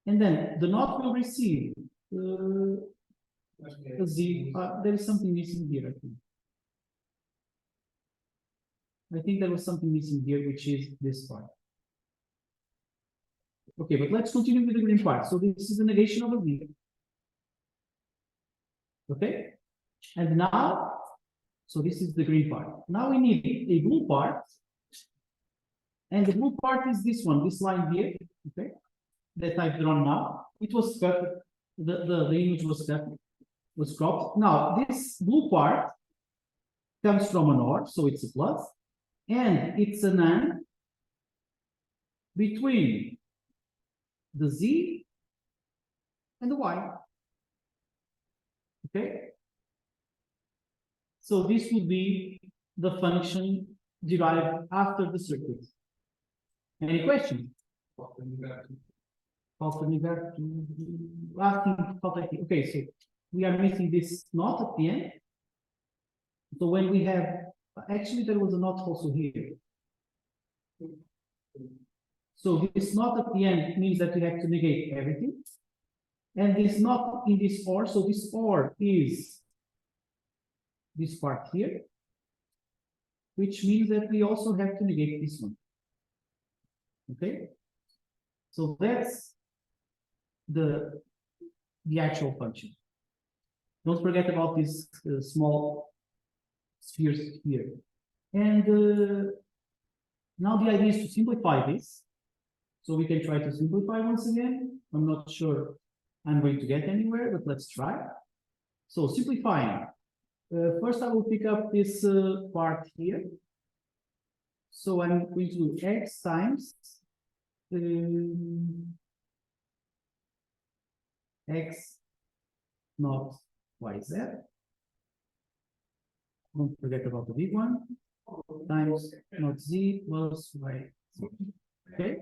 And then the NOT will receive a Z. There is something missing here, I think. I think there was something missing here, which is this part. Okay, but let's continue with the green part. So this is the negation of a Z. Okay, and now, so this is the green part. Now we need a blue part, and the blue part is this one, this line here, okay, that I've drawn now. It was cut, the image was cut, was cropped. Now this blue part comes from an OR, so it's a plus, and it's an AND between the Z and the Y. Okay, so this would be the function derived after the circuit. Any questions? Okay, so we are missing this knot at the end. So when we have, actually there was a knot also here. So this knot at the end means that we have to negate everything. And this knot in this OR, so this OR is this part here, which means that we also have to negate this one. Okay, so that's the actual function. Don't forget about these small spheres here. And now the idea is to simplify this. So we can try to simplify once again. I'm not sure I'm going to get anywhere, but let's try. So simplifying. First, I will pick up this part here. So I'm going to do X times X not YZ. Don't forget about the big one. Times not Z plus Y. Okay.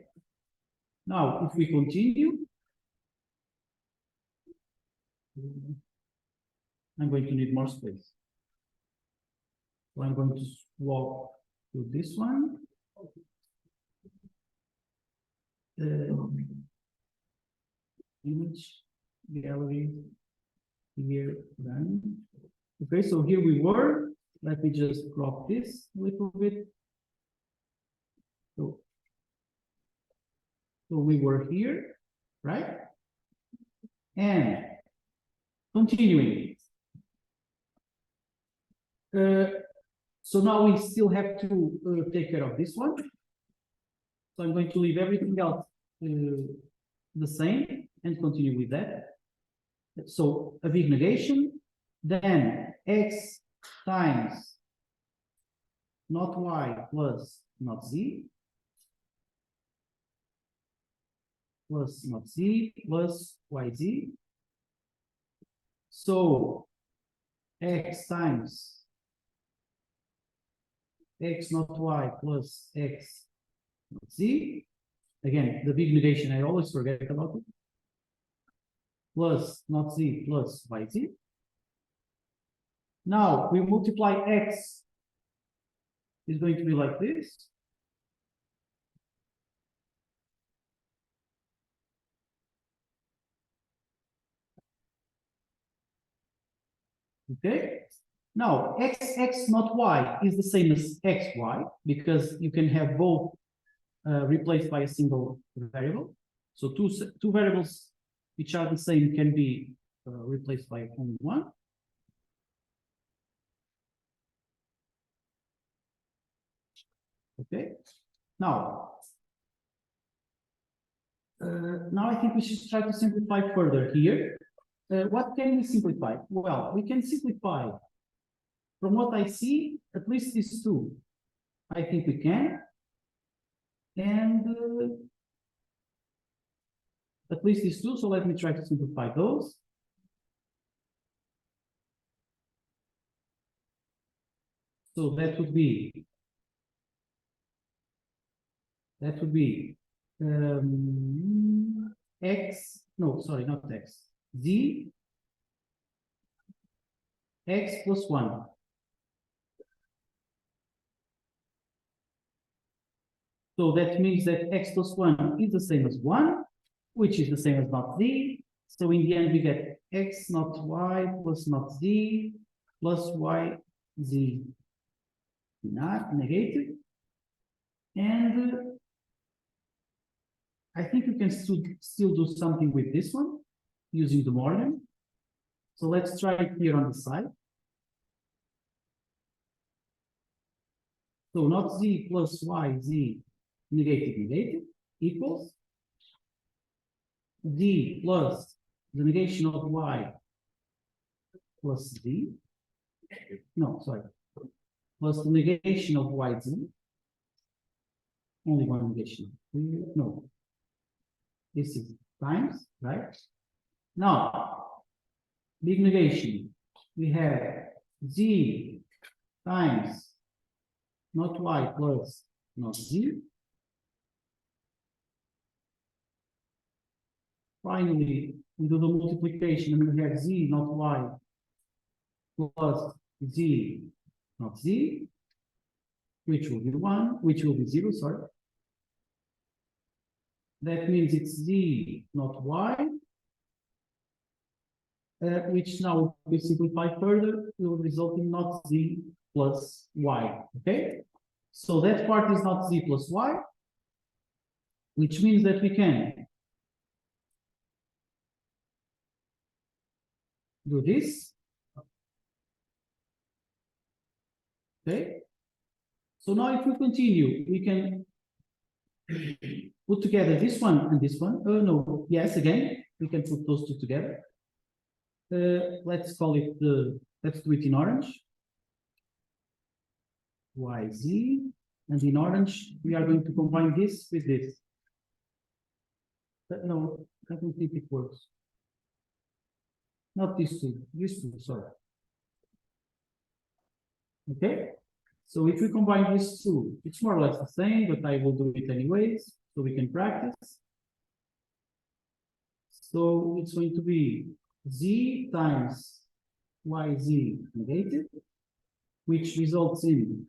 Now, if we continue, I'm going to need more space. So I'm going to swap to this one. Image, gallery, here, done. Okay, so here we were. Let me just crop this a little bit. So we were here, right? And continuing. So now we still have to take care of this one. So I'm going to leave everything else the same and continue with that. So a big negation, then X times not Y plus not Z plus not Z plus YZ. So X times X not Y plus X not Z. Again, the big negation, I always forget about it. Plus not Z plus YZ. Now we multiply X is going to be like this. Okay. Now x not y is the same as xy because you can have both replaced by a single variable. So two variables which are the same can be replaced by only one. Okay. Now I think we should try to simplify further here. What can we simplify? Well, we can simplify from what I see, at least these two. I think we can. And at least these two. So let me try to simplify those. So that would be x, no, sorry, not x, z, x plus 1. So that means that x plus 1 is the same as 1, which is the same as not z. So in the end, we get x not y plus not z plus y z not negative. And I think we can still do something with this one using the Morgan. So let's try it here on the side. So not z plus y z negative equals z plus the negation of y plus z. No, sorry. Plus the negation of yz. Only one negation. No. This is times, right? Now, big negation. We have z times not y plus not z. Finally, we do the multiplication and we have z not y plus z not z, which will be 1, which will be 0, sorry. That means it's z not y, which now, if we simplify further, will result in not z plus y, okay? So that part is not z plus y, which means that we can do this. Okay. So now if we continue, we can put together this one and this one. Oh, no. Yes, again, we can put those two together. Let's call it, let's do it in orange. YZ. And in orange, we are going to combine this with this. But no, I don't think it works. Not these two, sorry. Okay, so if we combine these two, it's more or less the same, but I will do it anyways, so we can practice. So it's going to be z times yz negative, which results in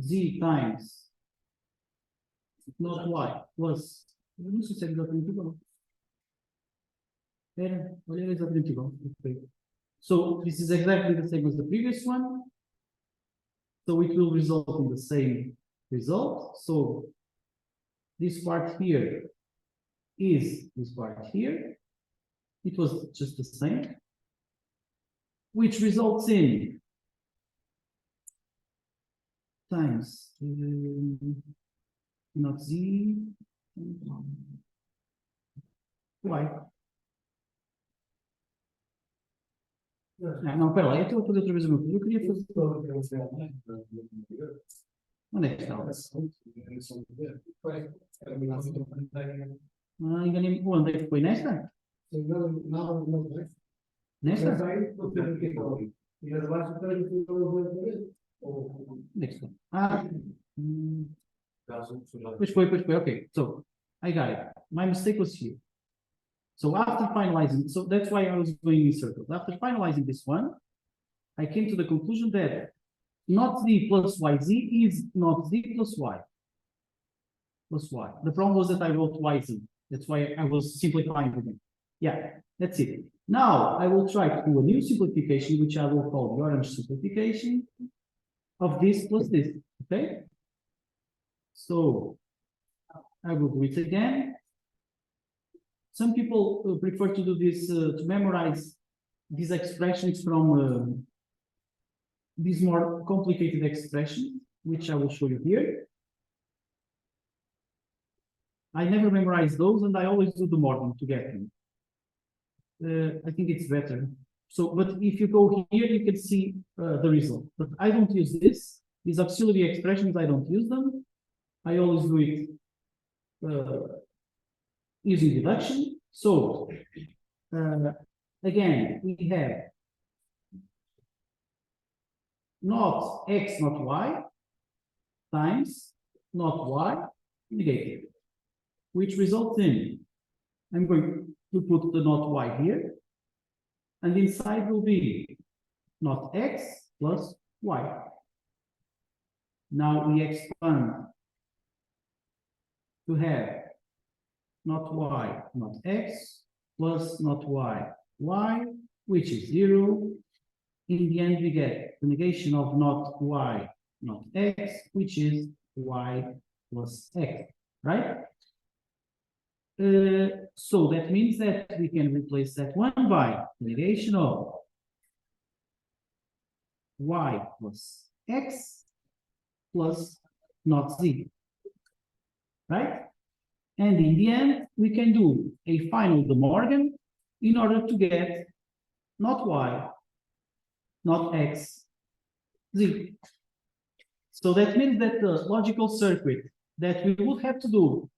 z times not y plus. Não sei se é exatamente igual. Olha exatamente igual. So this is exactly the same as the previous one. So it will result in the same result. So this part here is this part here. It was just the same, which results in times not z y. Não, pera lá, eu estou a fazer outra vez o meu filho. Eu queria fazer. Onde é que está? Enganei-me. Onde é que foi? Nesta? Nesta? Onde é que está? Pois foi, ok. So, I got it. My mistake was here. So after finalizing, so that's why I was going in circles. After finalizing this one, I came to the conclusion that not z plus yz is not z plus y. Plus y. The problem was that I wrote yz. That's why I was simplifying again. Yeah, that's it. Now I will try to do a new simplification, which I will call the orange simplification of this plus this. Okay? So I will do it again. Some people prefer to do this, to memorize these expressions from these more complicated expressions. which I will show you here. I never memorize those, and I always do the morning to get them. I think it's better. So, but if you go here, you can see the result. But I don't use this. These auxiliary expressions, I don't use them. I always do it using deduction. So, again, we have not x, not y, times not y negated, which results in, I'm going to put the not y here, and inside will be not x plus y. Now we expand to have not y, not x, plus not y, y, which is 0. In the end, we get the negation of not y, not x, which is y plus x, right? So that means that we can replace that one by the negation of y plus x plus not z, right? And in the end, we can do a final De Morgan in order to get not y, not x, z. So that means that the logical circuit that we would have to do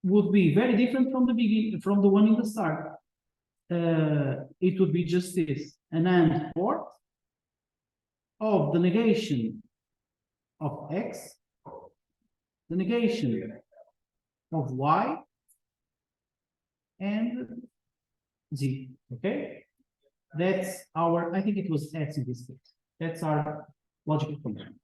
would be very different from the beginning, from the one in the start. It would be just this: an AND port of the negation of x, the negation of y, and z. Okay, that's our, I think it was x in this case. That's our logical function.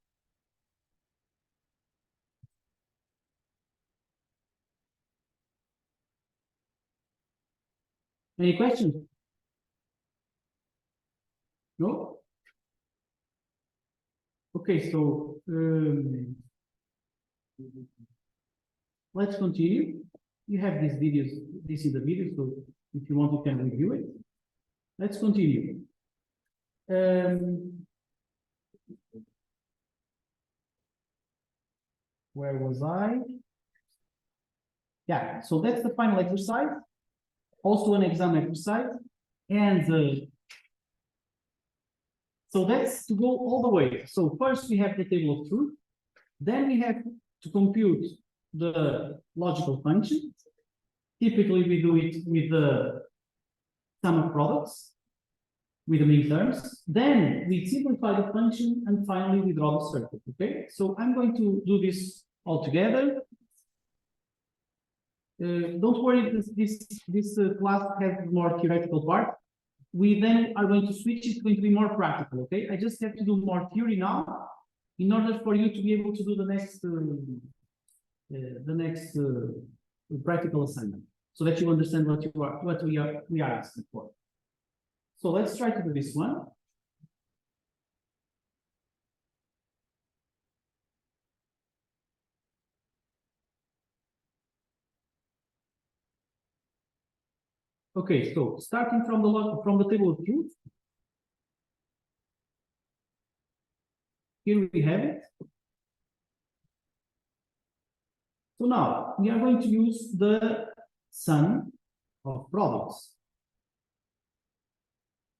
Any questions? No? Okay, so let's continue. You have these videos, this is the video, so if you want, you can review it. Let's continue. Where was I? Yeah, so that's the final exercise. Also an exam exercise. And so that's to go all the way. So first we have the table of truth. Then we have to compute the logical function. Typically we do it with the sum of products, with the mean terms. Then we simplify the function, and finally we draw the circuit. Okay, so I'm going to do this all together. Don't worry, this class has more theoretical part. We then are going to switch. It's going to be more practical. Okay, I just have to do more theory now in order for you to be able to do the next practical assignment, so that you understand what we are asking for. So let's try to do this one. Okay, so starting from the table of truth, here we have it. So now we are going to use the sum of products,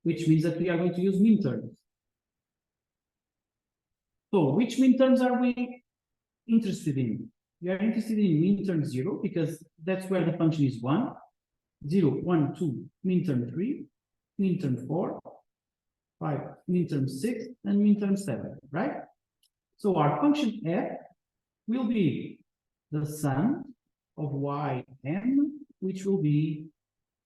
which means that we are going to use mean terms. So which mean terms are we interested in? We are interested in mean term 0, because that's where the function is 1. 0, 1, 2, mean term 3, mean term 4, 5, mean term 6, and mean term 7, right? So our function f will be the sum of ym, which will be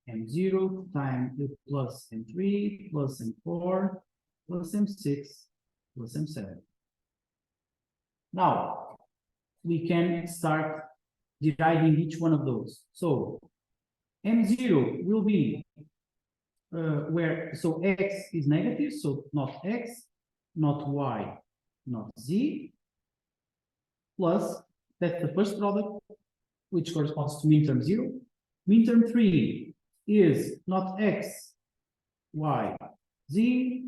m0 times plus m3 plus m4 plus m6 plus m7. Now, we can start deriving each one of those. So m0 will be so x is negative, so not x, not y, not z, plus, that's the first product, which corresponds to mean term 0. Mean term 3 is not x, y, z.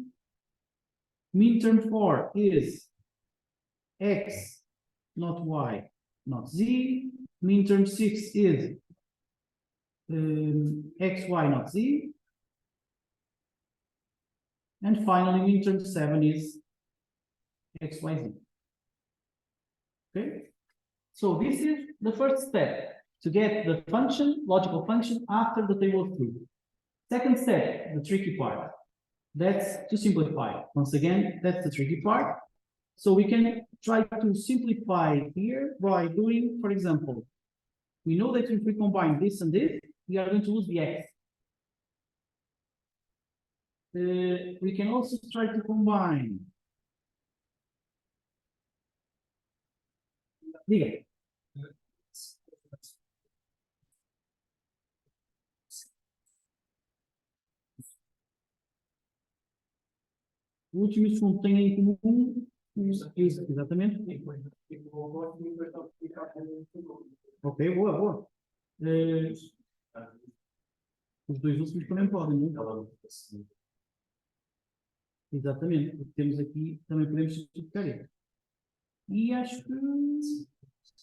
Mean term 4 is x, not y, not z. Mean term 6 is x, y, not z. And finally, mean term 7 is x, y, z. Okay? So this is the first step to get the function, logical function, after the table of two. Second step, the tricky part. That's to simplify. Once again, that's the tricky part. So we can try to simplify here by doing, for example, we know that if we combine this and this, we are going to lose the x. We can also try to combine. Diga. O último e o segundo têm em comum. Isso, exatamente. Ok, boa, boa. Os dois últimos também podem, não é? Exatamente, porque temos aqui, também podemos simplificar isso. E acho que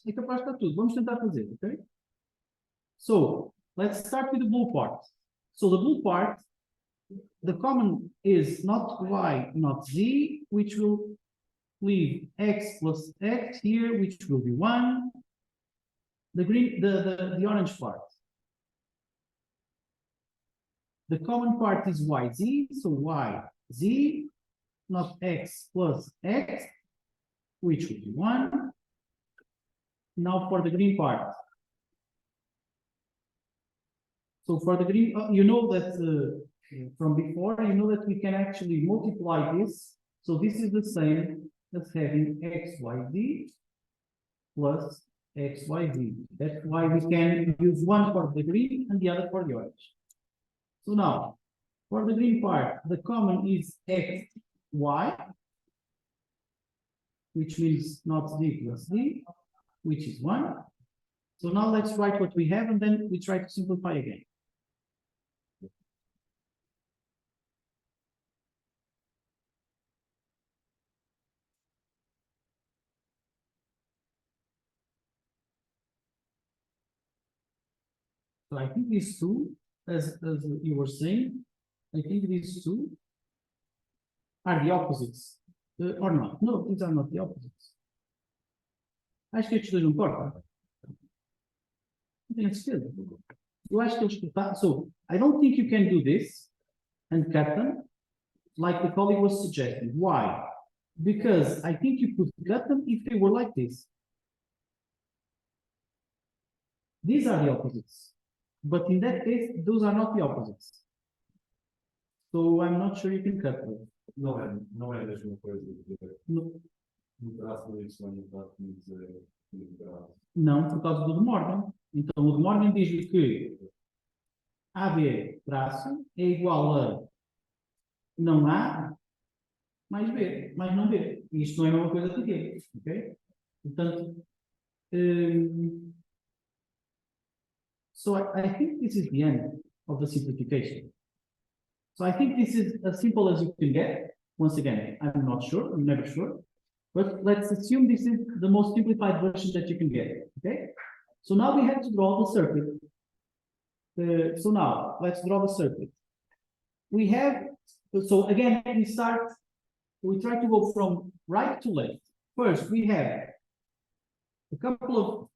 é capaz de estar tudo. Vamos tentar fazer, ok? So, let's start with the blue part. So the blue part, the common is not y, not z, which will leave x plus x here, which will be 1. The green, the orange part. The common part is yz, so y, z, not x plus x, which will be 1. Now for the green part. So for the green, you know that from before, you know that we can actually multiply this. So this is the same as having xyz plus xyz. That's why we can use one for the green and the other for the orange. So now, for the green part, the common is xy, which means not z plus z, which is 1. So now let's write what we have and then we try to simplify again. So I think these two, as you were saying, I think these two are the opposites. Or not. No, these are not the opposites. Acho que estes dois não cortam. Não tenho certeza. Eu acho que eles cortaram. So, I don't think you can do this and cut them like the colleague was suggesting. Why? Because I think you could cut them if they were like this. These are the opposites. But in that case, those are not the opposites. So I'm not sure you can cut them. Não é a mesma coisa. No, No traço do Y, no traço do Z. não, por causa do de Morgan. Então, o de Morgan diz que AB traço é igual a não A mais B, mais não B. E isto não é a mesma coisa que Q, ok? Portanto, so I think this is the end of the simplification. So I think this is as simple as you can get. Once again, I'm not sure, I'm never sure. But let's assume this is the most simplified version that you can get, okay? So now we have to draw the circuit. So now, let's draw the circuit. We have, so again, we try to go from right to left. First, we have a couple of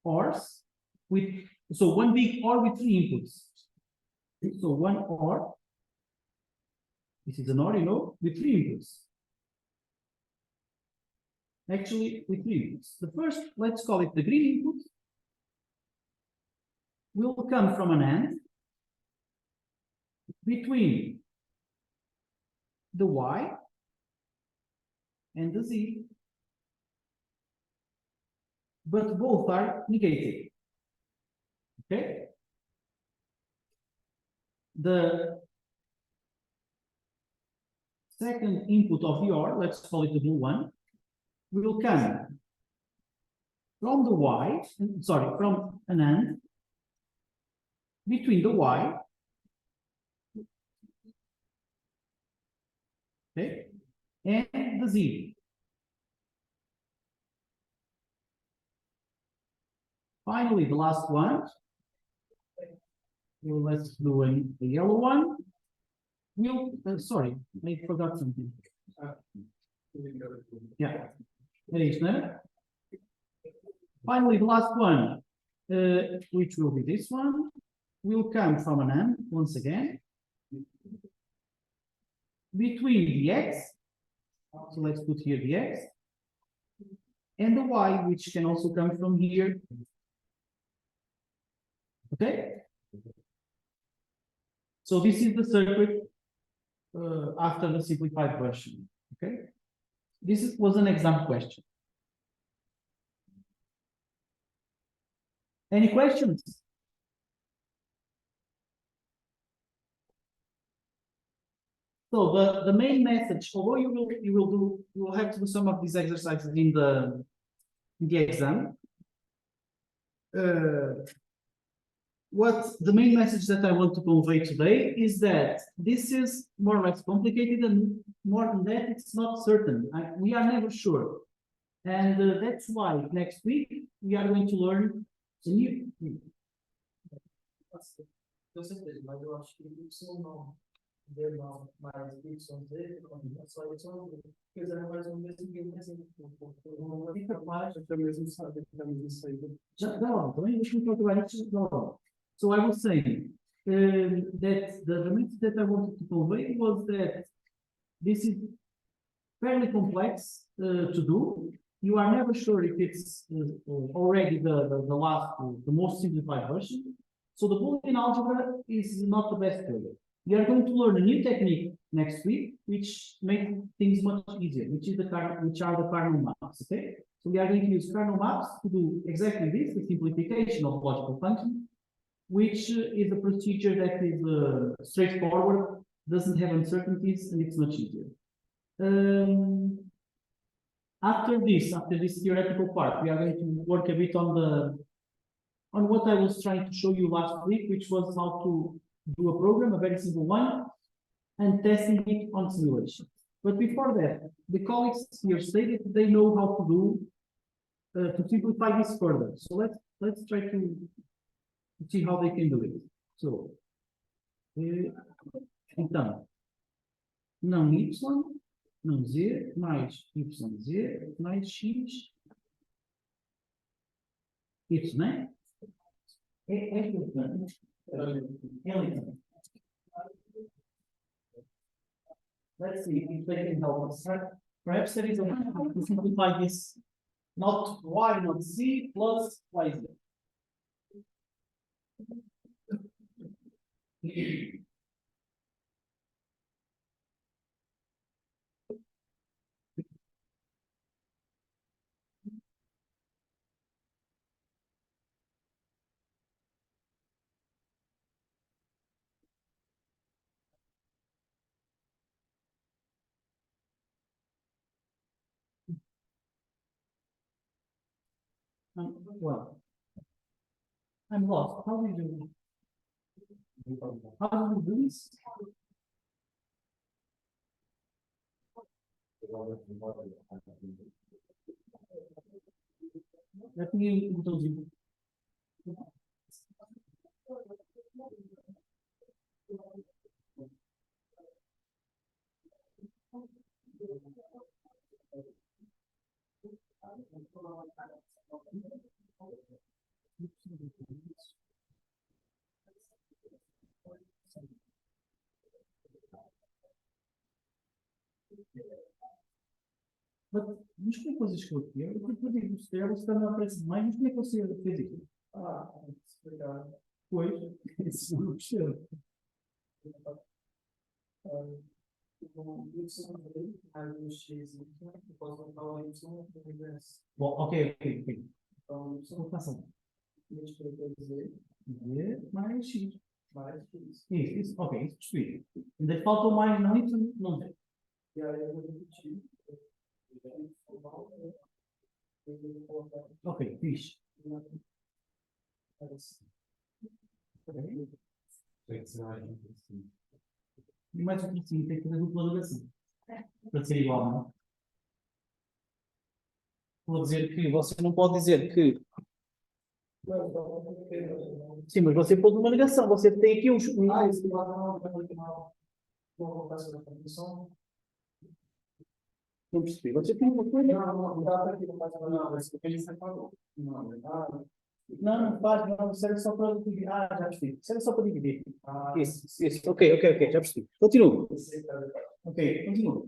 ORs with, so one big OR with 3 inputs. So one OR, this is an OR, you know, with 3 inputs. Actually, with 3 inputs. The first, let's call it the green input, will come from an AND between the Y and the Z, but both are negated. Okay? The second input of the OR, let's call it the blue one, will come from the Y, sorry, from an AND between the Y, okay, and the Z. Finally, the last one. Well, let's do a yellow one. Sorry, I forgot something. Yeah, there is no. Finally, the last one, which will be this one, will come from an and once again between the x. So let's put here the x and the y, which can also come from here. Okay. So this is the circuit after the simplified version. Okay. This was an exam question. Any questions? So the main message, although you will have to do some of these exercises in the exam. What the main message that I want to convey today is that this is more or less complicated, and more than that, it's not certain. We are never sure. And that's why next week we are going to learn the new. Com certeza, mas eu acho que isso não deu não, mas isso dele, só isso não deu. Porque eles eram mais ou menos não é capaz, até mesmo saber que também isso aí. Também deixa-me procurar isso. So I was saying that the message that I wanted to convey was that this is fairly complex to do. You are never sure if it's already the most simplified version. So the Boolean algebra is not the best way. We are going to learn a new technique next week, which makes things much easier, which are the kernel maps. Okay, so we are going to use kernel maps to do exactly this, the simplification of logical functions, which is a procedure that is straightforward, doesn't have uncertainties, and it's much easier. After this theoretical part, we are going to work a bit on what I was trying to show you last week, which was how to do a program, a very simple one, and testing it on simulation. But before that, the colleagues here stated they know how to do to simplify this further. So let's try to see how they can do it. So, então, não y, não z, mais yz, mais x, y, né? É importante. Let's see if they can help us. Perhaps there is a way to simplify this. Not y, not z, plus yz. Well, I'm lost. How do you do it? How do we do this? Let me introduce. Mas como é que vocês escolheram? Eu digo, se calhar você não aparece mais, mas como é que você fez isso? Explicar. Pois, isso não percebo. Bom, ok. Então, Vou passar. Z Mais x. mais x. Isso, ok, isso percebi. Ainda falta mais, não, isso não tem. E aí eu vou repetir. Ok, fixe. E mais um pouquinho, tem que fazer dupla ligação. Para ser igual, não é? Vou dizer que você não pode dizer que Sim, mas você pôs uma negação. Você tem aqui uns. Esse lado não. Vou colocar essa definição. Não percebi. Você tem uma coisa. Não, dá para aqui, não faz nada. Não, mas porque ele separou. Não, Não faz, não. Serve só para dividir. Ah, já percebi. Serve só para dividir. Isso. Ok. Já percebi. Continua. Ok, continua.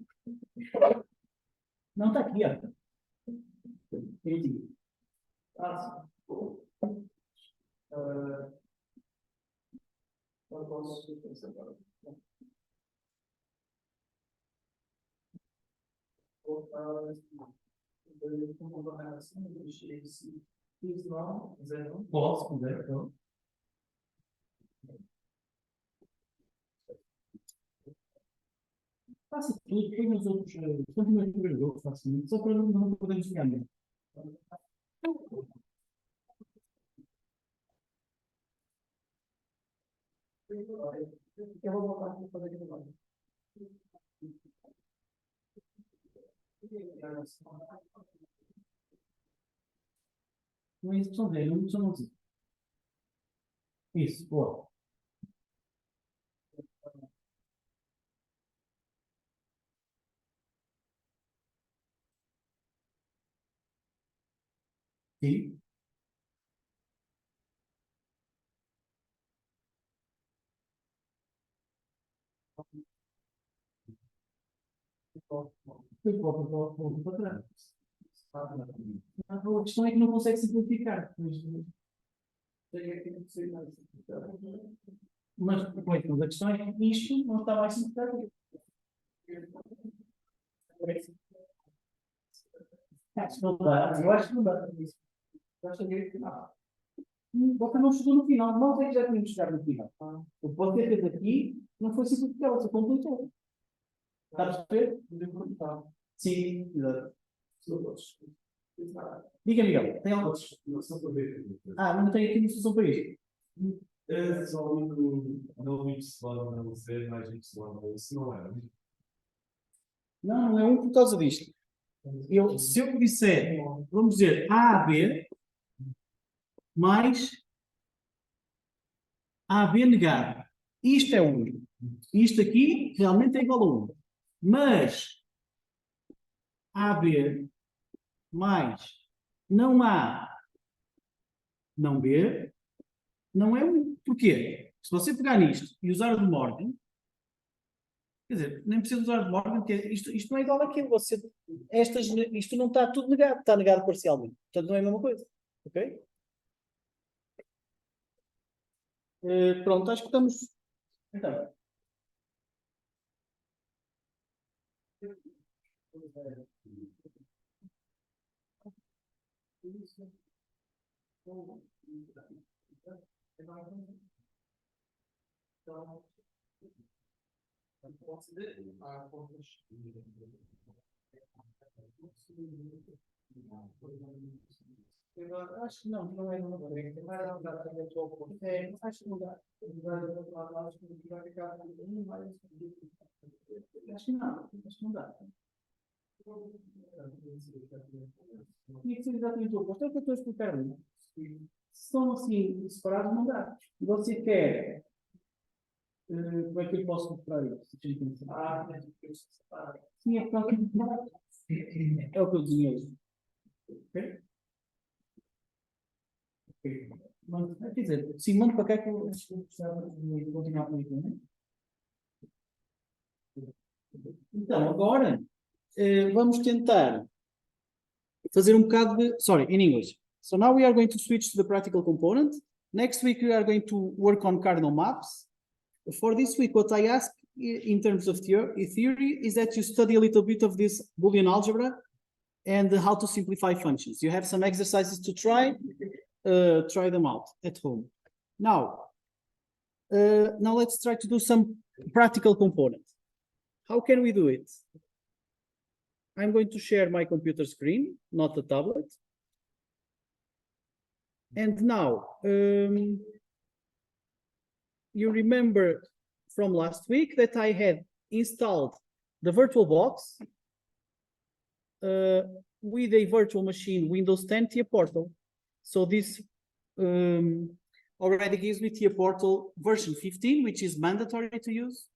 Não, está aqui, ó. Direitinho. Eu posso pensar agora. Posso, quiser. Faça tudo, depois nos outros. Continua a escrever o jogo, faço isso. Só para não podermos ganhar. Eu vou voltar para fazer aqui agora. Não é isso que são velhos, não são assim. Isso, boa. Sim. Volto para trás. A questão é que não consegue simplificar. Mas a questão é que isto não está mais simplificado. Acho que não dá. Eu acho que não dá. Eu acho que não. Você não chegou no final. Nós é que já tínhamos chegado no final. O que você fez aqui não foi simplificado, você completou. Está a perceber? Sim, exato. Diga, Miguel, tem alguma solução para ver? Não tem aqui solução para isto. É só não y não ser mais y, isso não é. Não é um por causa disto. Se eu disser, vamos dizer AB mais AB negado. Isto é 1. Isto aqui realmente é igual a 1. Mas AB mais não A, não B, não é 1. Porquê? Se você pegar nisto e usar o de Morgan, quer dizer, nem precisa usar o de Morgan, porque isto não é igual àquilo. Isto não está tudo negado, está negado parcialmente. Portanto, não é a mesma coisa. Ok? Pronto, acho que estamos. Então. Eu acho que não é uma coisa. Acho que não dá. Acho que não dá. Tinha que ser exatamente o oposto. É o que eu estou a explicar ali. Se são assim separados, não dá. E você quer. Como é que eu posso mostrar isso? Sim, é por causa do. É o que eu dizia hoje. Ok? Quer dizer, sim, manda para cá que eu precisava de continuar com isso, não é? Então, agora vamos tentar fazer um bocado de. Sorry, in English. So now we are going to switch to the practical component. Next week we are going to work on cardinal maps. For this week, what I ask in terms of theory is that you study a little bit of this Boolean algebra and how to simplify functions. You have some exercises to try them out at home. Now let's try to do some practical components. How can we do it? I'm going to share my computer screen, not the tablet. And now, you remember from last week that I had installed the VirtualBox with a virtual machine Windows 10 TIA portal. So this already gives me TIA Portal version 15, which is mandatory to use.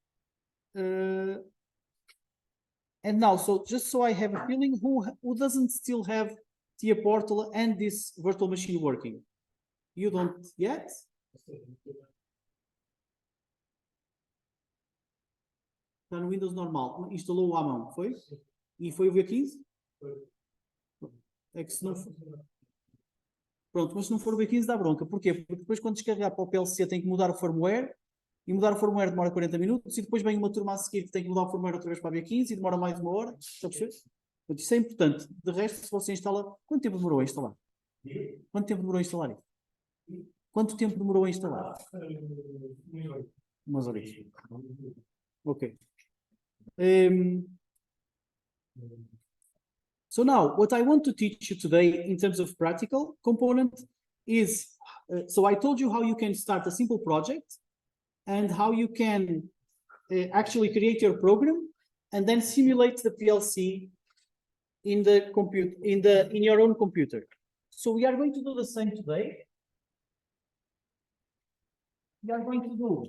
And now, so just so I have a feeling, who doesn't still have TIA Portal and this virtual machine working? You don't yet? Está no Windows normal. Instalou à mão, foi? E foi o V15? É que se não for... Pronto, mas se não for o V15 dá bronca. Porquê? Porque depois quando descarregar para o PLC tem que mudar o firmware, e mudar o firmware demora 40 minutos, e depois vem uma turma a seguir que tem que mudar o firmware outra vez para a V15 e demora mais uma hora. Está a perceber? Portanto, isso é importante. De resto, se você instala... Quanto tempo demorou a instalar? Quanto tempo demorou a instalar isso? Quanto tempo demorou a instalar? Umas horas. Ok. So now, what I want to teach you today in terms of practical component is, so I told you how you can start a simple project and how you can actually create your program and then simulate the PLC in the in your own computer. So we are going to do the same today. We are going to do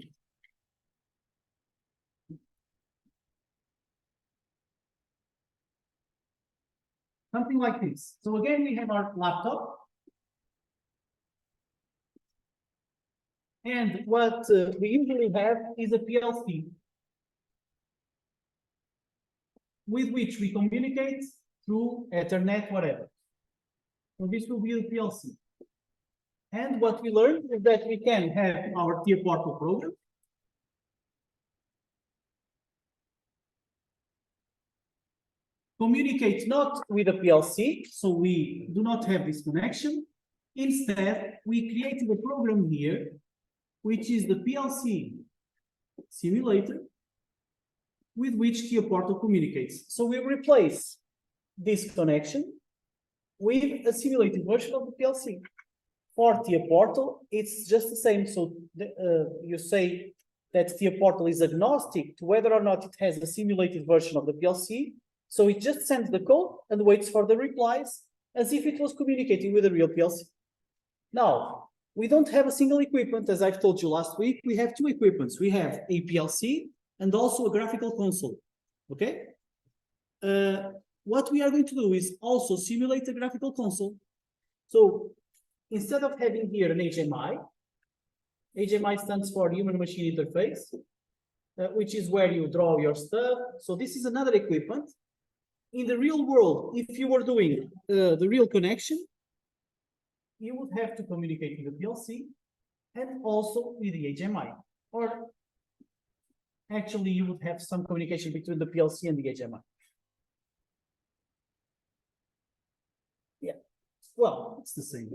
something like this. So again, we have our laptop. And what we usually have is a PLC with which we communicate through Ethernet, whatever. So this will be the PLC. And what we learned is that we can have our TIA Portal program. Communicate not with a PLC, so we do not have this connection. Instead, we created a program here, which is the PLC simulator with which TIA Portal communicates. So we replace this connection with a simulated version of the PLC. For TIA Portal, it's just the same. So you say that TIA Portal is agnostic to whether or not it has a simulated version of the PLC. So it just sends the code and waits for the replies as if it was communicating with a real PLC. Now, we don't have a single equipment, as I've told you last week. We have two equipments. We have a PLC and also a graphical console, okay? What we are going to do is also simulate a graphical console. So instead of having here an HMI, HMI stands for Human Machine Interface, which is where you draw your stuff. So this is another equipment. In the real world, if you were doing the real connection, you would have to communicate with the PLC and also with the HMI. Or actually, you would have some communication between the PLC and the HMI. Yeah, well, it's the same.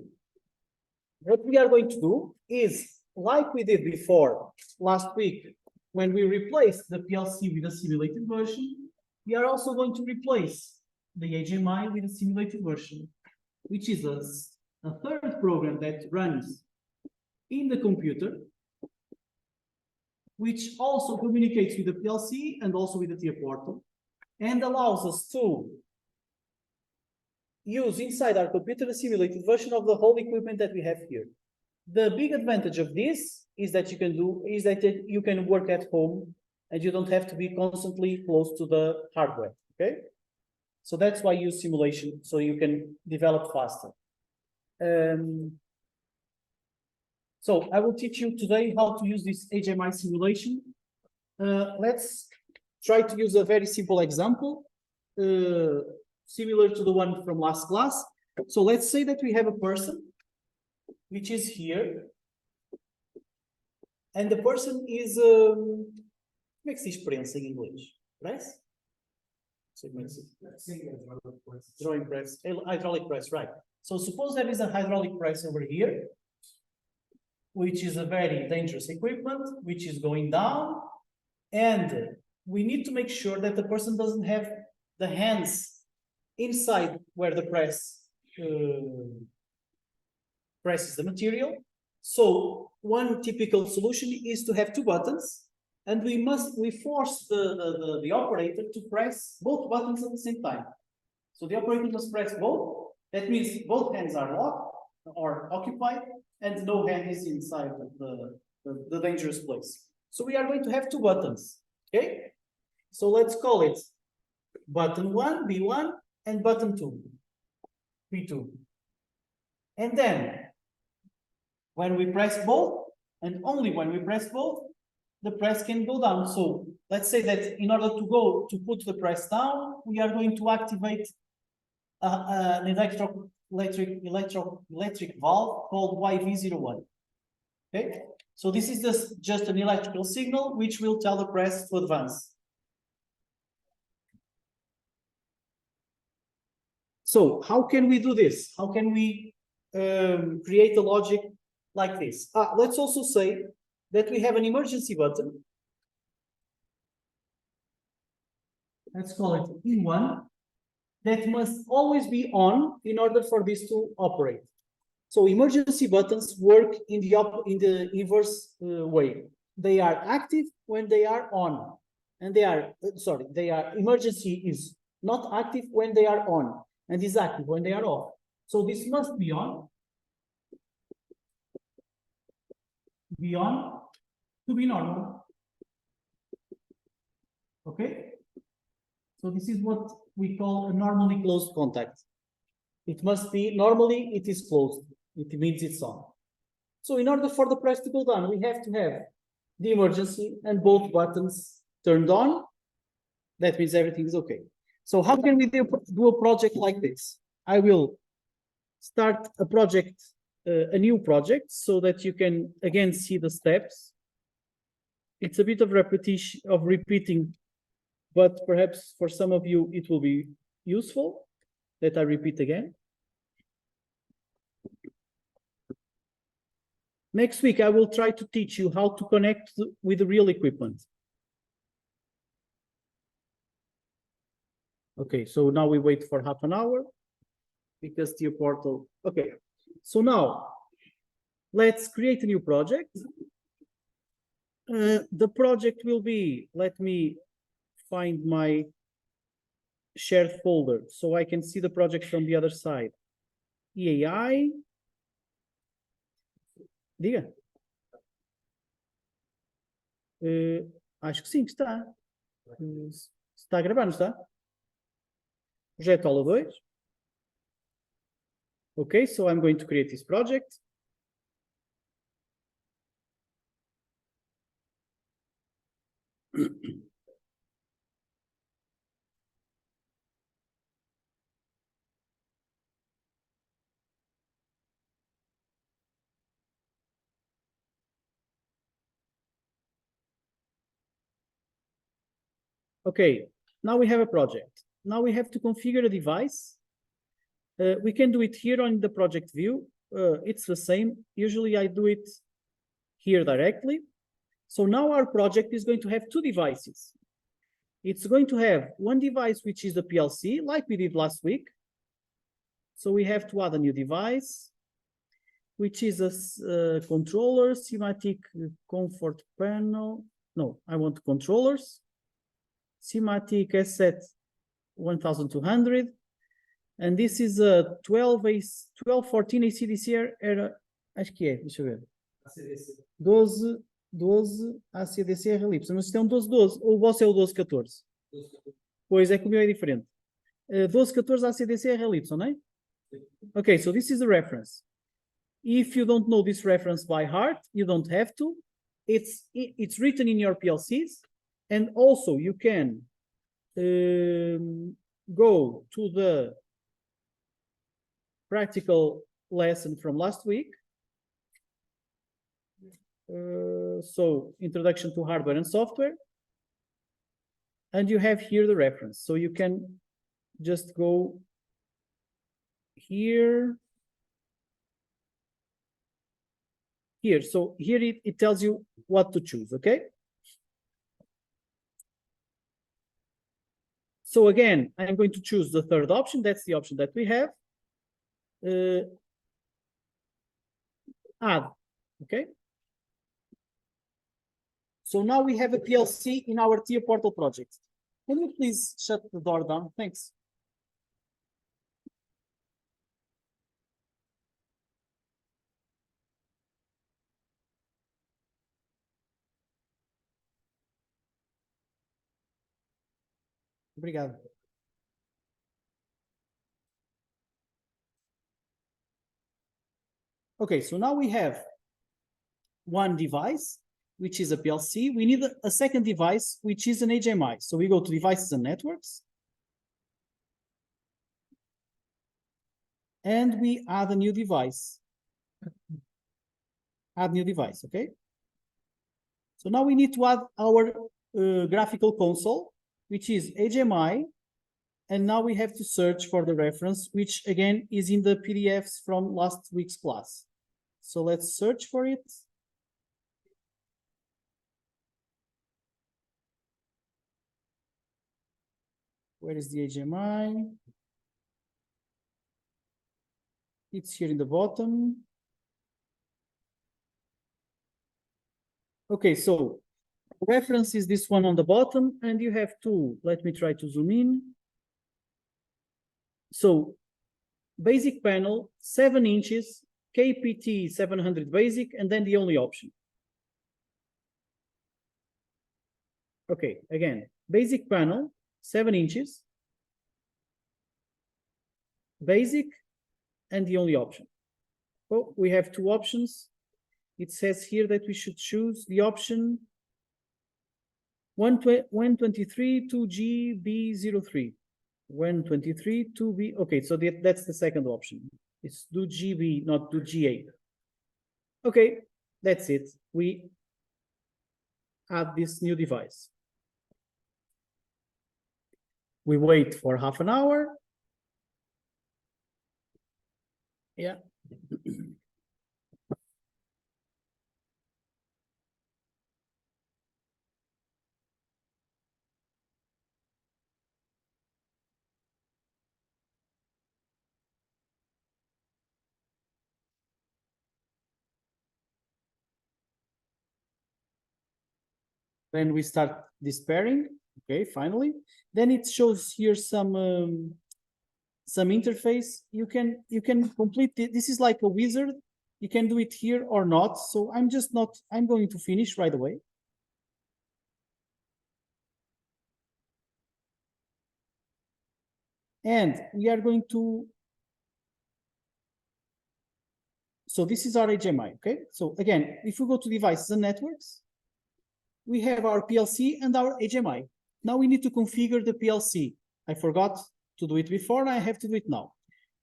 What we are going to do is, like we did before last week, when we replaced the PLC with a simulated version, we are also going to replace the HMI with a simulated version, which is a third program that runs in the computer, which also communicates with the PLC and also with the TIA Portal, and allows us to use inside our computer a simulated version of the whole equipment that we have here. The big advantage of this is that you can work at home and you don't have to be constantly close to the hardware, okay? So that's why you use simulation, so you can develop faster. So I will teach you today how to use this HMI simulation. Let's try to use a very simple example, similar to the one from last class. So let's say that we have a person, which is here, and the person is, como é que se diz prensa em inglês? Press? Drawing press, hydraulic press, right. So suppose there is a hydraulic press over here, which is a very dangerous equipment, which is going down, and we need to make sure that the person doesn't have the hands inside where the press presses the material. So one typical solution is to have two buttons, and we force the operator to press both buttons at the same time. So the operator must press both. That means both hands are locked or occupied, and no hand is inside the dangerous place. So we are going to have two buttons, okay? So let's call it button 1, B1, and button 2, B2. And then when we press both, and only when we press both, the press can go down. So let's say that in order to put the press down, we are going to activate an electric valve called YV01. Okay, so this is just an electrical signal which will tell the press to advance. So how can we do this? How can we create a logic like this? Let's also say that we have an emergency button. Let's call it E1. That must always be on in order for this to operate. So emergency buttons work in the inverse way. They are active when they are on, and emergency is not active when they are on, and is active when they are off. So this must be on to be normal. Okay. So this is what we call a normally closed contact. It must be, normally it is closed. It means it's on. So in order for the press to go down, we have to have the emergency and both buttons turned on. That means everything is okay. So how can we do a project like this? I will start a project, a new project, so that you can again see the steps. It's a bit of repetition, of repeating, but perhaps for some of you it will be useful that I repeat again. Next week, I will try to teach you how to connect with the real equipment. Okay, so now we wait for half an hour because the portal. Okay, so now let's create a new project. The project will be, let me find my shared folder so I can see the project from the other side. EAI. Diga. Acho que sim, que está. Está a gravar, não está? Projeto Aula 2. Okay, so I'm going to create this project. Okay, now we have a project. Now we have to configure a device. We can do it here on the project view. It's the same. Usually I do it here directly. So now our project is going to have two devices. It's going to have one device, which is the PLC, like we did last week. So we have to add a new device, which is a controller, schematic comfort panel. No, I want controllers. Schematic asset 1200, and this is a 1214 ACDC era, acho que é, deixa eu ver. 12 ACDC RLY, mas isto é um 1212, ou o vosso é o 1214? Pois é que o meu é diferente. 1214 ACDC RLY, não é? Okay, so this is the reference. If you don't know this reference by heart, you don't have to. It's written in your PLCs. And also you can go to the practical lesson from last week. So introduction to hardware and software. And you have here the reference. So you can just go here. Here. So here it tells you what to choose, okay? So again, I'm going to choose the third option. That's the option that we have. Add, okay? So now we have a PLC in our TIA portal project. Can you please shut the door down? Thanks. Obrigado. Okay, so now we have one device, which is a PLC. We need a second device, which is an HMI. So we go to devices and networks. And we add a new device. Add new device, okay? So now we need to add our graphical console, which is HMI. And now we have to search for the reference, which again is in the PDFs from last week's class. So let's search for it. Where is the HMI? It's here in the bottom. Okay, so reference is this one on the bottom, and you have to, let me try to zoom in. So basic panel, 7 inches, KPT 700 basic, and then the only option. Okay, again, basic panel, 7 inches, basic, and the only option. Oh, we have 2 options. It says here that we should choose the option 123 2GB03. 123 2B. Okay, so that's the second option. It's do GB, not do GA. Okay, that's it. We add this new device. We wait for half an hour. Yeah. Then we start this pairing. Okay, finally. Then it shows here some interface. You can complete it. This is like a wizard. You can do it here or not. So I'm going to finish right away. And we are going to, so this is our HMI, okay? So again, if we go to devices and networks, we have our PLC and our HMI. Now we need to configure the PLC. I forgot to do it before, and I have to do it now.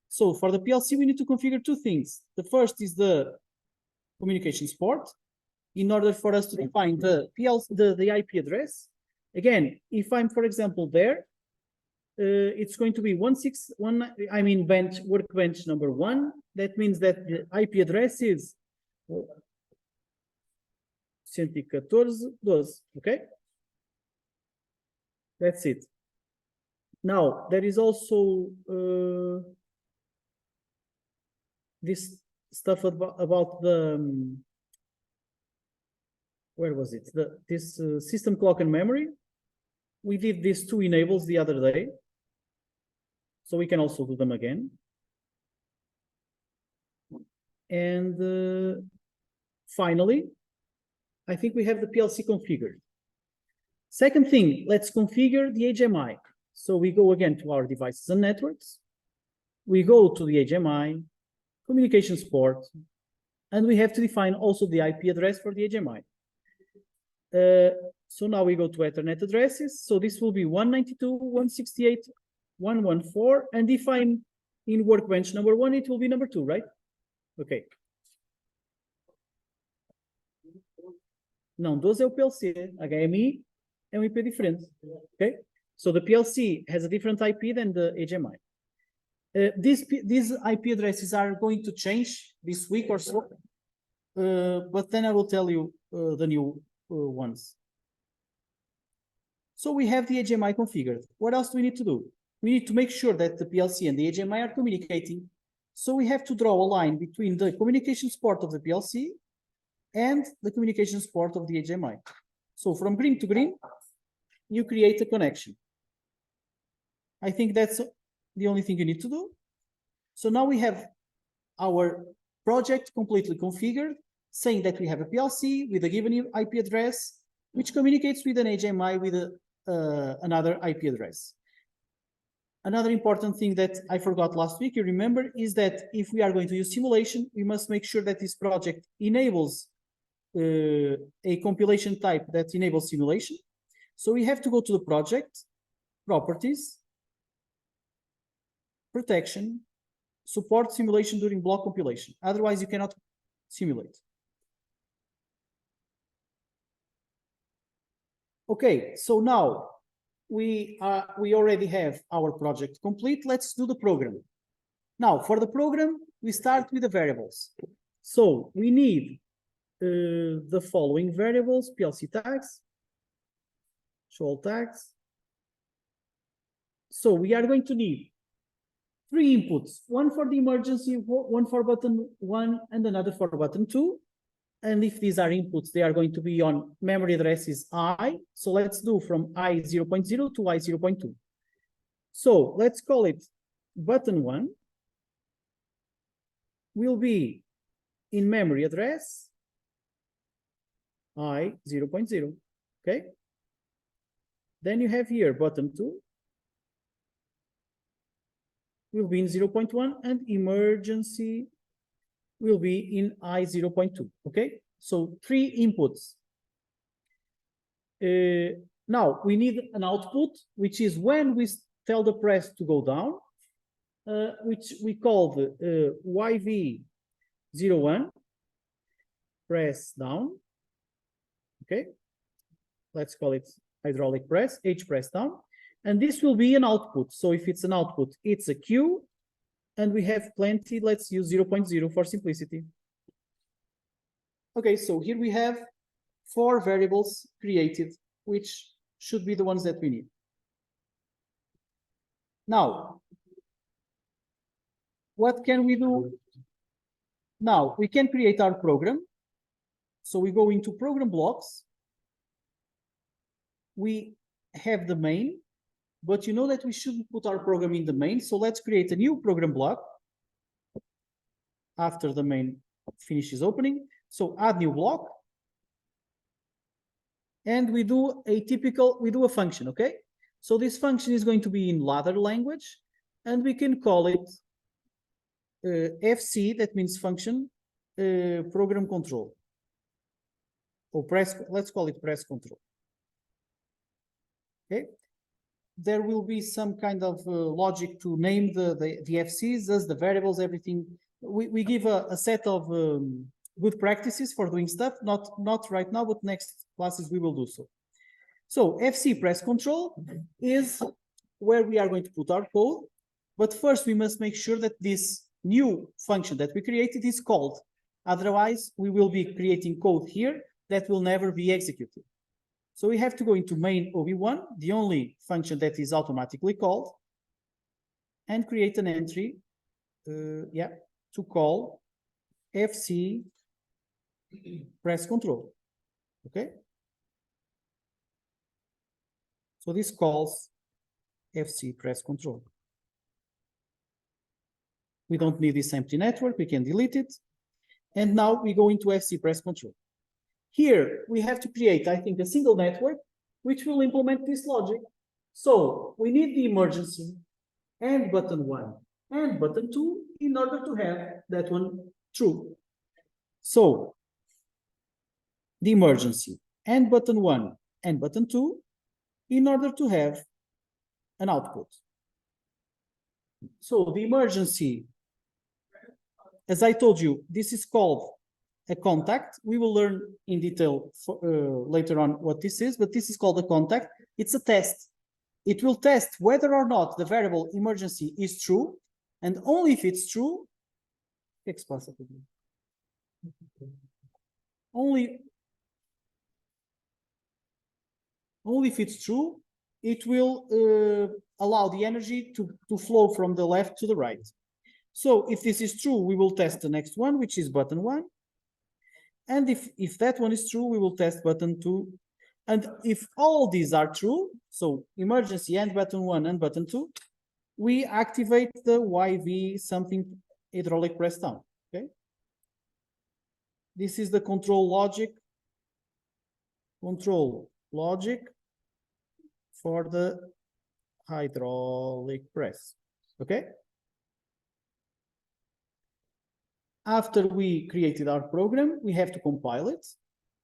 So for the PLC, we need to configure 2 things. The first is the communications port, in order for us to define the IP address. Again, if I'm, for example, there, it's going to be workbench number 1. That means that the IP address is 114.12, okay? That's it. Now, there is also this stuff about the, where was it? This system clock and memory. We did these 2 enables the other day. So we can also do them again. And finally, I think we have the PLC configured. Second thing, let's configure the HMI. So we go again to our devices and networks. We go to the HMI, communications port, and we have to define also the IP address for the HMI. So now we go to Ethernet addresses. So this will be 192.168.114. And if I'm in workbench number 1, it will be number 2, right? Okay. Não, 12 é o PLC, HMI é IP diferente. Okay? So the PLC has a different IP than the HMI. These IP addresses are going to change this week or so, but then I will tell you the new ones. So we have the HMI configured. What else do we need to do? We need to make sure that the PLC and the HMI are communicating. So we have to draw a line between the communications port of the PLC and the communications port of the HMI. So from green to green, you create a connection. I think that's the only thing you need to do. So now we have our project completely configured, saying that we have a PLC with a given IP address, which communicates with an HMI with another IP address. another important thing that I forgot last week, you remember, is that if we are going to use simulation, we must make sure that this project enables a compilation type that enables simulation. So we have to go to the project, properties, protection, support simulation during block compilation. Otherwise, you cannot simulate. Okay, so now we already have our project complete. Let's do the program. Now, for the program, we start with the variables. So we need the following variables: PLC tags, show all tags. So we are going to need 3 inputs: one for the emergency, one for button 1, and another for button 2. And if these are inputs, they are going to be on memory addresses I. So let's do from I 0.0 to I 0.2. So let's call it button 1 will be in memory address I 0.0. Okay. Then you have here button 2 will be in 0.1 and emergency will be in I 0.2. Okay, so 3 inputs. Now we need an output, which is when we tell the press to go down, which we call the YV01 press down. Okay, let's call it hydraulic press, H press down, and this will be an output. So if it's an output, it's a Q. And we have plenty, let's use 0.0 for simplicity. Okay, so here we have 4 variables created, which should be the ones that we need. Now, what can we do? Now, we can create our program. So we go into program blocks. We have the main. But you know that we shouldn't put our program in the main. So let's create a new program block after the main finishes opening. So add new block. And we do a function, okay? So this function is going to be in ladder language. And we can call it FC, that means function program control. Or press, let's call it press control. Okay. There will be some kind of logic to name the FCs as the variables, everything. We give a set of good practices for doing stuff, not right now, but next classes we will do so. So FC press control is where we are going to put our code. But first we must make sure that this new function that we created is called. Otherwise, we will be creating code here that will never be executed. So we have to go into main OB1, the only function that is automatically called, and create an entry, to call FC press control. Okay. So this calls FC press control. We don't need this empty network. We can delete it. And now we go into FC press control. Here, we have to create, I think, a single network, which will implement this logic. So we need the emergency and button 1 and button 2 in order to have that one true. So the emergency and button 1 and button 2 in order to have an output. So the emergency, as I told you, this is called a contact. We will learn in detail later on what this is, but this is called a contact. It's a test. It will test whether or not the variable emergency is true, and only if it's true, only if it's true, it will allow the energy to flow from the left to the right. So if this is true, we will test the next one, which is button 1. And if that one is true, we will test button 2. And if all these are true, so emergency and button 1 and button 2, we activate the YV something hydraulic press down. Okay. This is the control logic for the hydraulic press. Okay. After we created our program, we have to compile it.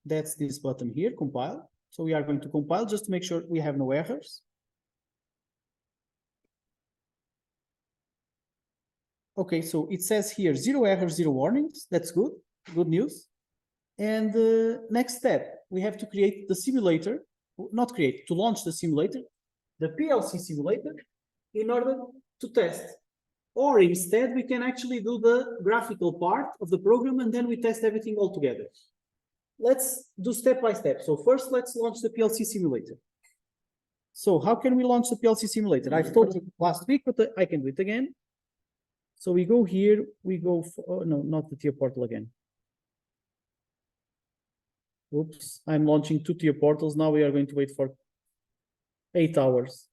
That's this button here, compile. So we are going to compile just to make sure we have no errors. Okay, so it says here 0 errors, 0 warnings. That's good. Good news. And the next step, we have to create the simulator, not create, to launch the simulator, the PLC simulator, in order to test. Or instead, we can actually do the graphical part of the program and then we test everything all together. Let's do step by step. So first, let's launch the PLC simulator. So how can we launch the PLC simulator? I've told you last week, but I can do it again. So we go here, we go for, oh, no, not the tier portal again. Oops, I'm launching 2 tier portals. Now we are going to wait for 8 hours.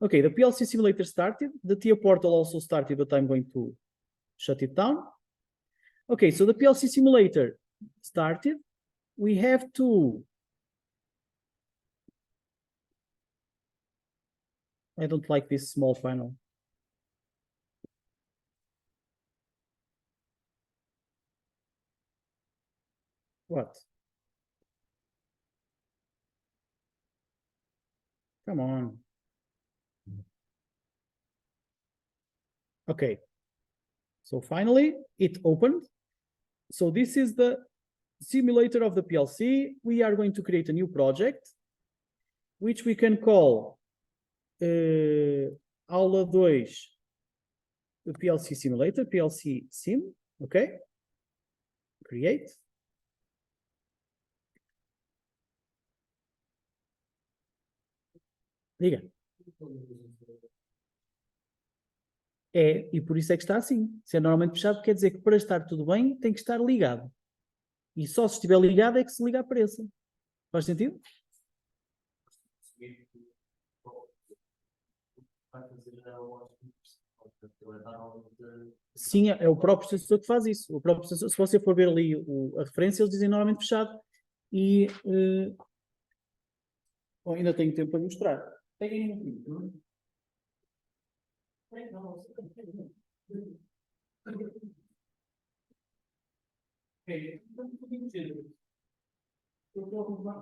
Okay, the PLC simulator started. The tier portal also started, but I'm going to shut it down. Okay, so the PLC simulator started. We have to... I don't like this small panel. What? Come on. Okay. So finally, it opened. So this is the simulator of the PLC. We are going to create a new project, which we can call Aula 2, the PLC simulator, PLC sim. Okay. Create. Diga. É, e por isso é que está assim. Se é normalmente fechado, quer dizer que para estar tudo bem, tem que estar ligado. E só se estiver ligado é que se liga a preço. Faz sentido? Sim, é o próprio processador que faz isso. O próprio processador, se você for ver ali a referência, eles dizem normalmente fechado. E bom, ainda tenho tempo para mostrar. Peguem um pouquinho. Ok, então podemos dizer. Eu estou a arrumar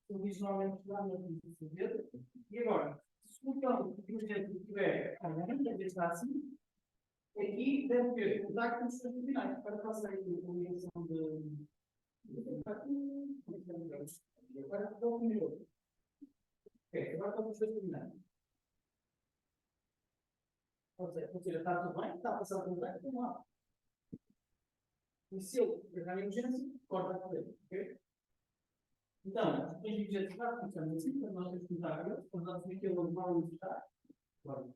eu visualmente lá no dedo. E agora, se o campo que o dedo tiver a grande, está assim, aqui deve ter contactos terminais para passar a ligação de. Agora estou com o ok, agora estamos a terminar. Ou seja, está tudo bem, está a passar tudo bem, vamos lá. E se eu pegar a emergência, corta a ele, ok? Então, depois de emergência, vai funcionar assim, para nós temos que usar ele, quando nós temos que ele normal e está. Agora,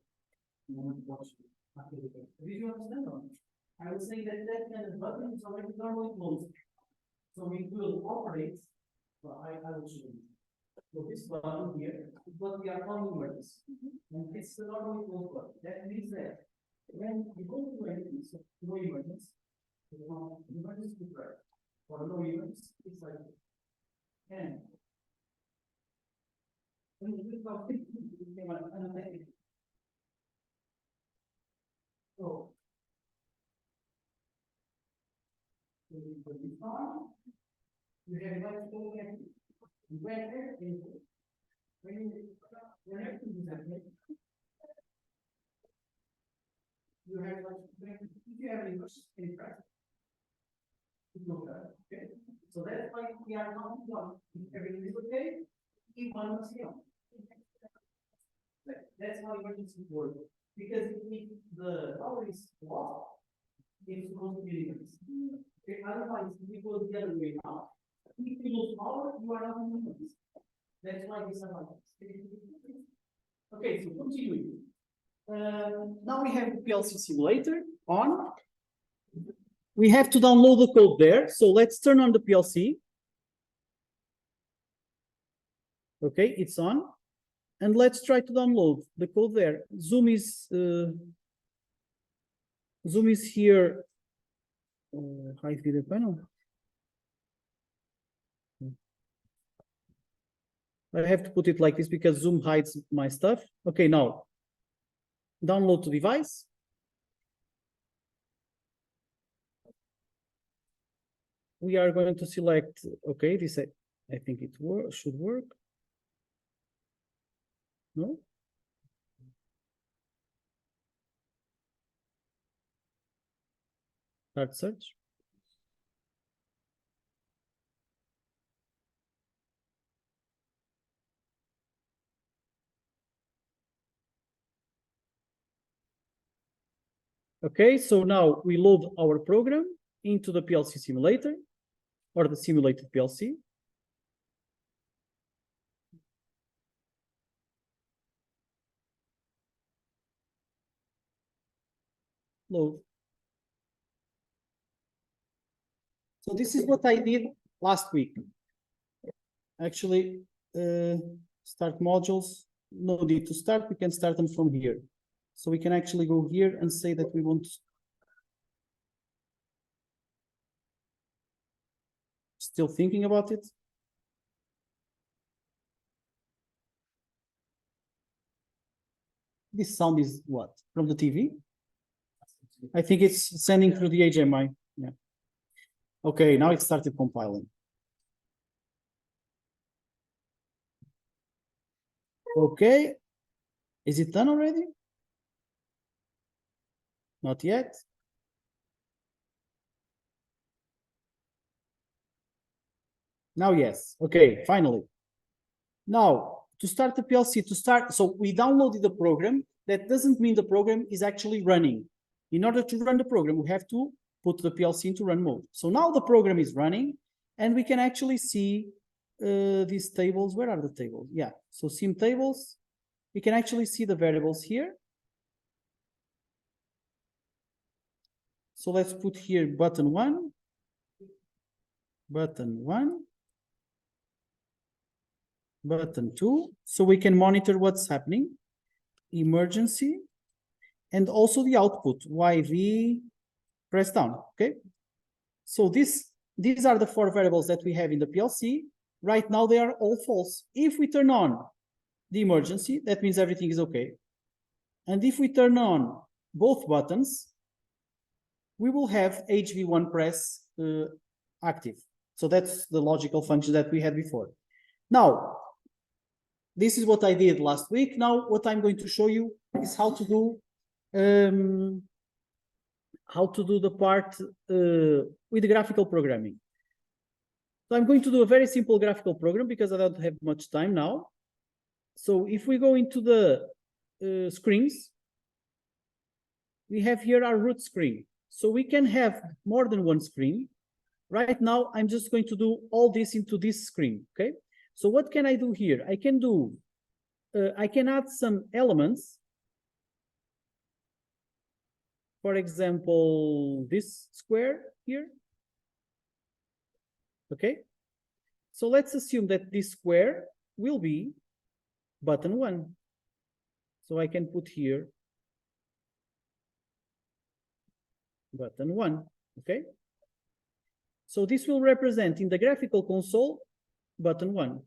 não podes acreditar. Visual understand? I was saying that that kind of button is already normally closed. So it will operate, well, I will show you. So this button here is what we are calling emergency. And it's the normally closed button. That means that when you go to anything, so no emergency, emergency prayer, or no emergency, it's like this. And when you do something, you can understand. So, you put this on, you have like full empty. You went there, and when everything is empty, you have like, if you have any questions, any practice. Okay, so that's why we are not done. If everything is okay, keep one must go. That's how emergency works. Because if the power is lost, it's supposed to be emergency. Okay, otherwise, we go the other way now. If you lose power, you are not in emergency. That's why we are not. Okay, so continuing. Now we have the PLC simulator on. We have to download the code there. So let's turn on the PLC. Okay, it's on. And let's try to download the code there. Zoom is here. Hide video panel. I have to put it like this because Zoom hides my stuff. Okay, now download to device. We are going to select, okay, this I think it should work. No? Start search. Okay, so now we load our program into the PLC simulator or the simulated PLC. Load. So this is what I did last week. Actually, start modules, no need to start, we can start them from here. So we can actually go here and say that we want to still thinking about it. This sound is what? From the TV? I think it's sending through the HMI. Yeah. Okay, now it started compiling. Okay. Is it done already? Not yet. Now, yes. Okay, finally. Now, to start the PLC, so we downloaded the program. That doesn't mean the program is actually running. In order to run the program, we have to put the PLC into run mode. So now the program is running, and we can actually see these tables. Where are the tables? Yeah, so sim tables. We can actually see the variables here. So let's put here button 1, button 1, button 2, so we can monitor what's happening, emergency, and also the output, YV, press down, okay? So these are the 4 variables that we have in the PLC. Right now, they are all false. If we turn on the emergency, that means everything is okay. And if we turn on both buttons, we will have HV1 press active. So that's the logical function that we had before. Now, this is what I did last week. Now, what I'm going to show you is how to do the part with the graphical programming. So I'm going to do a very simple graphical program because I don't have much time now. So if we go into the screens, we have here our root screen. So we can have more than one screen. Right now, I'm just going to do all this into this screen, okay? So what can I do here? I can do, I can add some elements. For example, this square here. Okay. So let's assume that this square will be button 1. So I can put here button 1. Okay. So this will represent in the graphical console button 1.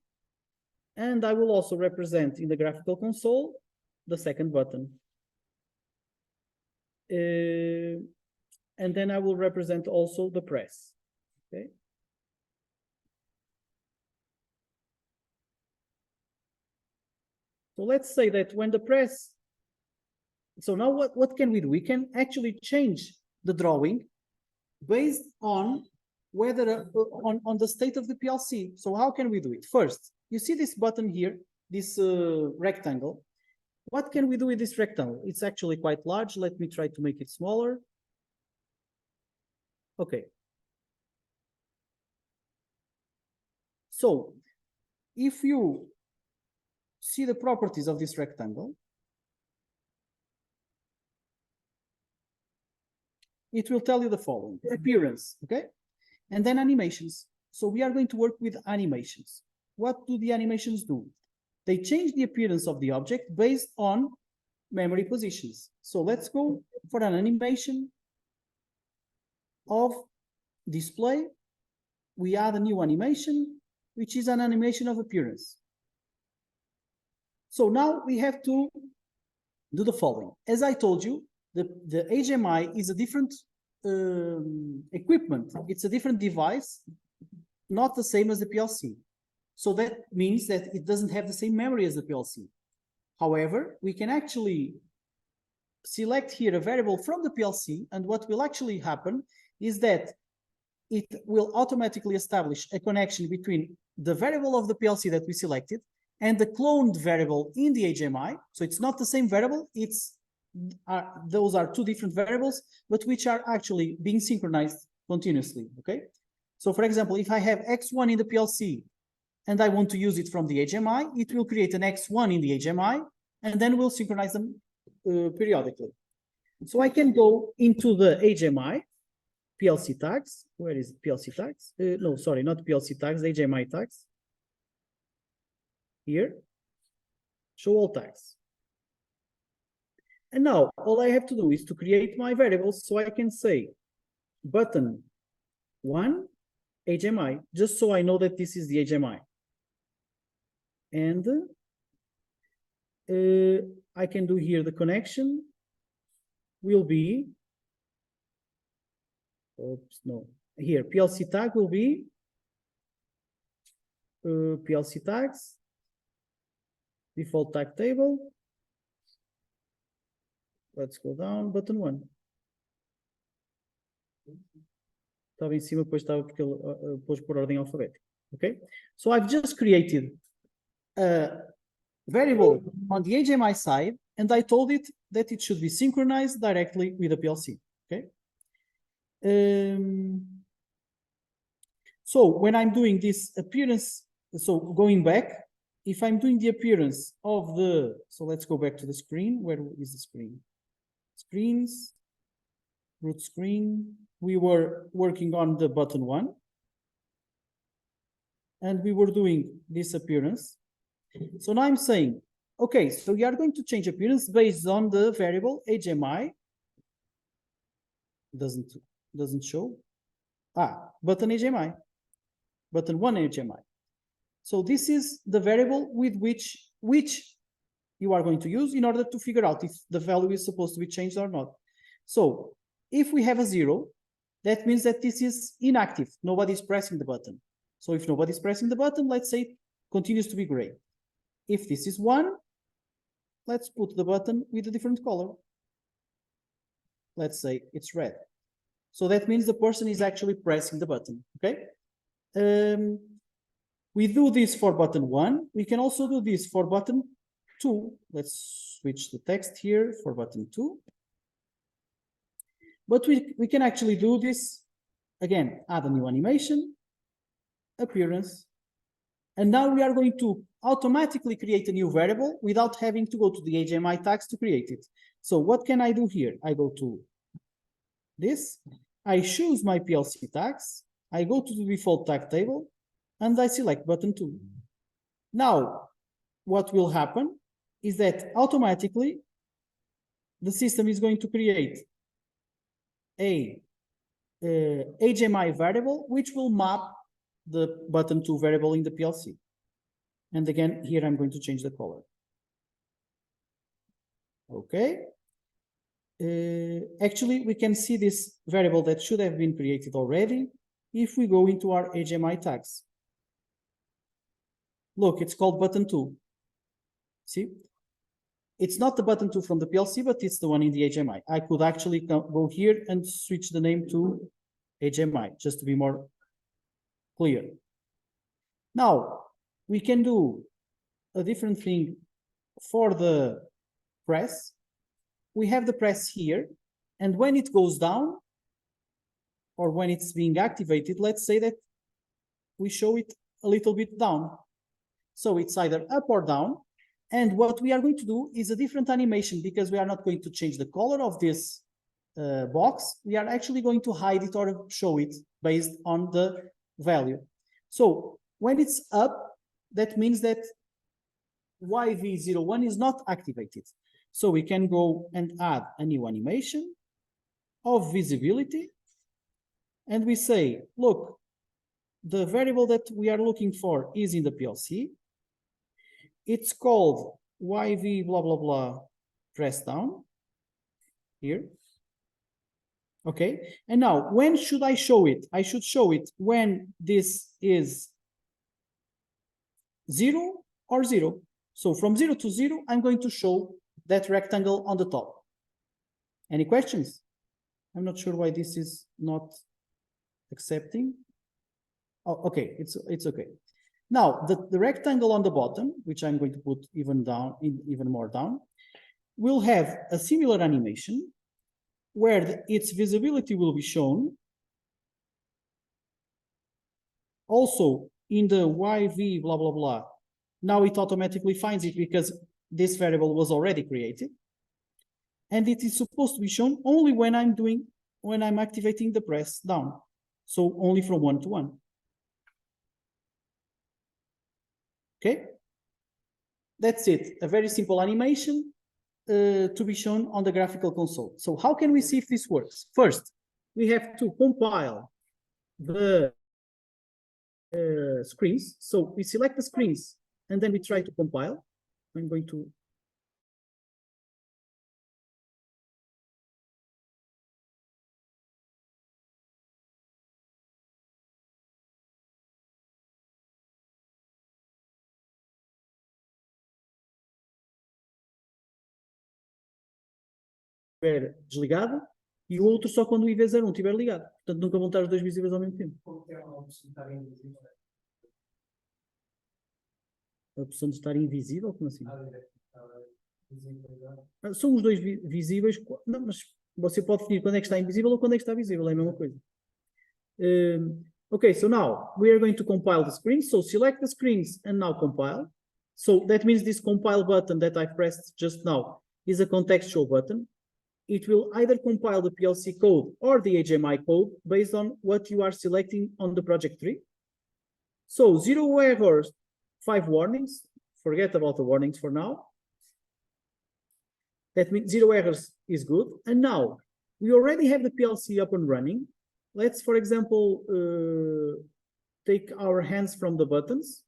And I will also represent in the graphical console the second button. And then I will represent also the press. Okay. So let's say that when the press, so now what can we do? We can actually change the drawing based on whether on the state of the PLC. So how can we do it? First, you see this button here, this rectangle. What can we do with this rectangle? It's actually quite large. Let me try to make it smaller. Okay. So if you see the properties of this rectangle, it will tell you the following: appearance, okay? And then animations. So we are going to work with animations. What do the animations do? They change the appearance of the object based on memory positions. So let's go for an animation of display. We add a new animation, which is an animation of appearance. So now we have to do the following. As I told you, the HMI is a different equipment. It's a different device, not the same as the PLC. So that means that it doesn't have the same memory as the PLC. However, we can actually select here a variable from the PLC, and what will actually happen is that it will automatically establish a connection between the variable of the PLC that we selected and the cloned variable in the HMI. So it's not the same variable, those are two different variables, but which are actually being synchronized continuously, okay? So for example, if I have X1 in the PLC and I want to use it from the HMI, it will create an X1 in the HMI, and then we'll synchronize them periodically. So I can go into the HMI, PLC tags. Where is PLC tags? No, sorry, not PLC tags, HMI tags. Here, show all tags. And now all I have to do is to create my variables, so I can say button 1 HMI, just so I know that this is the HMI. And I can do here the connection will be, oops, no, here PLC tag will be PLC tags, default tag table. Let's go down, button 1. Estava em cima, depois estava porque ele pôs por ordem alfabética. Okay? So I've just created a variable on the HMI side, and I told it that it should be synchronized directly with the PLC. Okay. So when I'm doing this appearance, so going back, if I'm doing the appearance of the, so let's go back to the screen. Where is the screen? Screens, root screen. We were working on the button 1, and we were doing this appearance. So now I'm saying, okay, so we are going to change appearance based on the variable HMI. Doesn't show. Button HMI, button 1 HMI. So this is the variable with which you are going to use in order to figure out if the value is supposed to be changed or not. So if we have a 0, that means that this is inactive. Nobody's pressing the button. So if nobody's pressing the button, let's say it continues to be gray. If this is 1, let's put the button with a different color. Let's say it's red. So that means the person is actually pressing the button, okay? We do this for button 1. We can also do this for button 2. Let's switch the text here for button 2. But we can actually do this, again, add a new animation, appearance, and now we are going to automatically create a new variable without having to go to the HMI tags to create it. So what can I do here? I go to this, I choose my PLC tags, I go to the default tag table, and I select button 2. Now, what will happen is that automatically the system is going to create a HMI variable which will map the button 2 variable in the PLC. And again, here I'm going to change the color. Okay. Actually, we can see this variable that should have been created already if we go into our HMI tags. Look, it's called button 2. See? It's not the button 2 from the PLC, but it's the one in the HMI. I could actually go here and switch the name to HMI, just to be more clear. Now, we can do a different thing for the press. We have the press here, and when it goes down, or when it's being activated, let's say that we show it a little bit down. So it's either up or down. And what we are going to do is a different animation, because we are not going to change the color of this box. We are actually going to hide it or show it based on the value. So when it's up, that means that YV01 is not activated. So we can go and add a new animation of visibility. And we say, look, the variable that we are looking for is in the PLC. It's called YV blah blah blah, press down here. Okay, and now when should I show it? I should show it when this is 0 or 0. So from 0 to 0, I'm going to show that rectangle on the top. Any questions? I'm not sure why this is not accepting. Oh, okay, it's okay. Now the rectangle on the bottom, which I'm going to put even more down, will have a similar animation where its visibility will be shown. Also in the YV blah blah blah. Now it automatically finds it because this variable was already created. And it is supposed to be shown only when I'm activating the press down. So only from 1 to 1. Okay? That's it. A very simple animation to be shown on the graphical console. So how can we see if this works? First, we have to compile the screens. So we select the screens and then we try to compile. I'm going to estiver desligado e o outro só quando o IV01 estiver ligado. Portanto, nunca vão estar os dois visíveis ao mesmo tempo. A opção de estar invisível? Como assim? São os dois visíveis. Não, mas você pode definir quando é que está invisível ou quando é que está visível. É a mesma coisa. Okay, so now we are going to compile the screens. So select the screens and now compile. So that means this compile button that I pressed just now is a contextual button. It will either compile the PLC code or the HMI code based on what you are selecting on the project tree. So 0 errors, 5 warnings. Forget about the warnings for now. That means 0 errors is good. And now we already have the PLC up and running. Let's, for example, take our hands from the buttons.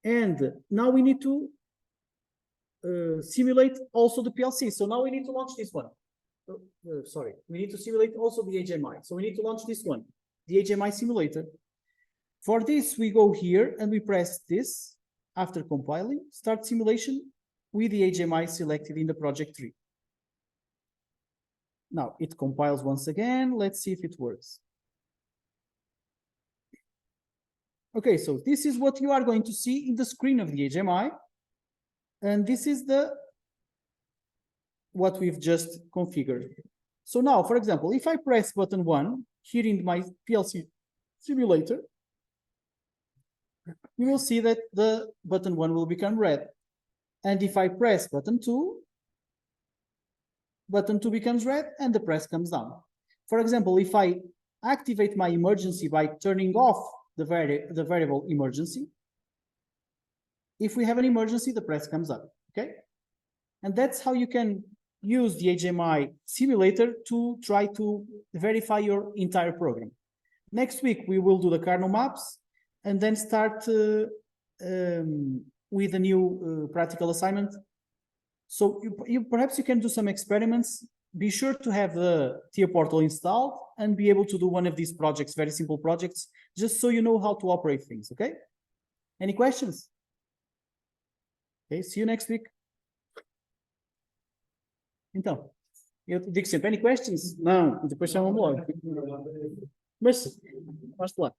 And now we need to simulate also the PLC. So now we need to launch this one. Sorry, we need to simulate also the HMI. So we need to launch this one, the HMI simulator. For this, we go here and we press this after compiling, start simulation with the HMI selected in the project tree. Now it compiles once again. Let's see if it works. Okay, so this is what you are going to see in the screen of the HMI. And this is what we've just configured. So now, for example, if I press button 1 here in my PLC simulator, you will see that the button 1 will become red. And if I press button 2 becomes red and the press comes down. For example, if I activate my emergency by turning off the variable emergency, if we have an emergency, the press comes up, okay? And that's how you can use the HMI simulator to try to verify your entire program. Next week, we will do the kernel maps and then start with a new practical assignment. So perhaps you can do some experiments. Be sure to have the TIA portal installed and be able to do one of these projects, very simple projects, just so you know how to operate things, okay? Any questions? Okay, see you next week. Então, eu digo sempre, any questions? Não, depois chamam-me logo. Mas, basta lá.